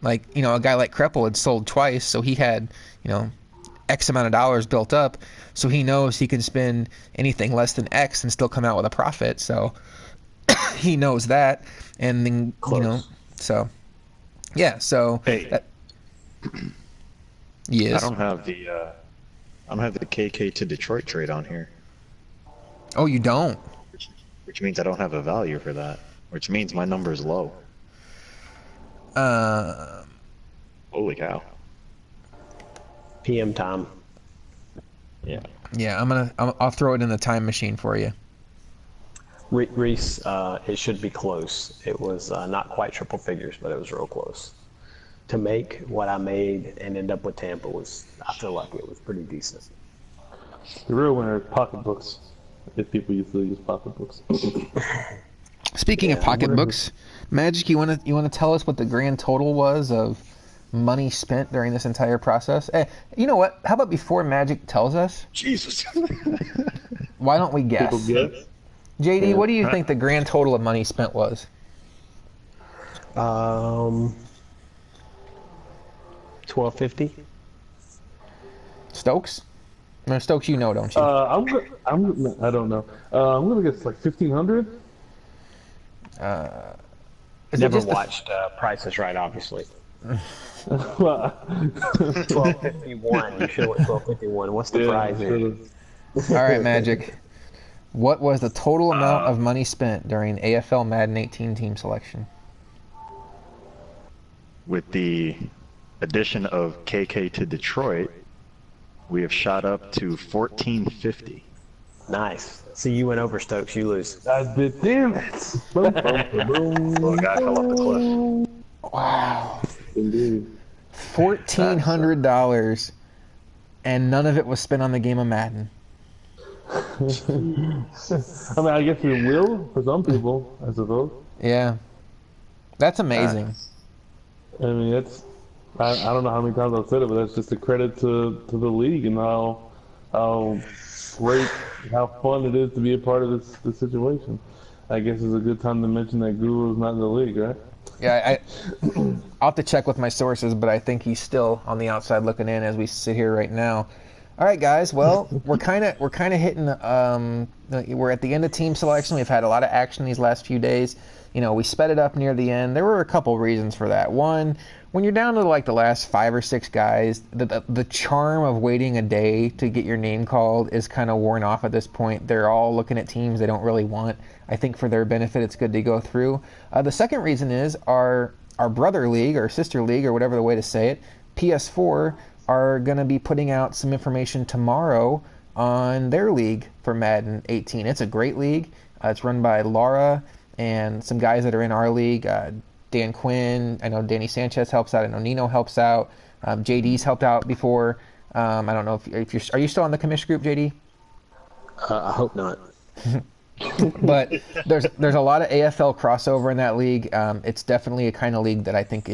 A: Like, a guy like Kreppel had sold twice, so he had, X amount of dollars built up, so he knows he can spend anything less than X and still come out with a profit. So he knows that, and then so yeah. So
B: Hey.
A: yes.
B: I don't have the KK to Detroit trade on here,
A: Oh, you don't?
B: which means I don't have a value for that, which means my number is low. Holy cow.
C: PM time.
B: Yeah.
A: Yeah, I'll throw it in the time machine for you.
C: Reese, it should be close. It was not quite triple figures, but it was real close. to make what I made and end up with Tampa I feel like it was pretty decent.
D: The real winner is pocketbooks. If people used to use pocketbooks.
A: Speaking of pocketbooks, Magic, you want to tell us what the grand total was of money spent during this entire process? You know what? How about before Magic tells us?
B: Jesus.
A: Why don't we guess?
D: People guess.
A: JD, what do you think the grand total of money spent was?
C: $12.50.
A: Stokes? No, Stokes, you know, don't you?
D: I don't know. I'm gonna guess like 1,500.
C: Never watched Price is Right, obviously.
D: Well,
C: 12.51. You should have went 12.51. What's the prize here?
A: All right, Magic. What was the total amount of money spent during AFL Madden 18 team selection?
B: With the addition of KK to Detroit, we have shot up to $14.50.
C: Nice. See, you went over, Stokes. You lose.
D: I did. Damn it! Boom, boom, boom.
G: Little guy fell off the cliff.
A: Wow.
D: Indeed.
A: $1,400, and none of it was spent on the game of Madden.
D: I mean, I guess it will for some people, I suppose.
A: Yeah. That's amazing.
D: I mean, I don't know how many times I've said it, but that's just a credit to the league and how great, how fun it is to be a part of this situation. I guess it's a good time to mention that Guru's not in the league, right?
A: Yeah, I'll have to check with my sources, but I think he's still on the outside looking in as we sit here right now. All right, guys. Well, we're kind of hitting. We're at the end of team selection. We've had a lot of action these last few days. You know, we sped it up near the end. There were a couple reasons for that. One, when you're down to like the last 5 or 6 guys, the charm of waiting a day to get your name called is kind of worn off at this point. They're all looking at teams they don't really want. I think for their benefit, it's good to go through. The second reason is our brother league or sister league or whatever the way to say it, PS4, are going to be putting out some information tomorrow on their league for Madden 18. It's a great league. It's run by Laura and some guys that are in our league. Dan Quinn, I know Danny Sanchez helps out. I know Nino helps out. JD's helped out before. I don't know if you're. Are you still on the commish group, JD?
C: I hope not.
A: But there's a lot of AFL crossover in that league. It's definitely a kind of league that I think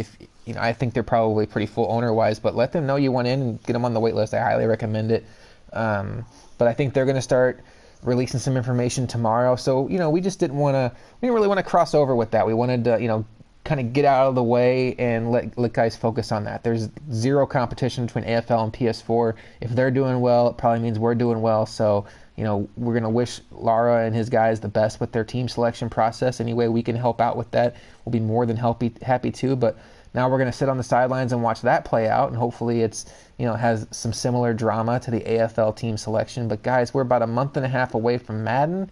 A: I think they're probably pretty full owner-wise, but let them know you went in and get them on the wait list. I highly recommend it. But I think they're going to start releasing some information tomorrow. So, we just didn't really want to cross over with that. We wanted to, kind of get out of the way and let guys focus on that. There's zero competition between AFL and PS4. If they're doing well, it probably means we're doing well. So, we're going to wish Lara and his guys the best with their team selection process. Any way we can help out with that, we'll be more than happy to. But now we're going to sit on the sidelines and watch that play out, and hopefully it's has some similar drama to the AFL team selection. But guys, we're about a month and a half away from Madden.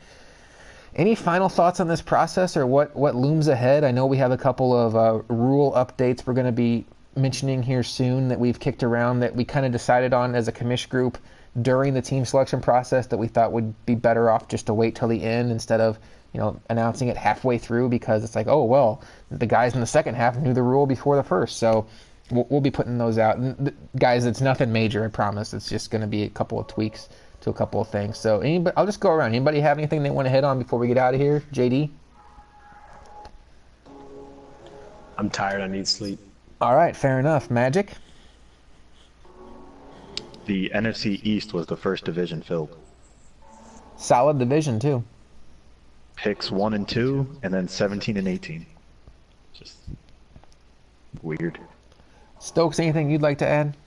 A: Any final thoughts on this process or what looms ahead? I know we have a couple of rule updates we're going to be mentioning here soon that we've kicked around that we kind of decided on as a commish group during the team selection process that we thought would be better off just to wait till the end instead of announcing it halfway through, because it's like, oh, well, the guys in the second half knew the rule before the first. So we'll be putting those out. And guys, it's nothing major, I promise. It's just going to be a couple of tweaks to a couple of things. So I'll just go around. Anybody have anything they want to hit on before we get out of here? JD?
C: I'm tired. I need sleep.
A: All right, fair enough. Magic?
B: The NFC East was the first division filled.
A: Solid division, too.
B: Picks 1 and 2, and then 17 and 18. Just weird.
A: Stokes, anything you'd like to add?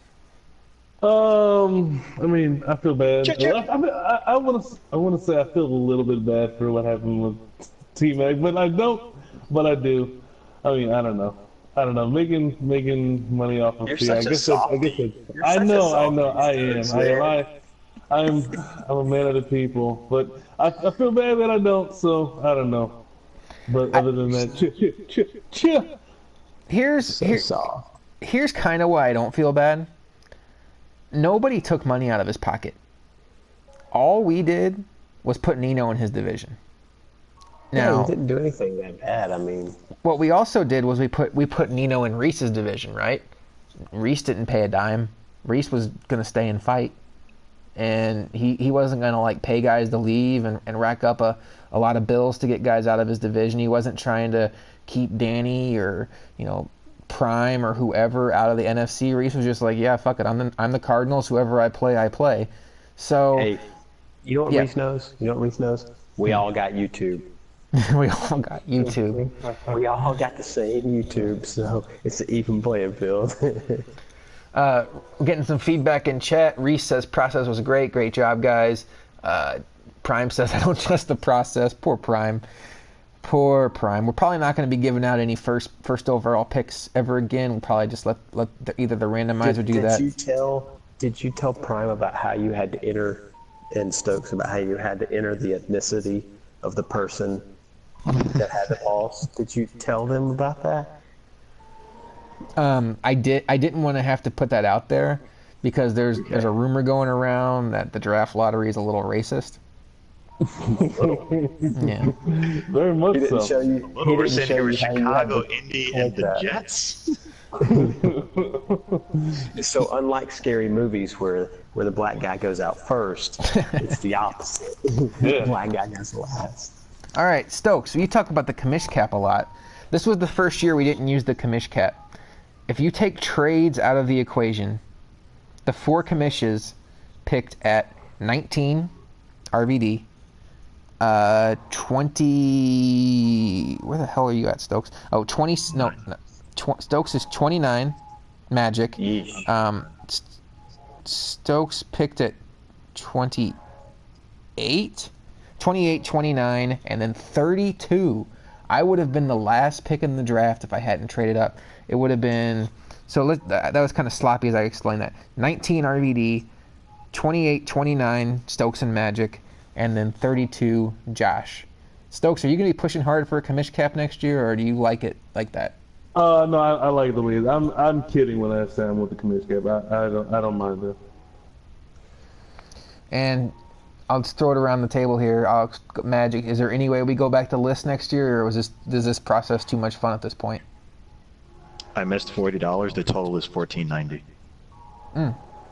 D: I mean, I feel bad. I want to say I feel a little bit bad for what happened with T-Mac, but I don't. But I do. I mean, I don't know. Making money off of T. I guess I know. I am. I'm a man of the people, but I feel bad that I don't. So I don't know. But other than that,
A: Here's kind of why I don't feel bad. Nobody took money out of his pocket. All we did was put Nino in his division.
C: Yeah, he
A: Now,
C: didn't do anything that bad. I mean,
A: what we also did was we put Nino in Reese's division, right? Reese didn't pay a dime. Reese was gonna stay and fight, and he wasn't gonna like pay guys to leave and rack up a lot of bills to get guys out of his division. He wasn't trying to keep Danny or Prime or whoever out of the NFC. Reese was just like, yeah, fuck it, I'm the Cardinals. Whoever I play, I play. So
C: hey, you know what Reese knows? You know what Reese knows? We all got YouTube.
A: we all got YouTube.
C: We all got the same YouTube, so it's an even playing field.
A: We're getting some feedback in chat. Reese says process was great job, guys. Prime says I don't trust the process. Poor Prime. We're probably not going to be giving out any first overall picks ever again. We'll probably just let either the randomizer do that.
C: Did you tell Prime about how you had to enter, and Stokes about how you had to enter the ethnicity of the person that had the balls? Did you tell them about that?
A: I didn't want to have to put that out there because there's a rumor going around that the draft lottery is a little racist. Yeah,
D: Very much so.
B: We're sitting here with Chicago, Indy, and the Jets.
C: So unlike scary movies where the black guy goes out first, it's the opposite. The black guy goes last.
A: All right, Stokes, you talk about the commish cap a lot. This was the first year we didn't use the commish cap. If you take trades out of the equation, the 4 commissions picked at 19 RVD, 20. Where the hell are you at, Stokes? Oh, 20. No, Stokes is 29 Magic. Stokes picked at 28, 29, and then 32. I would have been the last pick in the draft if I hadn't traded up. It would have been that was kind of sloppy as I explained that. 19 RVD, 28, 29 Stokes and Magic, and then 32 Josh. Stokes, are you going to be pushing hard for a commish cap next year, or do you like it like that?
D: No, I like the lead. I'm kidding when I say I'm with the commish cap. I don't mind that.
A: And I'll just throw it around the table here. Magic, is there any way we go back to list next year, or is this process too much fun at this point?
B: I missed $40. The total is $14.90.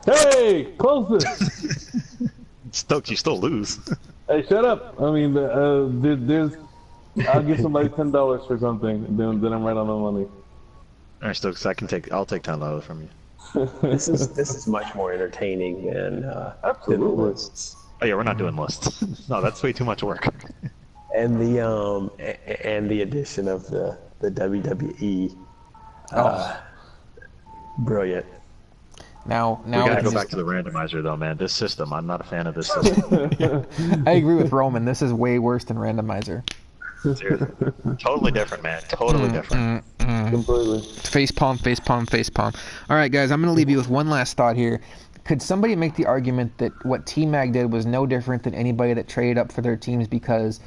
D: Hey, close this.
B: Stokes, you still lose.
D: Hey, shut up. I mean, there's. I'll give somebody $10 for something, and then I'm right on the money.
B: All right, Stokes, I'll take $10 from you.
C: This is much more entertaining than the lists.
B: Oh yeah, we're not doing lists. No, that's way too much work.
C: And the addition of the WWE. Brilliant.
A: Now
B: we gotta go back to the randomizer though, man. This system, I'm not a fan of this system.
A: I agree with Roman. This is way worse than randomizer.
B: Seriously. Totally different, man. Totally different.
D: Completely.
A: Face palm. All right, guys, I'm going to leave you with one last thought here. Could somebody make the argument that what T-Mag did was no different than anybody that traded up for their teams, because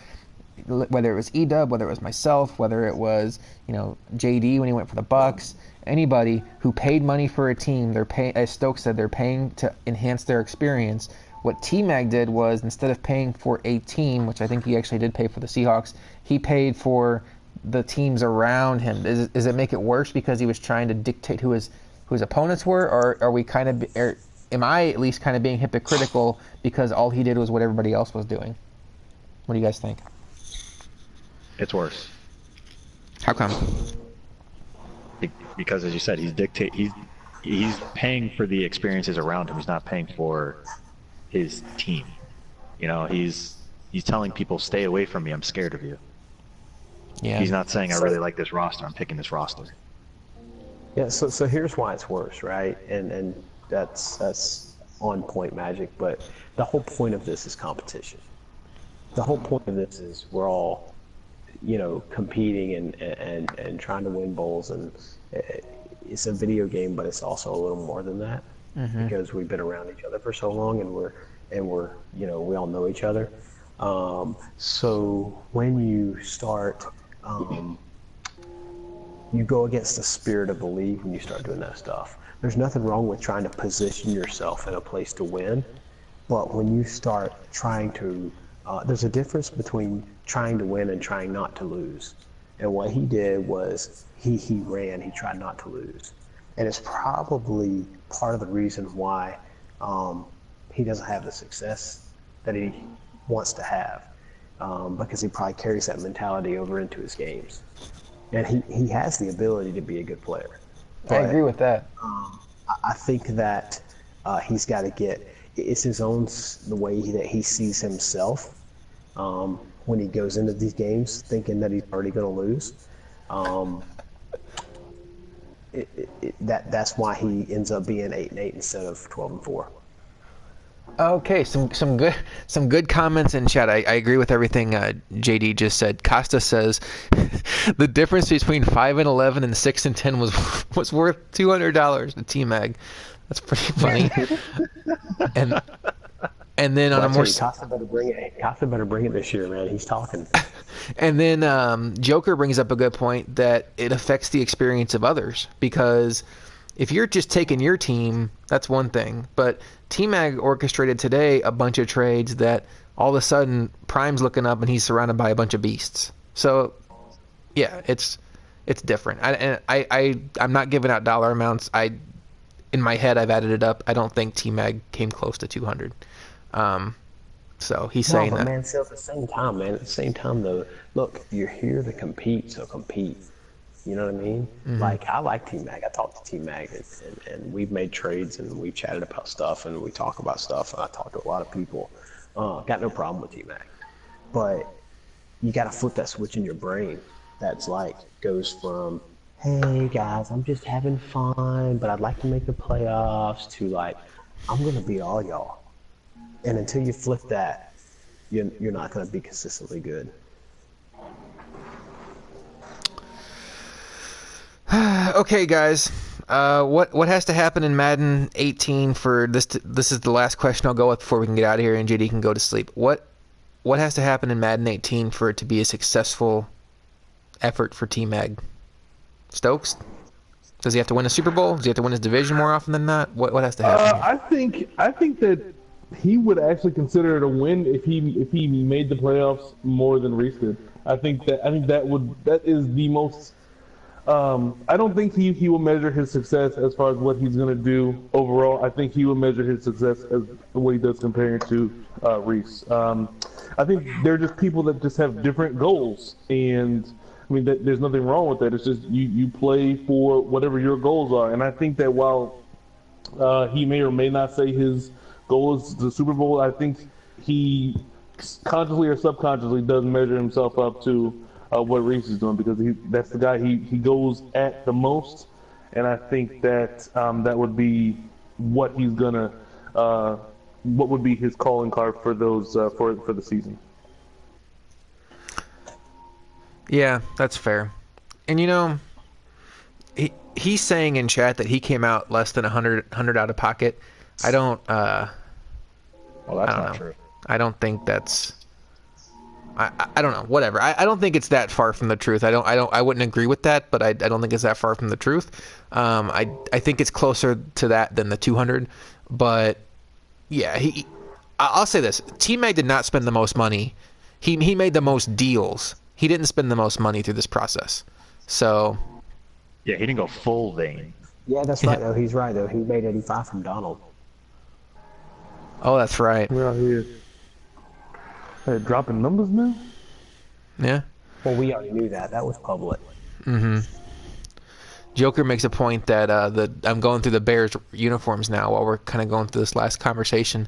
A: whether it was E-Dub, whether it was myself, whether it was JD when he went for the Bucks, anybody who paid money for a team, as Stokes said, they're paying to enhance their experience. What T-Mag did was, instead of paying for a team, which I think he actually did pay for the Seahawks, he paid for the teams around him. Does it make it worse because he was trying to dictate who his opponents were, or are we am I at least kind of being hypocritical because all he did was what everybody else was doing? What do you guys think?
B: It's worse.
A: How come?
B: Because, as you said, he's paying for the experiences around him. He's not paying for his team. He's telling people, stay away from me, I'm scared of you.
A: Yeah.
B: He's not saying I really like this roster, I'm picking this roster.
C: Yeah, so here's why it's worse, right? And that's on point, Magic, but the whole point of this is competition. The whole point of this is we're all competing and trying to win bowls, and it's a video game, but it's also a little more than that. Mm-hmm. Because we've been around each other for so long, and we're we all know each other. So when you start, you go against the spirit of the league when you start doing that stuff. There's nothing wrong with trying to position yourself in a place to win, but when you start trying to There's a difference between trying to win and trying not to lose. And what he did was he ran. He tried not to lose, and it's probably part of the reason why he doesn't have the success that he wants to have, because he probably carries that mentality over into his games. And he has the ability to be a good player.
A: I agree with that.
C: I think that he's got to get it's his own the way that he sees himself when he goes into these games, thinking that he's already going to lose. That's why he ends up being 8-8 instead of 12-4.
A: Okay, some good comments in chat. I agree with everything JD just said. Costa says the difference between 5-11 and 6-10 was worth $200 to T-Mag. That's pretty funny. and then on a more
C: Costa better bring it. Costa better bring it this year, man. He's talking.
A: And then Joker brings up a good point that it affects the experience of others, because if you're just taking your team, that's one thing. But T-Mag orchestrated today a bunch of trades that all of a sudden Prime's looking up and he's surrounded by a bunch of beasts. So, yeah, it's different. I'm not giving out dollar amounts. In my head, I've added it up. I don't think T-Mag came close to 200. So he's saying
C: but
A: that.
C: Man, still at the same time, man. At the same time, though, look, you're here to compete, so compete. You know what I mean?
A: Mm-hmm.
C: Like, I like T-Mag. I talk to T-Mag, and we've made trades, and we've chatted about stuff, and we talk about stuff, and I talk to a lot of people. Got no problem with T-Mag. But you got to flip that switch in your brain that's like, goes from, hey, guys, I'm just having fun, but I'd like to make the playoffs, to like, I'm going to beat all y'all. And until you flip that, you're not going to be consistently good.
A: Okay, guys. What has to happen in Madden 18 for this? This is the last question I'll go with before we can get out of here and JD can go to sleep. What has to happen in Madden 18 for it to be a successful effort for T-Mag? Stokes? Does he have to win a Super Bowl? Does he have to win his division more often than not? What has to happen?
D: I think that he would actually consider it a win if he made the playoffs more than Reese did. I think that is the most. I don't think he will measure his success as far as what he's going to do overall. I think he will measure his success as the way he does comparing to Reese. I think they're just people that just have different goals, and I mean there's nothing wrong with that. It's just you play for whatever your goals are, and I think that while he may or may not say his goal is the Super Bowl, I think he consciously or subconsciously does measure himself up to what Reese is doing, because that's the guy he goes at the most, and I think that that would be what he's gonna what would be his calling card for those for the season.
A: Yeah, that's fair. And you know, he's saying in chat that he came out less than 100 out of pocket. I don't.
G: Well, that's
A: I don't
G: not
A: know.
G: true.
A: I don't think that's. I don't know. Whatever. I don't think it's that far from the truth. I wouldn't agree with that, but I don't think it's that far from the truth. I think it's closer to that than the 200. But yeah, I'll say this: T-Mag did not spend the most money. He made the most deals. He didn't spend the most money through this process. So
G: Yeah, he didn't go full vein.
C: Yeah, that's right, though. He's right, though. He made 85 from Donald.
A: oh, that's right.
D: We're out here dropping numbers now.
A: Yeah.
C: Well, we already knew that. That was public.
A: Mm-hmm. Joker makes a point that I'm going through the Bears uniforms now while we're kind of going through this last conversation,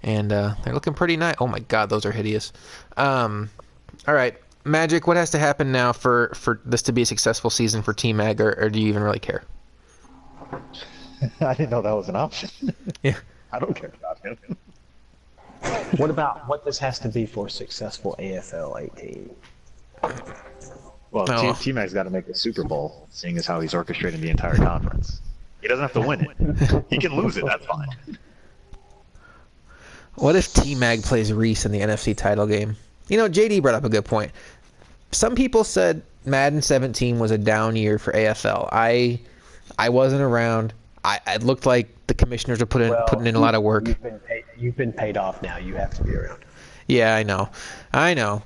A: and they're looking pretty nice. Oh my God, those are hideous. All right, Magic. What has to happen now for this to be a successful season for T-Mag, or do you even really care?
G: I didn't know that was an option.
A: Yeah.
G: I don't care about him.
C: What about what this has to be for a successful AFL 18?
G: Well,
A: Oh.
G: T-Mag's got to make the Super Bowl, seeing as how he's orchestrating the entire conference. He doesn't have to win it. He can lose it. That's fine.
A: What if T-Mag plays Reese in the NFC title game? You know, JD brought up a good point. Some people said Madden 17 was a down year for AFL. I wasn't around. It looked like the commissioners were putting in a lot of work.
C: You've been paid off now. You have to be around.
A: Yeah, I know.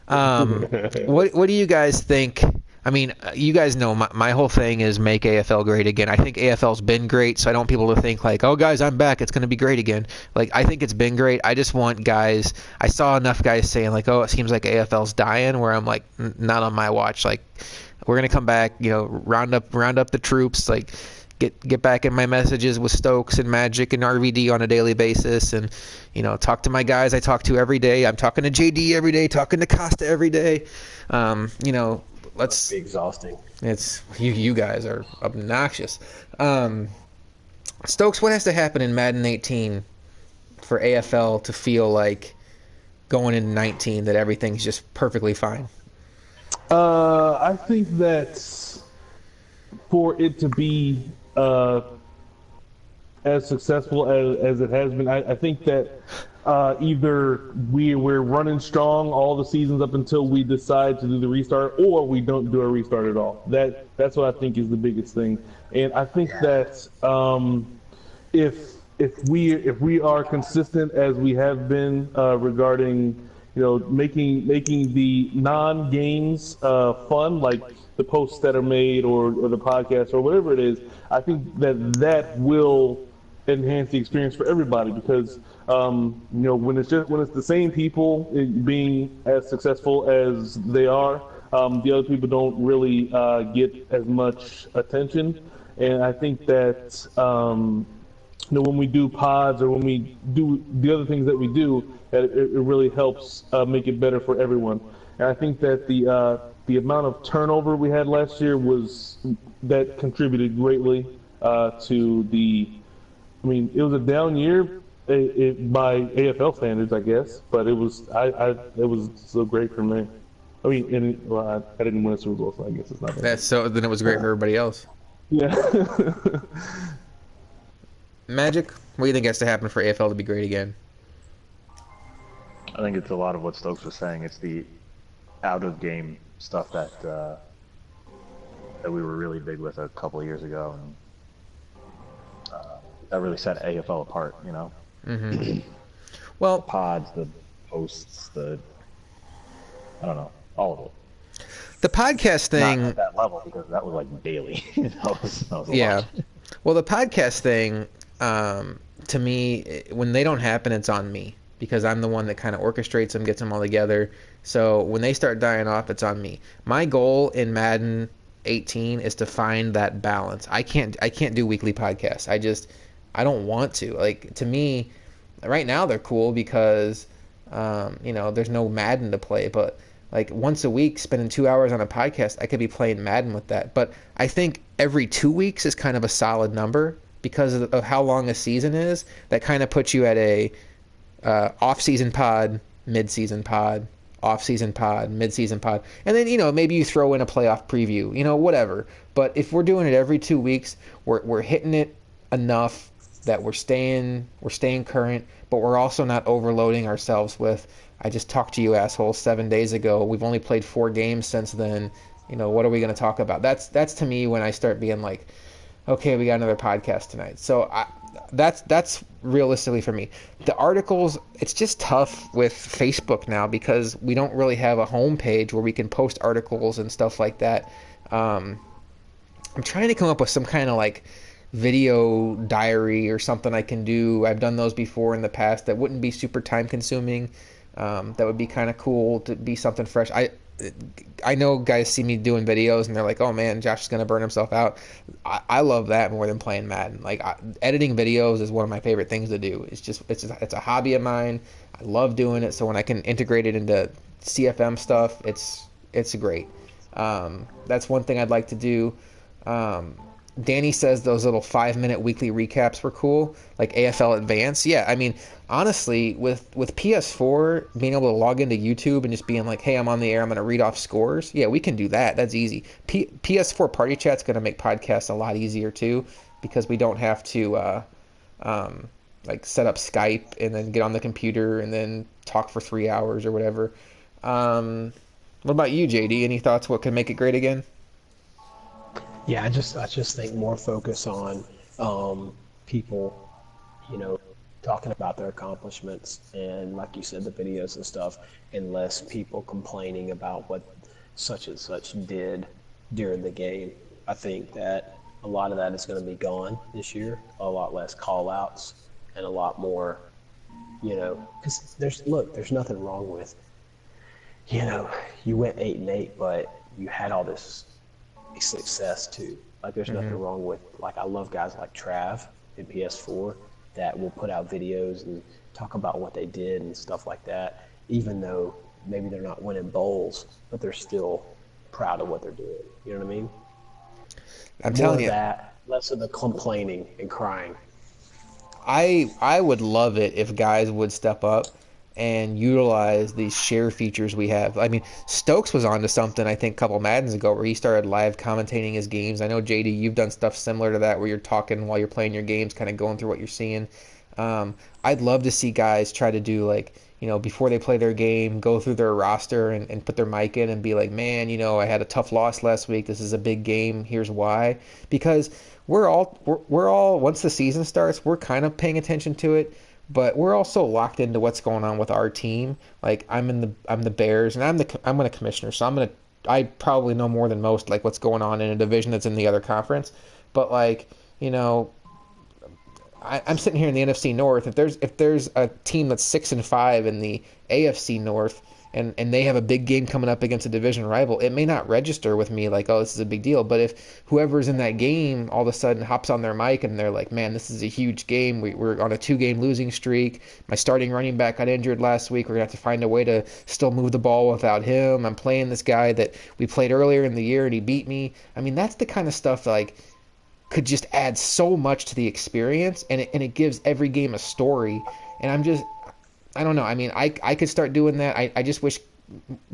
A: What do you guys think? I mean, you guys know my whole thing is make AFL great again. I think AFL's been great, so I don't want people to think like, oh, guys, I'm back. It's going to be great again. Like, I think it's been great. I just want guys. I saw enough guys saying like, oh, it seems like AFL's dying. Where I'm like, not on my watch. Like, we're going to come back. Round up the troops. Like, get back in my messages with Stokes and Magic and RVD on a daily basis, and talk to my guys I talk to every day. I'm talking to JD every day, talking to Costa every day. Let's
C: be exhausting.
A: It's you guys are obnoxious. Stokes, what has to happen in Madden 18 for AFL to feel like going into 19 that everything's just perfectly fine?
D: I think that for it to be as successful as it has been, I think that either we're running strong all the seasons up until we decide to do the restart, or we don't do a restart at all. That's what I think is the biggest thing. And I think that if we are consistent as we have been regarding making the non-games fun, like the posts that are made or the podcast or whatever it is, I think that will enhance the experience for everybody, because when it's the same people being as successful as they are, the other people don't really get as much attention. And I think that when we do pods or when we do the other things that we do, that it really helps make it better for everyone. And I think that the amount of turnover we had last year that contributed greatly to the. I mean, it was a down year by AFL standards, I guess, but it was it was so great for me. I mean, I didn't win a Super Bowl, so I guess it's not bad.
A: Then it was great for everybody else.
D: Yeah.
A: Magic, what do you think has to happen for AFL to be great again?
G: I think it's a lot of what Stokes was saying. It's the out-of-game stuff that we were really big with a couple of years ago, and that really set AFL apart,
A: Mm-hmm. Well,
G: the pods, the posts, I don't know, all of it.
A: The podcast thing.
G: Not at that level, because that was like daily. that was
A: yeah.
G: lot.
A: Well, the podcast thing, to me, when they don't happen, it's on me, because I'm the one that kind of orchestrates them, gets them all together. So when they start dying off, it's on me. My goal in Madden 18 is to find that balance. I can't do weekly podcasts. I don't want to. Like, to me, right now they're cool because, there's no Madden to play. But like once a week, spending 2 hours on a podcast, I could be playing Madden with that. But I think every 2 weeks is kind of a solid number because of how long a season is. That kind of puts you at a off-season pod, mid-season pod, off-season pod, mid-season pod, and then maybe you throw in a playoff preview, whatever. But if we're doing it every 2 weeks, we're hitting it enough that we're staying current, but we're also not overloading ourselves with, I just talked to you assholes 7 days ago. We've only played 4 games since then. What are we going to talk about? That's to me when I start being like, okay, we got another podcast tonight. So that's realistically for me. The articles, it's just tough with Facebook now because we don't really have a homepage where we can post articles and stuff like that. I'm trying to come up with some kind of like video diary or something I can do. I've done those before in the past that wouldn't be super time consuming. That would be kind of cool to be something fresh. I know guys see me doing videos and they're like, oh man, Josh is going to burn himself out. I love that more than playing Madden. Like editing videos is one of my favorite things to do. It's a hobby of mine. I love doing it. So when I can integrate it into CFM stuff, it's great. That's one thing I'd like to do. Danny says those little 5-minute weekly recaps were cool, like AFL Advance. Yeah, I mean, honestly, with PS4 being able to log into YouTube and just being like, hey, I'm on the air, I'm going to read off scores. Yeah, we can do that. That's easy. PS4 Party Chat's going to make podcasts a lot easier too, because we don't have to like set up Skype and then get on the computer and then talk for 3 hours or whatever. What about you, JD? Any thoughts? What can make it great again?
C: Yeah, I just think more focus on people, talking about their accomplishments and, like you said, the videos and stuff, and less people complaining about what such and such did during the game. I think that a lot of that is going to be gone this year. A lot less call outs and a lot more, because there's nothing wrong with, you went 8-8, but you had all this success too. Like there's nothing wrong with, like, I love guys like Trav in PS4 that will put out videos and talk about what they did and stuff like that, even though maybe they're not winning bowls, but they're still proud of what they're doing. You know what I mean?
A: I'm
C: More
A: telling
C: of
A: you,
C: that, less of the complaining and crying.
A: I would love it if guys would step up and utilize these share features we have. I mean, Stokes was onto something, I think, a couple Maddens ago where he started live commentating his games. I know, JD, you've done stuff similar to that where you're talking while you're playing your games, kind of going through what you're seeing. I'd love to see guys try to do, like, before they play their game, go through their roster and put their mic in and be like, man, I had a tough loss last week. This is a big game. Here's why. Because we're all once the season starts, we're kind of paying attention to it, but we're also locked into what's going on with our team. Like I'm the Bears, and I'm a commissioner, so I probably know more than most, like, what's going on in a division that's in the other conference. But, like, I'm sitting here in the NFC North. If there's a team that's 6-5 in the AFC North, and they have a big game coming up against a division rival, it may not register with me like, oh, this is a big deal. But if whoever's in that game all of a sudden hops on their mic and they're like, man, this is a huge game. We're on a 2-game losing streak. My starting running back got injured last week. We're gonna have to find a way to still move the ball without him. I'm playing this guy that we played earlier in the year and he beat me. I mean, that's the kind of stuff that, like, could just add so much to the experience, and it gives every game a story. And I don't know. I mean, I could start doing that. I just wish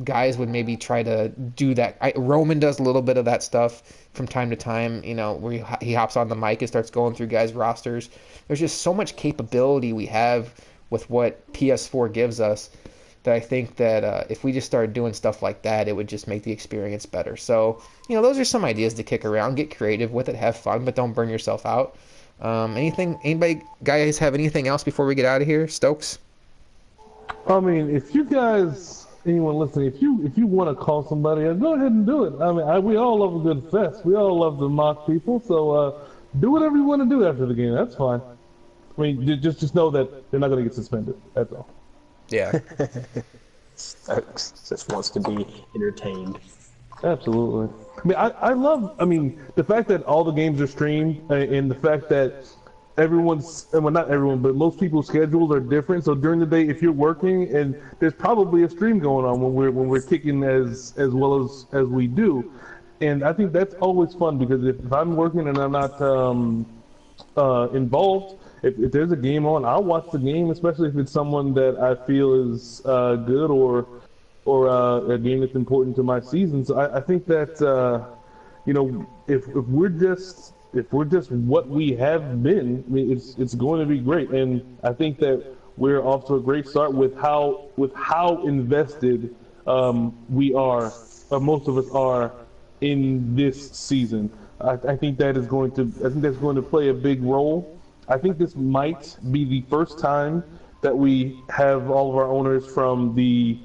A: guys would maybe try to do that. Roman does a little bit of that stuff from time to time, where he hops on the mic and starts going through guys' rosters. There's just so much capability we have with what PS4 gives us that I think that if we just started doing stuff like that, it would just make the experience better. So, those are some ideas to kick around. Get creative with it, have fun, but don't burn yourself out. Guys have anything else before we get out of here? Stokes?
D: I mean, if you guys, anyone listening, if you want to call somebody, go ahead and do it. I mean, we all love a good fest. We all love to mock people. So do whatever you want to do after the game. That's fine. I mean, just know that they're not going to get suspended. That's all.
A: Yeah.
C: Stokes just wants to be entertained.
D: Absolutely. I love the fact that all the games are streamed, and the fact that not everyone, but most people's schedules are different. So during the day, if you're working, and there's probably a stream going on when we're kicking as well as we do, and I think that's always fun, because if I'm working and I'm not involved, if there's a game on, I'll watch the game, especially if it's someone that I feel is good or a game that's important to my season. So I think that if we're just what we have been, I mean, it's going to be great. And I think that we're off to a great start with how invested we are, or most of us are, in this season. I think that's going to play a big role. I think this might be the first time that we have all of our owners from the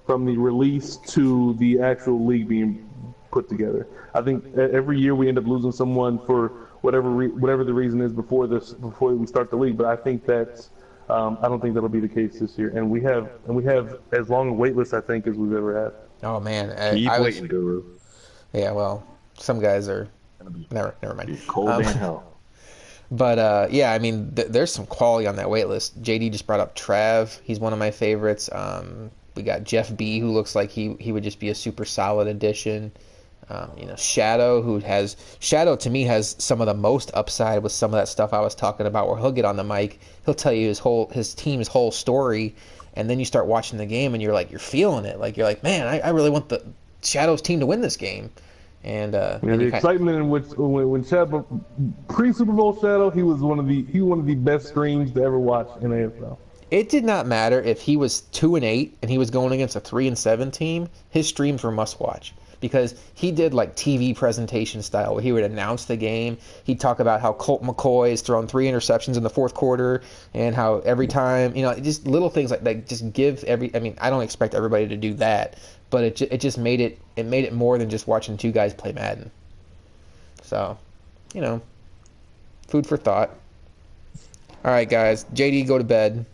D: release to the actual league being put together. I think every year we end up losing someone for whatever the reason is before we start the league. But I think that I don't think that'll be the case this year. And we have as long a wait list, I think, as we've ever had.
A: Oh man,
B: Keep waiting, Guru.
A: Yeah, well, some guys are never mind.
G: Cold in hell.
A: But yeah, I mean, there's some quality on that wait list. JD just brought up Trav. He's one of my favorites. We got Jeff B, who looks like he would just be a super solid addition. Shadow, Shadow to me has some of the most upside with some of that stuff I was talking about, where he'll get on the mic, he'll tell you his team's whole story, and then you start watching the game and you're feeling it. Like, you're like, man, I really want the Shadow's team to win this game. And
D: the excitement in which when Shadow pre-Super Bowl Shadow, he was one of the best streams to ever watch in AFL.
A: It did not matter if he was 2-8 and he was going against a 3-7 team. His streams were must watch because he did like TV presentation style where he would announce the game. He'd talk about how Colt McCoy has thrown 3 interceptions in the fourth quarter and how every time, just little things like that just give I mean, I don't expect everybody to do that, but it just made it more than just watching two guys play Madden. So, food for thought. All right, guys. JD, go to bed.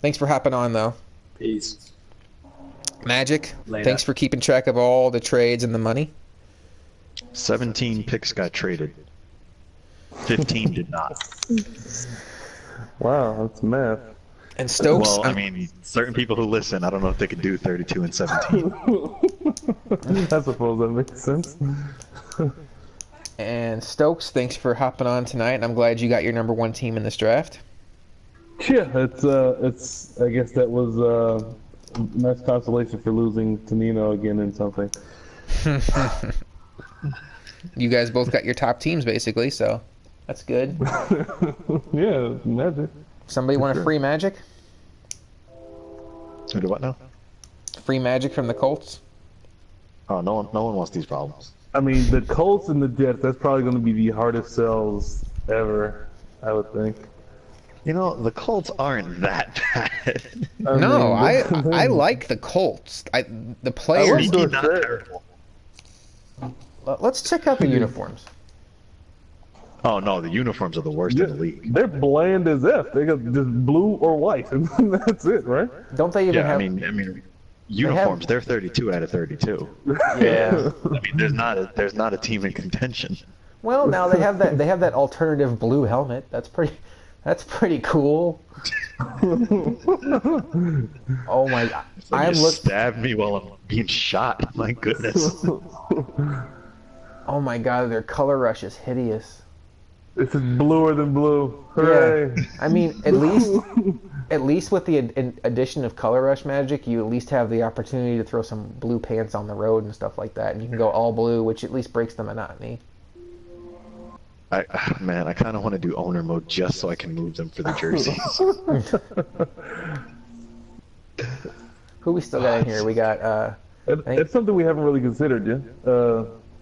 A: Thanks for hopping on, though.
C: Peace.
A: Magic,
C: Later.
A: Thanks for keeping track of all the trades and the money.
B: 17 picks got traded. 15 did not.
D: Wow, that's math.
A: And Stokes.
B: Well, I mean, certain people who listen, I don't know if they could do 32 and 17.
D: I suppose that makes sense.
A: And Stokes, thanks for hopping on tonight. And I'm glad you got your number 1 team in this draft.
D: Yeah, it's. I guess that was a nice consolation for losing to Nino again in something.
A: You guys both got your top teams basically, so that's good.
D: Yeah, Magic.
A: Somebody want a free Magic?
B: Who do what now?
A: Free Magic from the Colts?
B: Oh, no one wants these problems.
D: I mean, the Colts and the Jets. That's probably going to be the hardest sells ever, I would think.
B: The Colts aren't that bad.
A: I like the Colts. The players.
B: Speaking not terrible.
A: Let's check out the uniforms.
B: Oh no, the uniforms are the worst in the league.
D: They're bland as F. They got just blue or white, and that's it, right?
A: Don't they even
B: Yeah,
A: have?
B: I mean, uniforms. They're 32 out of 32.
A: Yeah.
B: I mean, there's not a team in contention.
A: Well, now they have that alternative blue helmet. That's pretty cool. Oh my god!
B: Like you stabbed me while I'm being shot. My goodness.
A: Oh my god, their color rush is hideous.
D: This is bluer than blue. Hooray!
A: Yeah. I mean, at least with the addition of color rush Magic, you at least have the opportunity to throw some blue pants on the road and stuff like that, and you can go all blue, which at least breaks the monotony.
B: I kind of want to do owner mode just so I can move them for the jerseys.
A: Who we still got in here? We got.
D: It's something we haven't really considered yet.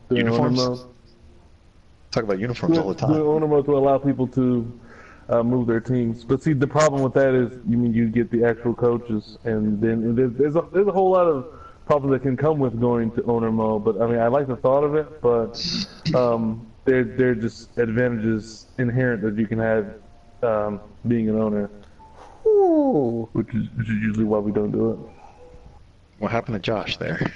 B: Uniforms? Talk about uniforms all the time.
D: Doing owner mode to allow people to move their teams. But see, the problem with that is, you get the actual coaches, and then there's a whole lot of problems that can come with going to owner mode. But I mean, I like the thought of it, but there are just advantages inherent that you can have being an owner.
A: Ooh.
D: Which is usually why we don't do it.
B: What happened to Josh there?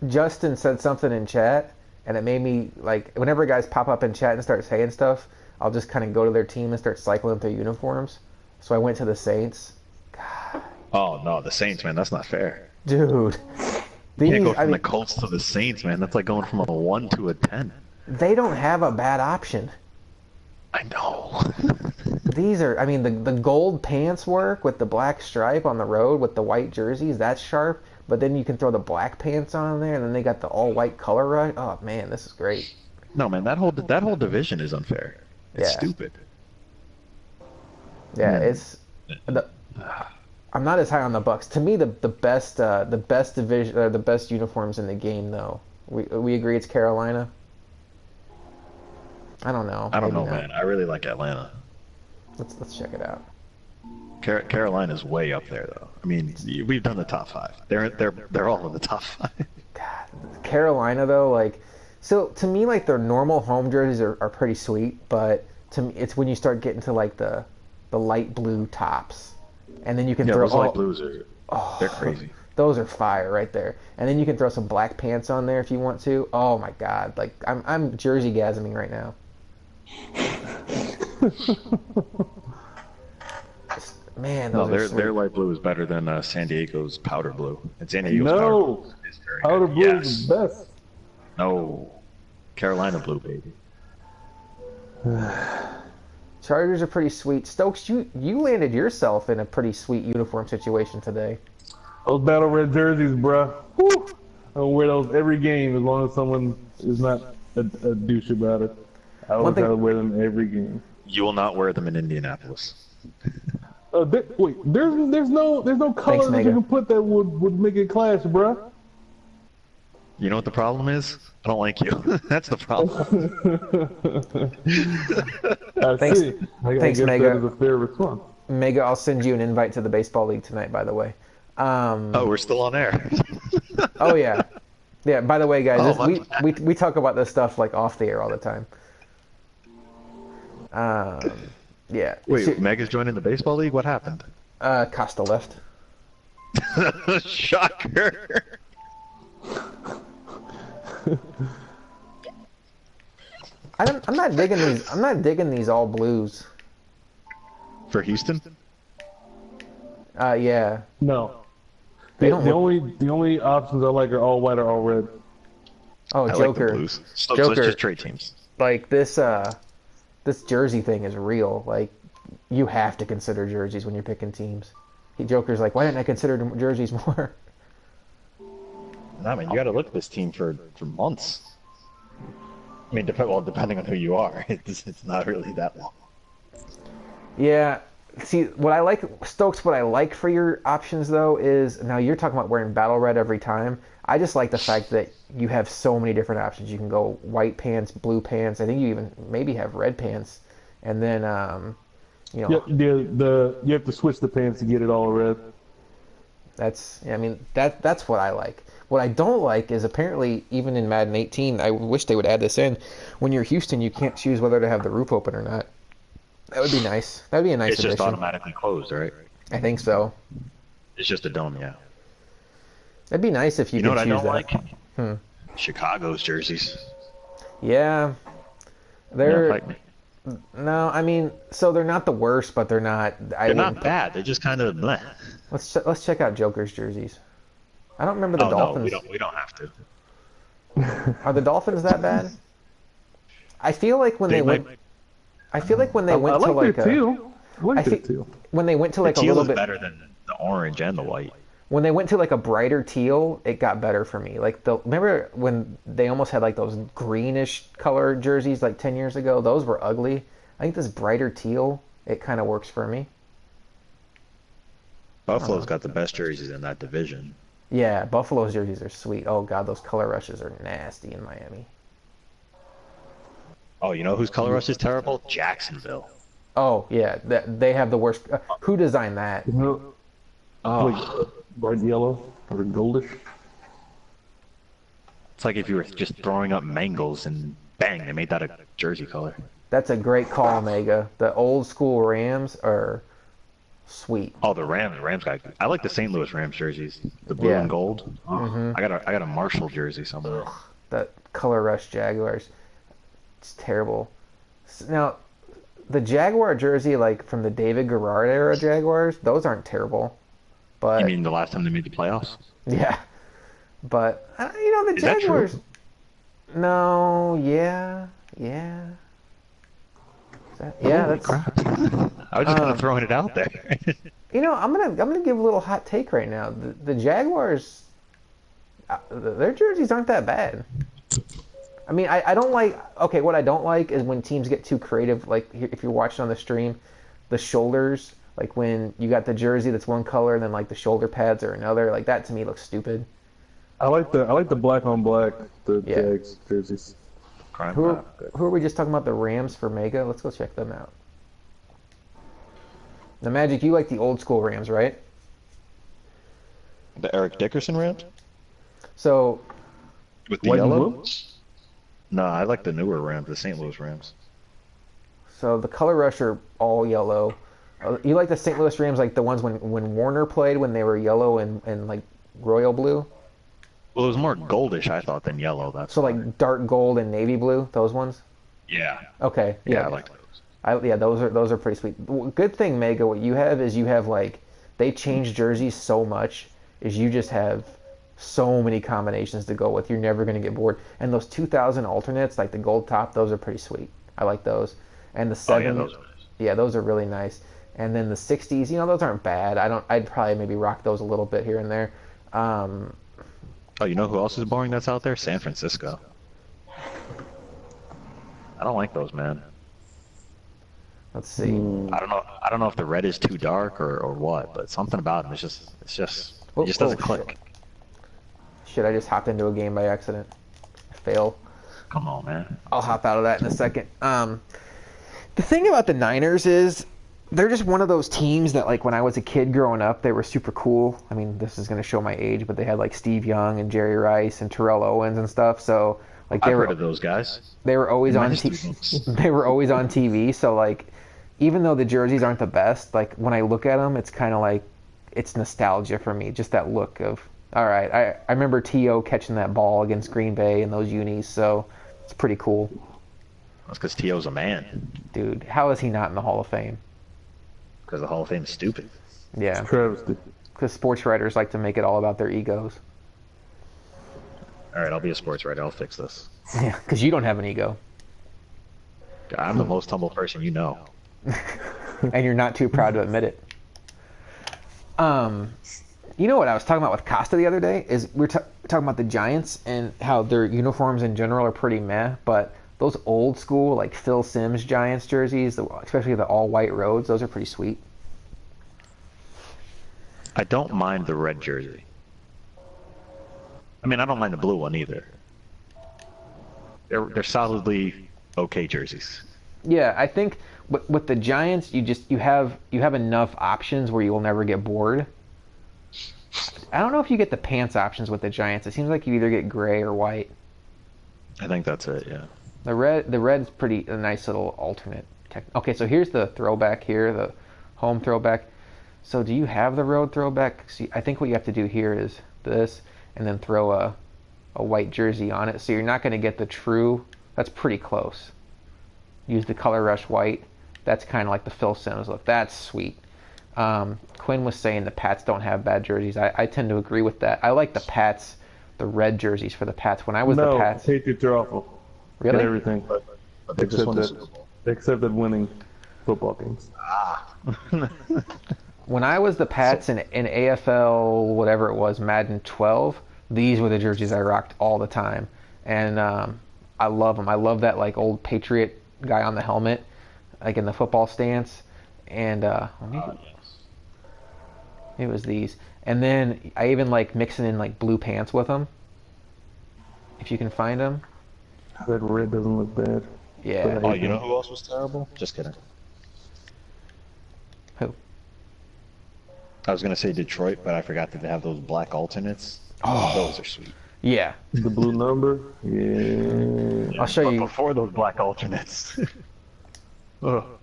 A: Justin said something in chat, and it made me, like, whenever guys pop up in chat and start saying stuff, I'll just kind of go to their team and start cycling through uniforms. So I went to the Saints. God.
B: Oh, no, the Saints, man, that's not fair.
A: Dude.
B: You can't go from the Colts to the Saints, man. That's like going from a 1 to a 10.
A: They don't have a bad option.
B: I know.
A: These are, I mean, the gold pants work with the black stripe on the road with the white jerseys. That's sharp. But then you can throw the black pants on there, and then they got the all-white color rush. Oh, man, this is great.
B: No, man, that whole division is unfair. It's stupid.
A: Yeah, it's... I'm not as high on the Bucks. To me, the best division, the best uniforms in the game, though. We agree it's Carolina? I don't know.
B: I don't know,
A: not.
B: man. I really like Atlanta.
A: Let's check it out.
B: Carolina's way up there, though. I mean, we've done the top 5. They're all in the top 5.
A: God, Carolina though, like, so to me, like, their normal home jerseys are pretty sweet, but to me, it's when you start getting to like the light blue tops, and then you can throw
B: those light blues they're crazy.
A: Those are fire right there, and then you can throw some black pants on there if you want to. Oh my god, like I'm jersey gasming right now. Man,
B: their light blue is better than San Diego's powder blue. And San Diego's powder blue is very
D: powder
B: good.
D: blue is the best.
B: No, Carolina blue, baby.
A: Chargers are pretty sweet. Stokes, you landed yourself in a pretty sweet uniform situation today.
D: Those battle red jerseys, bruh. Woo! I'll wear those every game as long as someone is not a douche about it. I will try to wear them every game.
B: You will not wear them in Indianapolis.
D: Wait, there's no color that you can put that would make it clash, bruh.
B: You know what the problem is? I don't like you. That's the problem.
D: I
A: Thanks,
D: see. I
A: thanks,
D: guess that is
A: Mega.
D: a fair response.
A: Mega, I'll send you an invite to the baseball league tonight. By the way.
B: Oh, we're still on air.
A: Oh yeah, yeah. By the way, guys,
B: Oh,
A: this,
B: my
A: we talk about this stuff like off the air all the time. Yeah.
B: Wait, Mega's joining the baseball league? What happened?
A: Costa left.
B: Shocker.
A: I'm not digging these. I'm not digging these all blues.
B: For Houston?
A: Yeah.
D: No.
A: They
D: The,
A: don't
D: the
A: look-
D: only the only options I like are all white or all red.
A: Oh,
B: I like the
A: Joker.
B: Blues. So
A: Joker.
B: let's just trade teams.
A: Like this jersey thing is real. Like you have to consider jerseys when you're picking teams. Joker's like, why didn't I consider jerseys more?
G: I mean, you got to look at this team for months. I mean, depending on who you are, it's not really that long.
A: Yeah. See, what I like, Stokes, what I like for your options, though, is now you're talking about wearing battle red every time. I just like the fact that you have so many different options. You can go white pants, blue pants. I think you even maybe have red pants. And then, you know,
D: You have to switch the pants to get it all red.
A: that's what I like. What I don't like is apparently, even in Madden 18, I wish they would add this in. When you're Houston, you can't choose whether to have the roof open or not. That would be nice. That would be a nice
B: It's just
A: addition.
B: automatically closed, right?
A: I think so.
B: It's just a dome, yeah.
A: That'd be nice if you
B: You know
A: could
B: what I
A: choose
B: don't
A: that.
B: like? Chicago's jerseys.
A: Yeah.
B: Yeah,
A: They're
B: fight me.
A: no, I mean, so they're not the worst, but they're not.
B: They're not bad. They're just kind of bleh.
A: Let's check out Joker's jerseys. I don't remember the
B: Oh no,
A: Dolphins.
B: we don't have to.
A: Are the Dolphins that bad? I feel like when they went. I feel like when they
D: I
A: went to
D: like
A: like
D: their
A: a,
D: teal. I like
A: I
D: their
A: think
D: teal.
A: when they went to like
B: The
A: a
B: teal
A: little
B: is
A: bit
B: better than the orange and the white.
A: when they went to like a brighter teal, it got better for me. Like remember when they almost had like those greenish color jerseys like 10 years ago? Those were ugly. I think this brighter teal, it kind of works for me.
B: Buffalo's got the best jerseys in that division.
A: Yeah, Buffalo's jerseys are sweet. Oh god, those color rushes are nasty in Miami.
B: Oh, you know whose color rush is terrible? Jacksonville.
A: Oh yeah, they have the worst. Who designed that?
D: Like bright yellow or goldish.
B: It's like if you were just throwing up mangles and bang, they made that a jersey color.
A: That's a great call, Omega. The old school Rams are sweet.
B: Oh, the Rams guy. I like the St. Louis Rams jerseys, the blue
A: Yeah.
B: and gold. I got a Marshall jersey somewhere.
A: That color rush Jaguars, it's terrible. Now, the Jaguar jersey, like from the David Garrard era Jaguars, those aren't terrible. But
B: You mean the last time they made the playoffs?
A: yeah, but you know the
B: Is that true?
A: Jaguars. No, yeah. Yeah, that's.
B: Crap. I was just kind of throwing it out there.
A: You know, I'm gonna give a little hot take right now. The Jaguars, their jerseys aren't that bad. I mean, I don't like. Okay, what I don't like is when teams get too creative. Like if you're watching on the stream, the shoulders. Like when you got the jersey that's one color and then like the shoulder pads are another. Like that to me looks stupid.
D: I like the black on black, the
A: Yeah.
D: Jags jerseys.
B: Crime
A: Who
B: Lab.
A: are we just talking about? The Rams for Mega. Let's go check them out. The Magic, you like the old school Rams, right?
B: The Eric Dickerson Rams?
A: So
B: With the
D: White and
B: yellow?
D: blue?
B: No, I like the newer Rams, the St. Louis Rams.
A: the color rush are all yellow. You like the St. Louis Rams, like the ones when Warner played when they were yellow and like royal blue.
B: Well, it was more goldish, I thought, than yellow. That's
A: So
B: why.
A: like dark gold and navy blue, those ones.
B: Yeah.
A: Okay.
B: Yeah, I like those.
A: Yeah, those are pretty sweet. Good thing, Mega, what you have is you have like they change jerseys so much is you just have so many combinations to go with. You're never going to get bored. And those 2000 alternates, like the gold top, those are pretty sweet. I like those. And the
B: Oh, yeah,
A: seven,
B: those are nice.
A: yeah, those are really nice. And then the 60s, those aren't bad. I'd probably maybe rock those a little bit here and there.
B: Oh, you know who else is boring that's out there? San Francisco. I don't like those, man.
A: Let's see.
B: I don't know if the red is too dark or what, but something about them it just
A: Oh,
B: doesn't
A: oh,
B: click.
A: Shit, I just hopped into a game by accident. Fail.
B: Come on, man.
A: I'll hop out of that in a second. The thing about the Niners is they're just one of those teams that, like, when I was a kid growing up, they were super cool. I mean, this is going to show my age, but they had, like, Steve Young and Jerry Rice and Terrell Owens and stuff. So, like,
B: I've heard of those guys.
A: they were always
B: In my
A: on
B: history books.
A: they were always on TV. So, like, even though the jerseys aren't the best, like, when I look at them, it's kind of like it's nostalgia for me. Just that look of, all right, I remember T.O. catching that ball against Green Bay in those unis, so it's pretty cool.
B: That's because T.O.'s a man.
A: Dude, how is he not in the Hall of Fame?
B: Because the Hall of Fame is stupid.
A: Yeah,
D: Travesty.
A: because sports writers like to make it all about their egos.
B: All right, I'll be a sports writer. I'll fix this.
A: Yeah, because you don't have an ego.
B: I'm the most humble person you know.
A: And you're not too proud to admit it. You know what I was talking about with Costa the other day is we were talking about the Giants and how their uniforms in general are pretty meh, but those old school like Phil Simms Giants jerseys, especially the all white roads, those are pretty sweet.
B: I don't mind the red jersey. I mean, I don't mind the blue one either. They're solidly okay jerseys.
A: Yeah, I think with the Giants, you have enough options where you will never get bored. I don't know if you get the pants options with the Giants. It seems like you either get gray or white.
B: I think that's it. Yeah.
A: The red's pretty a nice little alternate. Okay, so here's the throwback here, the home throwback. So do you have the road throwback? See, I think what you have to do here is this, and then throw a white jersey on it. So you're not going to get the true. That's pretty close. Use the color rush white. That's kind of like the Phil Simms look. That's sweet. Quinn was saying the Pats don't have bad jerseys. I tend to agree with that. I like the Pats, the red jerseys for the Pats. When I was the Pats,
D: Patriots are awful.
A: really?
D: And everything.
B: But they just won the
D: Except
B: Super Bowl.
D: except at winning football games.
A: When I was the Pats in AFL, whatever it was, Madden 12, these were the jerseys I rocked all the time. And I love them. I love that like old Patriot guy on the helmet, like in the football stance. And it was these. And then I even like mixing in like blue pants with them, if you can find them.
D: That red doesn't look bad.
A: Yeah.
B: Oh, you know who else was terrible? Just kidding.
A: Who?
B: I was gonna say Detroit, but I forgot that they have those black alternates.
A: Oh.
B: Those are sweet.
A: Yeah.
D: The blue number? Yeah.
A: I'll show
B: But
A: you.
B: before those black alternates.
A: I'll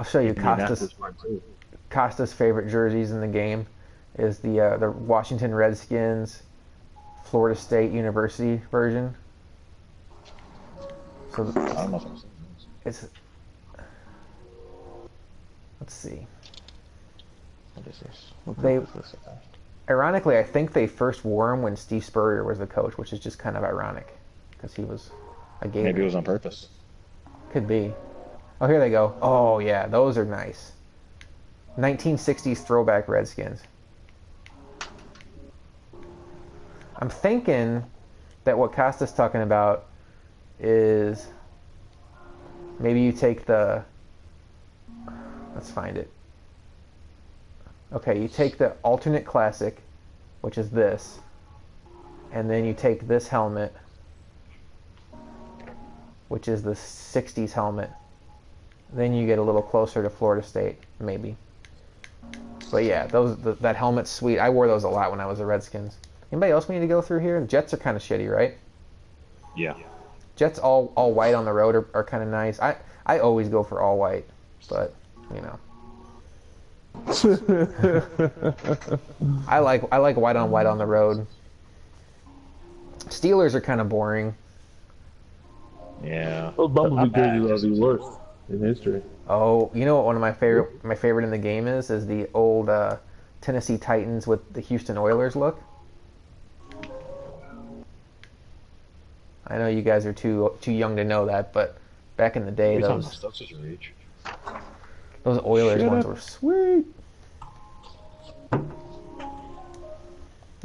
A: show you Costa's favorite jerseys in the game is the Washington Redskins, Florida State University version. So
B: I don't know if I'm
A: it's. Let's see.
B: What is this?
A: They,
B: What is this?
A: ironically, I think they first wore them when Steve Spurrier was the coach, which is just kind of ironic because he was a Gator.
B: Maybe it was on purpose.
A: Could be. Oh, here they go. Oh, yeah, those are nice. 1960s throwback Redskins. I'm thinking that what Costa's talking about is maybe you take the... Let's find it. Okay, you take the alternate classic, which is this, and then you take this helmet, which is the 60s helmet. Then you get a little closer to Florida State, maybe. But yeah, that helmet's sweet. I wore those a lot when I was a Redskins. Anybody else we need to go through here? The Jets are kind of shitty, right?
B: Yeah.
A: Jets all white on the road are kind of nice. I always go for all white, but you know. I like white on the road. Steelers are kind of boring.
B: Yeah.
D: Those Bumblebee jerseys are the worst in history.
A: Oh, you know what one of my favorite in the game is the old Tennessee Titans with the Houston Oilers look. I know you guys are too young to know that, but back in the day, those Oilers ones were sweet. All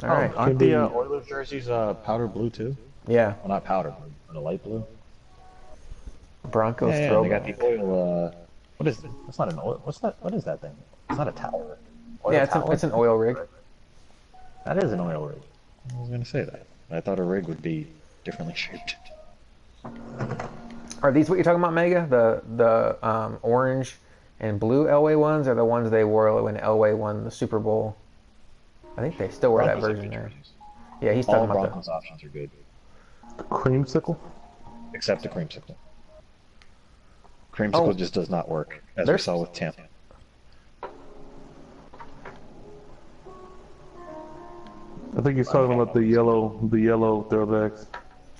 A: right.
B: Aren't the Oilers jerseys powder blue too?
A: Yeah.
B: Well, not powder blue, but a light blue.
A: Broncos
B: Yeah, they
A: throwback.
B: got the oil. What is? That's not an oil. What's that? What is that thing? It's not a tower. Oil
A: Yeah,
B: tower?
A: it's an oil rig.
B: That is an oil rig. I was going to say that. I thought a rig would be differently shaped.
A: Are these what you're talking about, Mega? The orange and blue Elway ones are the ones they wore when Elway won the Super Bowl. I think they still wear that
B: Broncos have
A: version
B: good
A: there.
B: jerseys.
A: Yeah, he's
B: All
A: talking about
B: Broncos options are good,
D: Creamsicle?
B: except the creamsicle. Creamsicle just does not work, as we
A: There's-
B: saw with Tampa.
D: I think he's talking about the yellow throwbacks.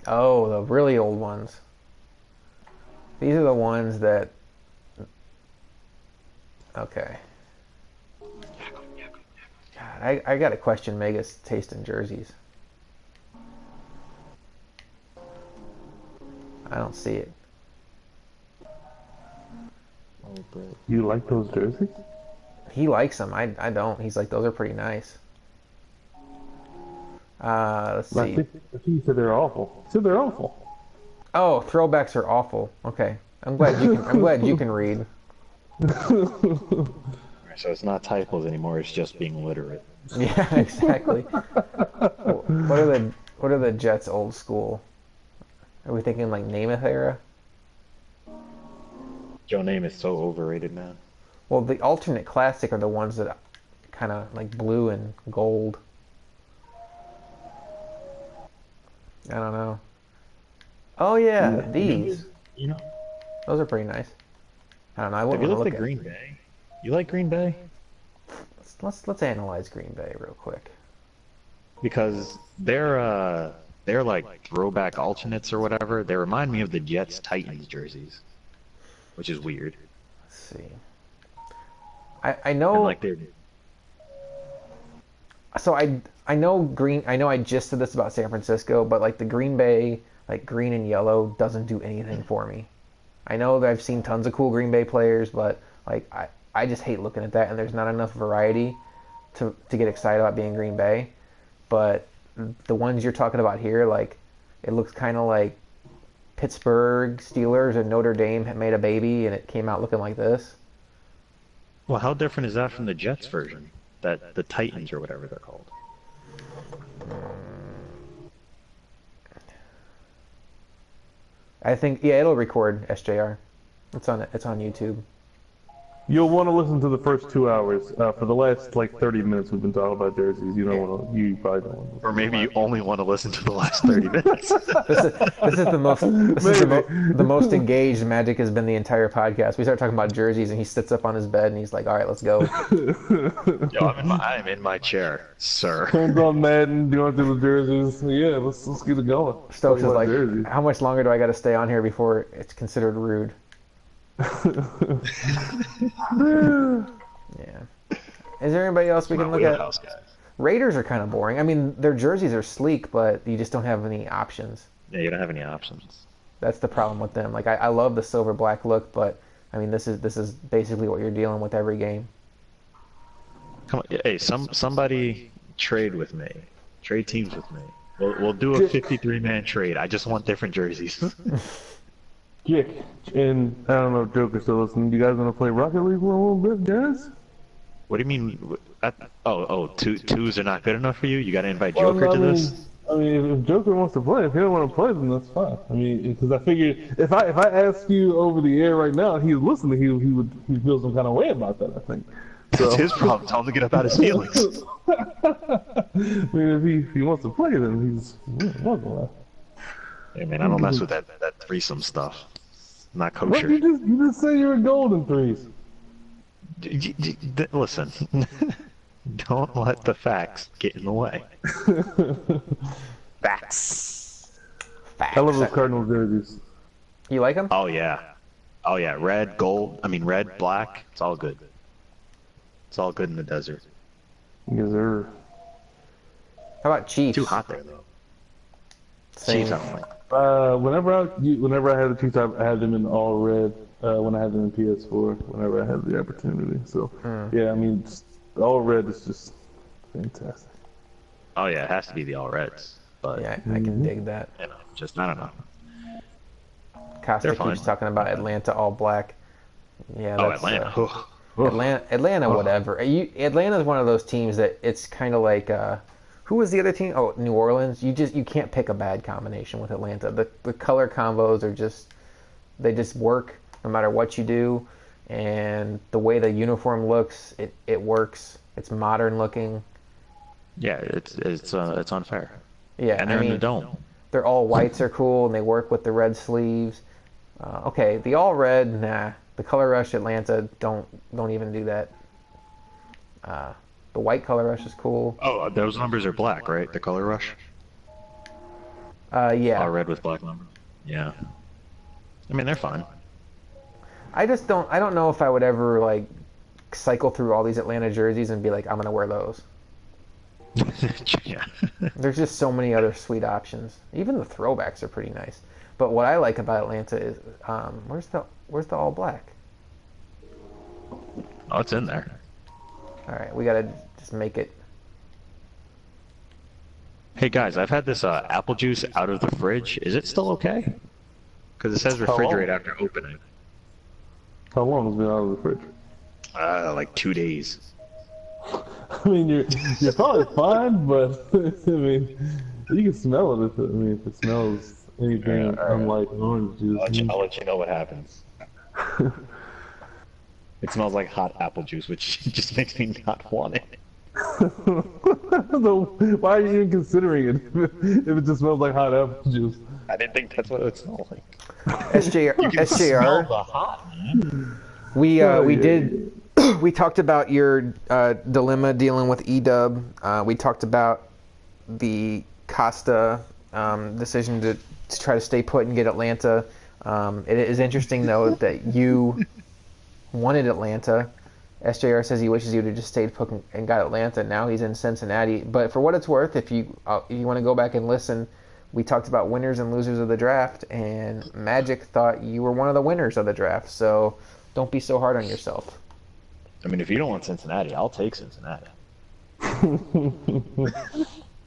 A: Oh, the really old ones. These are the ones that. Okay. God, I got to question Mega's taste in jerseys. I don't see it.
D: You like those jerseys?
A: He likes them. I don't. He's like, those are pretty nice. Let's
D: I
A: see.
D: think he said they're awful. He said they're awful.
A: Oh, throwbacks are awful. Okay. I'm glad you can read.
B: So it's not typos anymore, it's just being literate.
A: Yeah, exactly. What are the Jets old school? Are we thinking like Namath era?
B: Joe Namath is so overrated, man.
A: Well, the alternate classic are the ones that kind of like blue and gold. I don't know. Oh yeah, these.
B: You know,
A: Those are pretty nice. I don't know. I
B: have
A: wouldn't
B: you
A: want to
B: looked
A: look
B: at
A: at.
B: Green Bay? You like Green Bay?
A: Let's analyze Green Bay real quick.
B: Because they're like throwback alternates or whatever. They remind me of the Jets Titans jerseys, which is weird.
A: Let's see. I know.
B: And like they're
A: So I know green. I know I just said this about San Francisco, but like the Green Bay, like green and yellow doesn't do anything for me. I know that I've seen tons of cool Green Bay players, but like I just hate looking at that, and there's not enough variety to get excited about being Green Bay. But the ones you're talking about here, like it looks kind of like Pittsburgh Steelers and Notre Dame had made a baby, and it came out looking like this.
B: well, how different is that from the Jets version? That the Titans or whatever they're called.
A: I think it'll record SJR. It's on YouTube.
D: You'll want to listen to the first 2 hours. For the last like 30 minutes, we've been talking about jerseys. You don't want to. You probably don't want to.
B: Or maybe you only want to listen to the last 30 minutes.
A: This is the most the most engaged Magic has been the entire podcast. We start talking about jerseys, and he sits up on his bed and he's like, "All right, let's go."
B: Yo, I'm in my chair, sir.
D: Turns on Madden. Do you want to do the jerseys? Yeah, let's get it going.
A: Stokes is
D: Talk about
A: like,
D: jerseys.
A: "How much longer do I got to stay on here before it's considered rude?" Yeah. Is there anybody else we can look at?
B: Wheelhouse guys.
A: Raiders are kind of boring. I mean, their jerseys are sleek, but you just don't have any options.
B: Yeah, you don't have any options.
A: That's the problem with them. Like I love the silver black look, but I mean this is basically what you're dealing with every game.
B: Come on, hey, somebody trade with me. Trade teams with me. We'll do a 53-man trade. I just want different jerseys.
D: Jick, and I don't know if Joker's still listening. You guys want to play Rocket League for a little bit, guys?
B: What do you mean? Twos are not good enough for you? You got to invite Joker to this?
D: I mean, if Joker wants to play, if he don't want to play, then that's fine. I mean, because I figured if I ask you over the air right now, and he's listening, he feel some kind of way about that. I think.
B: It's his problem. Tell him to get up out his feelings.
D: I mean, if he wants to play, then he's welcome.
B: Hey man, I don't mess with that threesome stuff. Not
D: What
B: kosher.
D: you just say you're a golden threes.
B: Listen, don't let the facts get in the way. Facts.
D: I love those Cardinals jerseys.
A: You like them?
B: Oh yeah. Red, gold. I mean red, black. It's all good. It's all good in the desert.
D: Yes, sir.
A: How about Chiefs?
B: Too hot there though.
A: Same.
B: Chiefs, I don't like.
D: Whenever I had the Chiefs, I had them in all red. When I had them in PS4, whenever I had the opportunity. So, yeah, I mean, all red is just fantastic.
B: Oh yeah, it has to be the all reds. But
A: Yeah, I can dig that.
B: you know, just I don't know.
A: Costa
B: They're
A: keeps
B: fine.
A: talking about Atlanta all black. Yeah,
B: Oh,
A: that's,
B: Atlanta.
A: Atlanta, whatever. Atlanta's one of those teams that it's kind of like Who was the other team? Oh, New Orleans. You can't pick a bad combination with Atlanta. The color combos are they just work no matter what you do, and the way the uniform looks, it works. It's modern looking.
B: Yeah, it's unfair.
A: Yeah,
B: And they're in the dome.
A: Their all whites are cool, and they work with the red sleeves. Okay, the all red, nah. The color rush Atlanta don't even do that. The white color rush is cool.
B: Oh, those numbers are black, right? The color rush.
A: Yeah.
B: All red with black numbers. Yeah. I mean, they're fine.
A: I don't know if I would ever like cycle through all these Atlanta jerseys and be like, I'm gonna wear those.
B: Yeah.
A: There's just so many other sweet options. Even the throwbacks are pretty nice. But what I like about Atlanta is where's the all black?
B: Oh, it's in there.
A: All right, we gotta just make it.
B: Hey guys, I've had this apple juice out of the fridge. Is it still okay? Because it says refrigerate after opening.
D: How long has it been out of the fridge?
B: Like 2 days.
D: I mean, you're probably fine, but I mean, you can smell it. If it smells anything unlike orange juice.
B: I'll let you know what happens. It smells like hot apple juice, which just makes me not want it.
D: So why are you even considering it if it just smells like hot apple juice?
B: I didn't think that's what it would smell like.
A: SJR.
B: The hot, man.
A: We talked about your dilemma dealing with Edub. We talked about the Costa decision to try to stay put and get Atlanta. It is interesting though that you wanted Atlanta. SJR says he wishes he would have just stayed put and got Atlanta. Now he's in Cincinnati. But for what it's worth, if you want to go back and listen, we talked about winners and losers of the draft, and Magic thought you were one of the winners of the draft. So don't be so hard on yourself.
B: I mean, if you don't want Cincinnati, I'll take Cincinnati.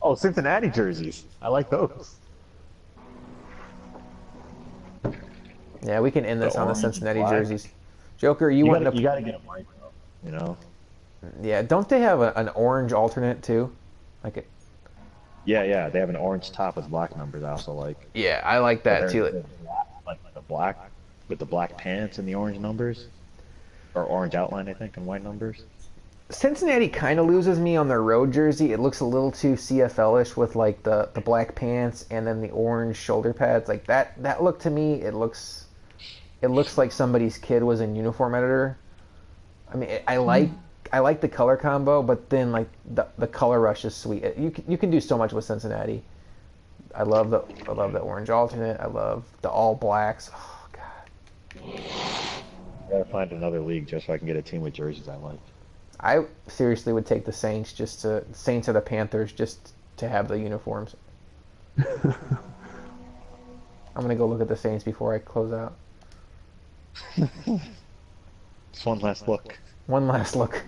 B: Oh, Cincinnati jerseys. I like those.
A: Yeah, we can end this on the
B: orange,
A: Cincinnati
B: black.
A: jerseys. Joker, you
B: gotta
A: to...
B: get them white, though. You know?
A: Yeah, don't they have an orange alternate too? Like it.
B: Yeah, they have an orange top with black numbers. I also like.
A: Yeah, I like that
B: They're
A: too.
B: like the black with the black pants and the orange numbers, or orange outline, I think, and white numbers.
A: Cincinnati kind of loses me on their road jersey. It looks a little too CFL-ish with like the black pants and then the orange shoulder pads. Like that look to me, it looks like somebody's kid was in uniform editor. I mean, I like the color combo, but then like the color rush is sweet. You can do so much with Cincinnati. I love the orange alternate. I love the all blacks. Oh god.
B: I gotta find another league just so I can get a team with jerseys I like.
A: I seriously would take the Saints Saints or the Panthers just to have the uniforms. I'm gonna go look at the Saints before I close out.
B: Just one last look.
A: One last look.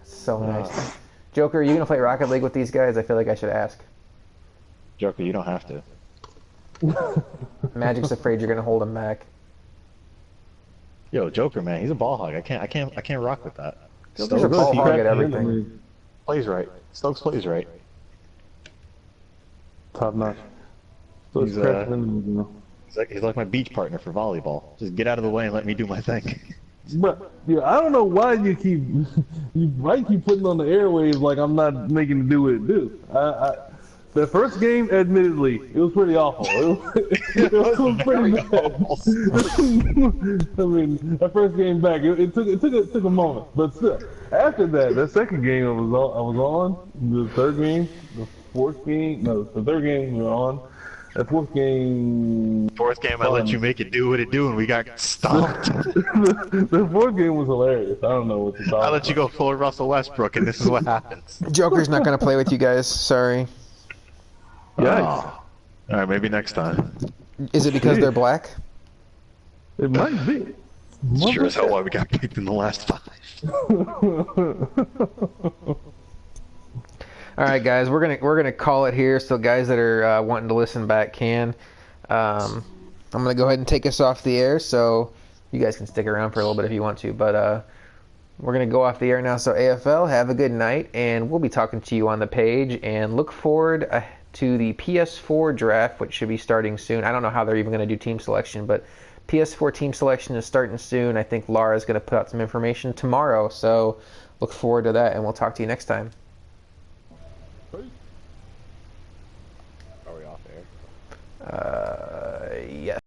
A: So nice. Joker, are you gonna play Rocket League with these guys? I feel like I should ask.
B: Joker, you don't have to.
A: Magic's afraid you're gonna hold him back.
B: Yo, Joker, man, he's a ball hog. I can't rock with that.
A: Joker's a ball hog at everything.
B: Plays right. Stokes plays right.
D: Top notch. So
B: He's like my beach partner for volleyball. Just get out of the way and let me do my thing.
D: But yeah, I don't know why you keep putting on the airwaves like I'm not making to do what it do. The first game, admittedly, it was pretty awful. It was pretty bad. I mean, the first game back, it took a moment, but still. After that, the second game I was on. The third game, the fourth game, no, the third game we were on. The fourth game.
B: Fourth game, I let you make it do what it do, and we got stopped.
D: The fourth game was hilarious. I don't know what to talk about.
B: I let you go full Russell Westbrook, and this is what happens.
A: Joker's not gonna play with you guys. Sorry.
D: Yikes.
B: All right, maybe next time.
A: Is it because they're black?
D: It might be.
B: Sure as hell why we got kicked in the last 5.
A: All right, guys, we're gonna call it here. So guys that are wanting to listen back can. I'm gonna go ahead and take us off the air, so you guys can stick around for a little bit if you want to. But we're going to go off the air now. So AFL, have a good night, and we'll be talking to you on the page. And look forward to the PS4 draft, which should be starting soon. I don't know how they're even going to do team selection, but PS4 team selection is starting soon. I think Laura's going to put out some information tomorrow. So look forward to that, and we'll talk to you next time.
E: Are we off air?
A: Yes.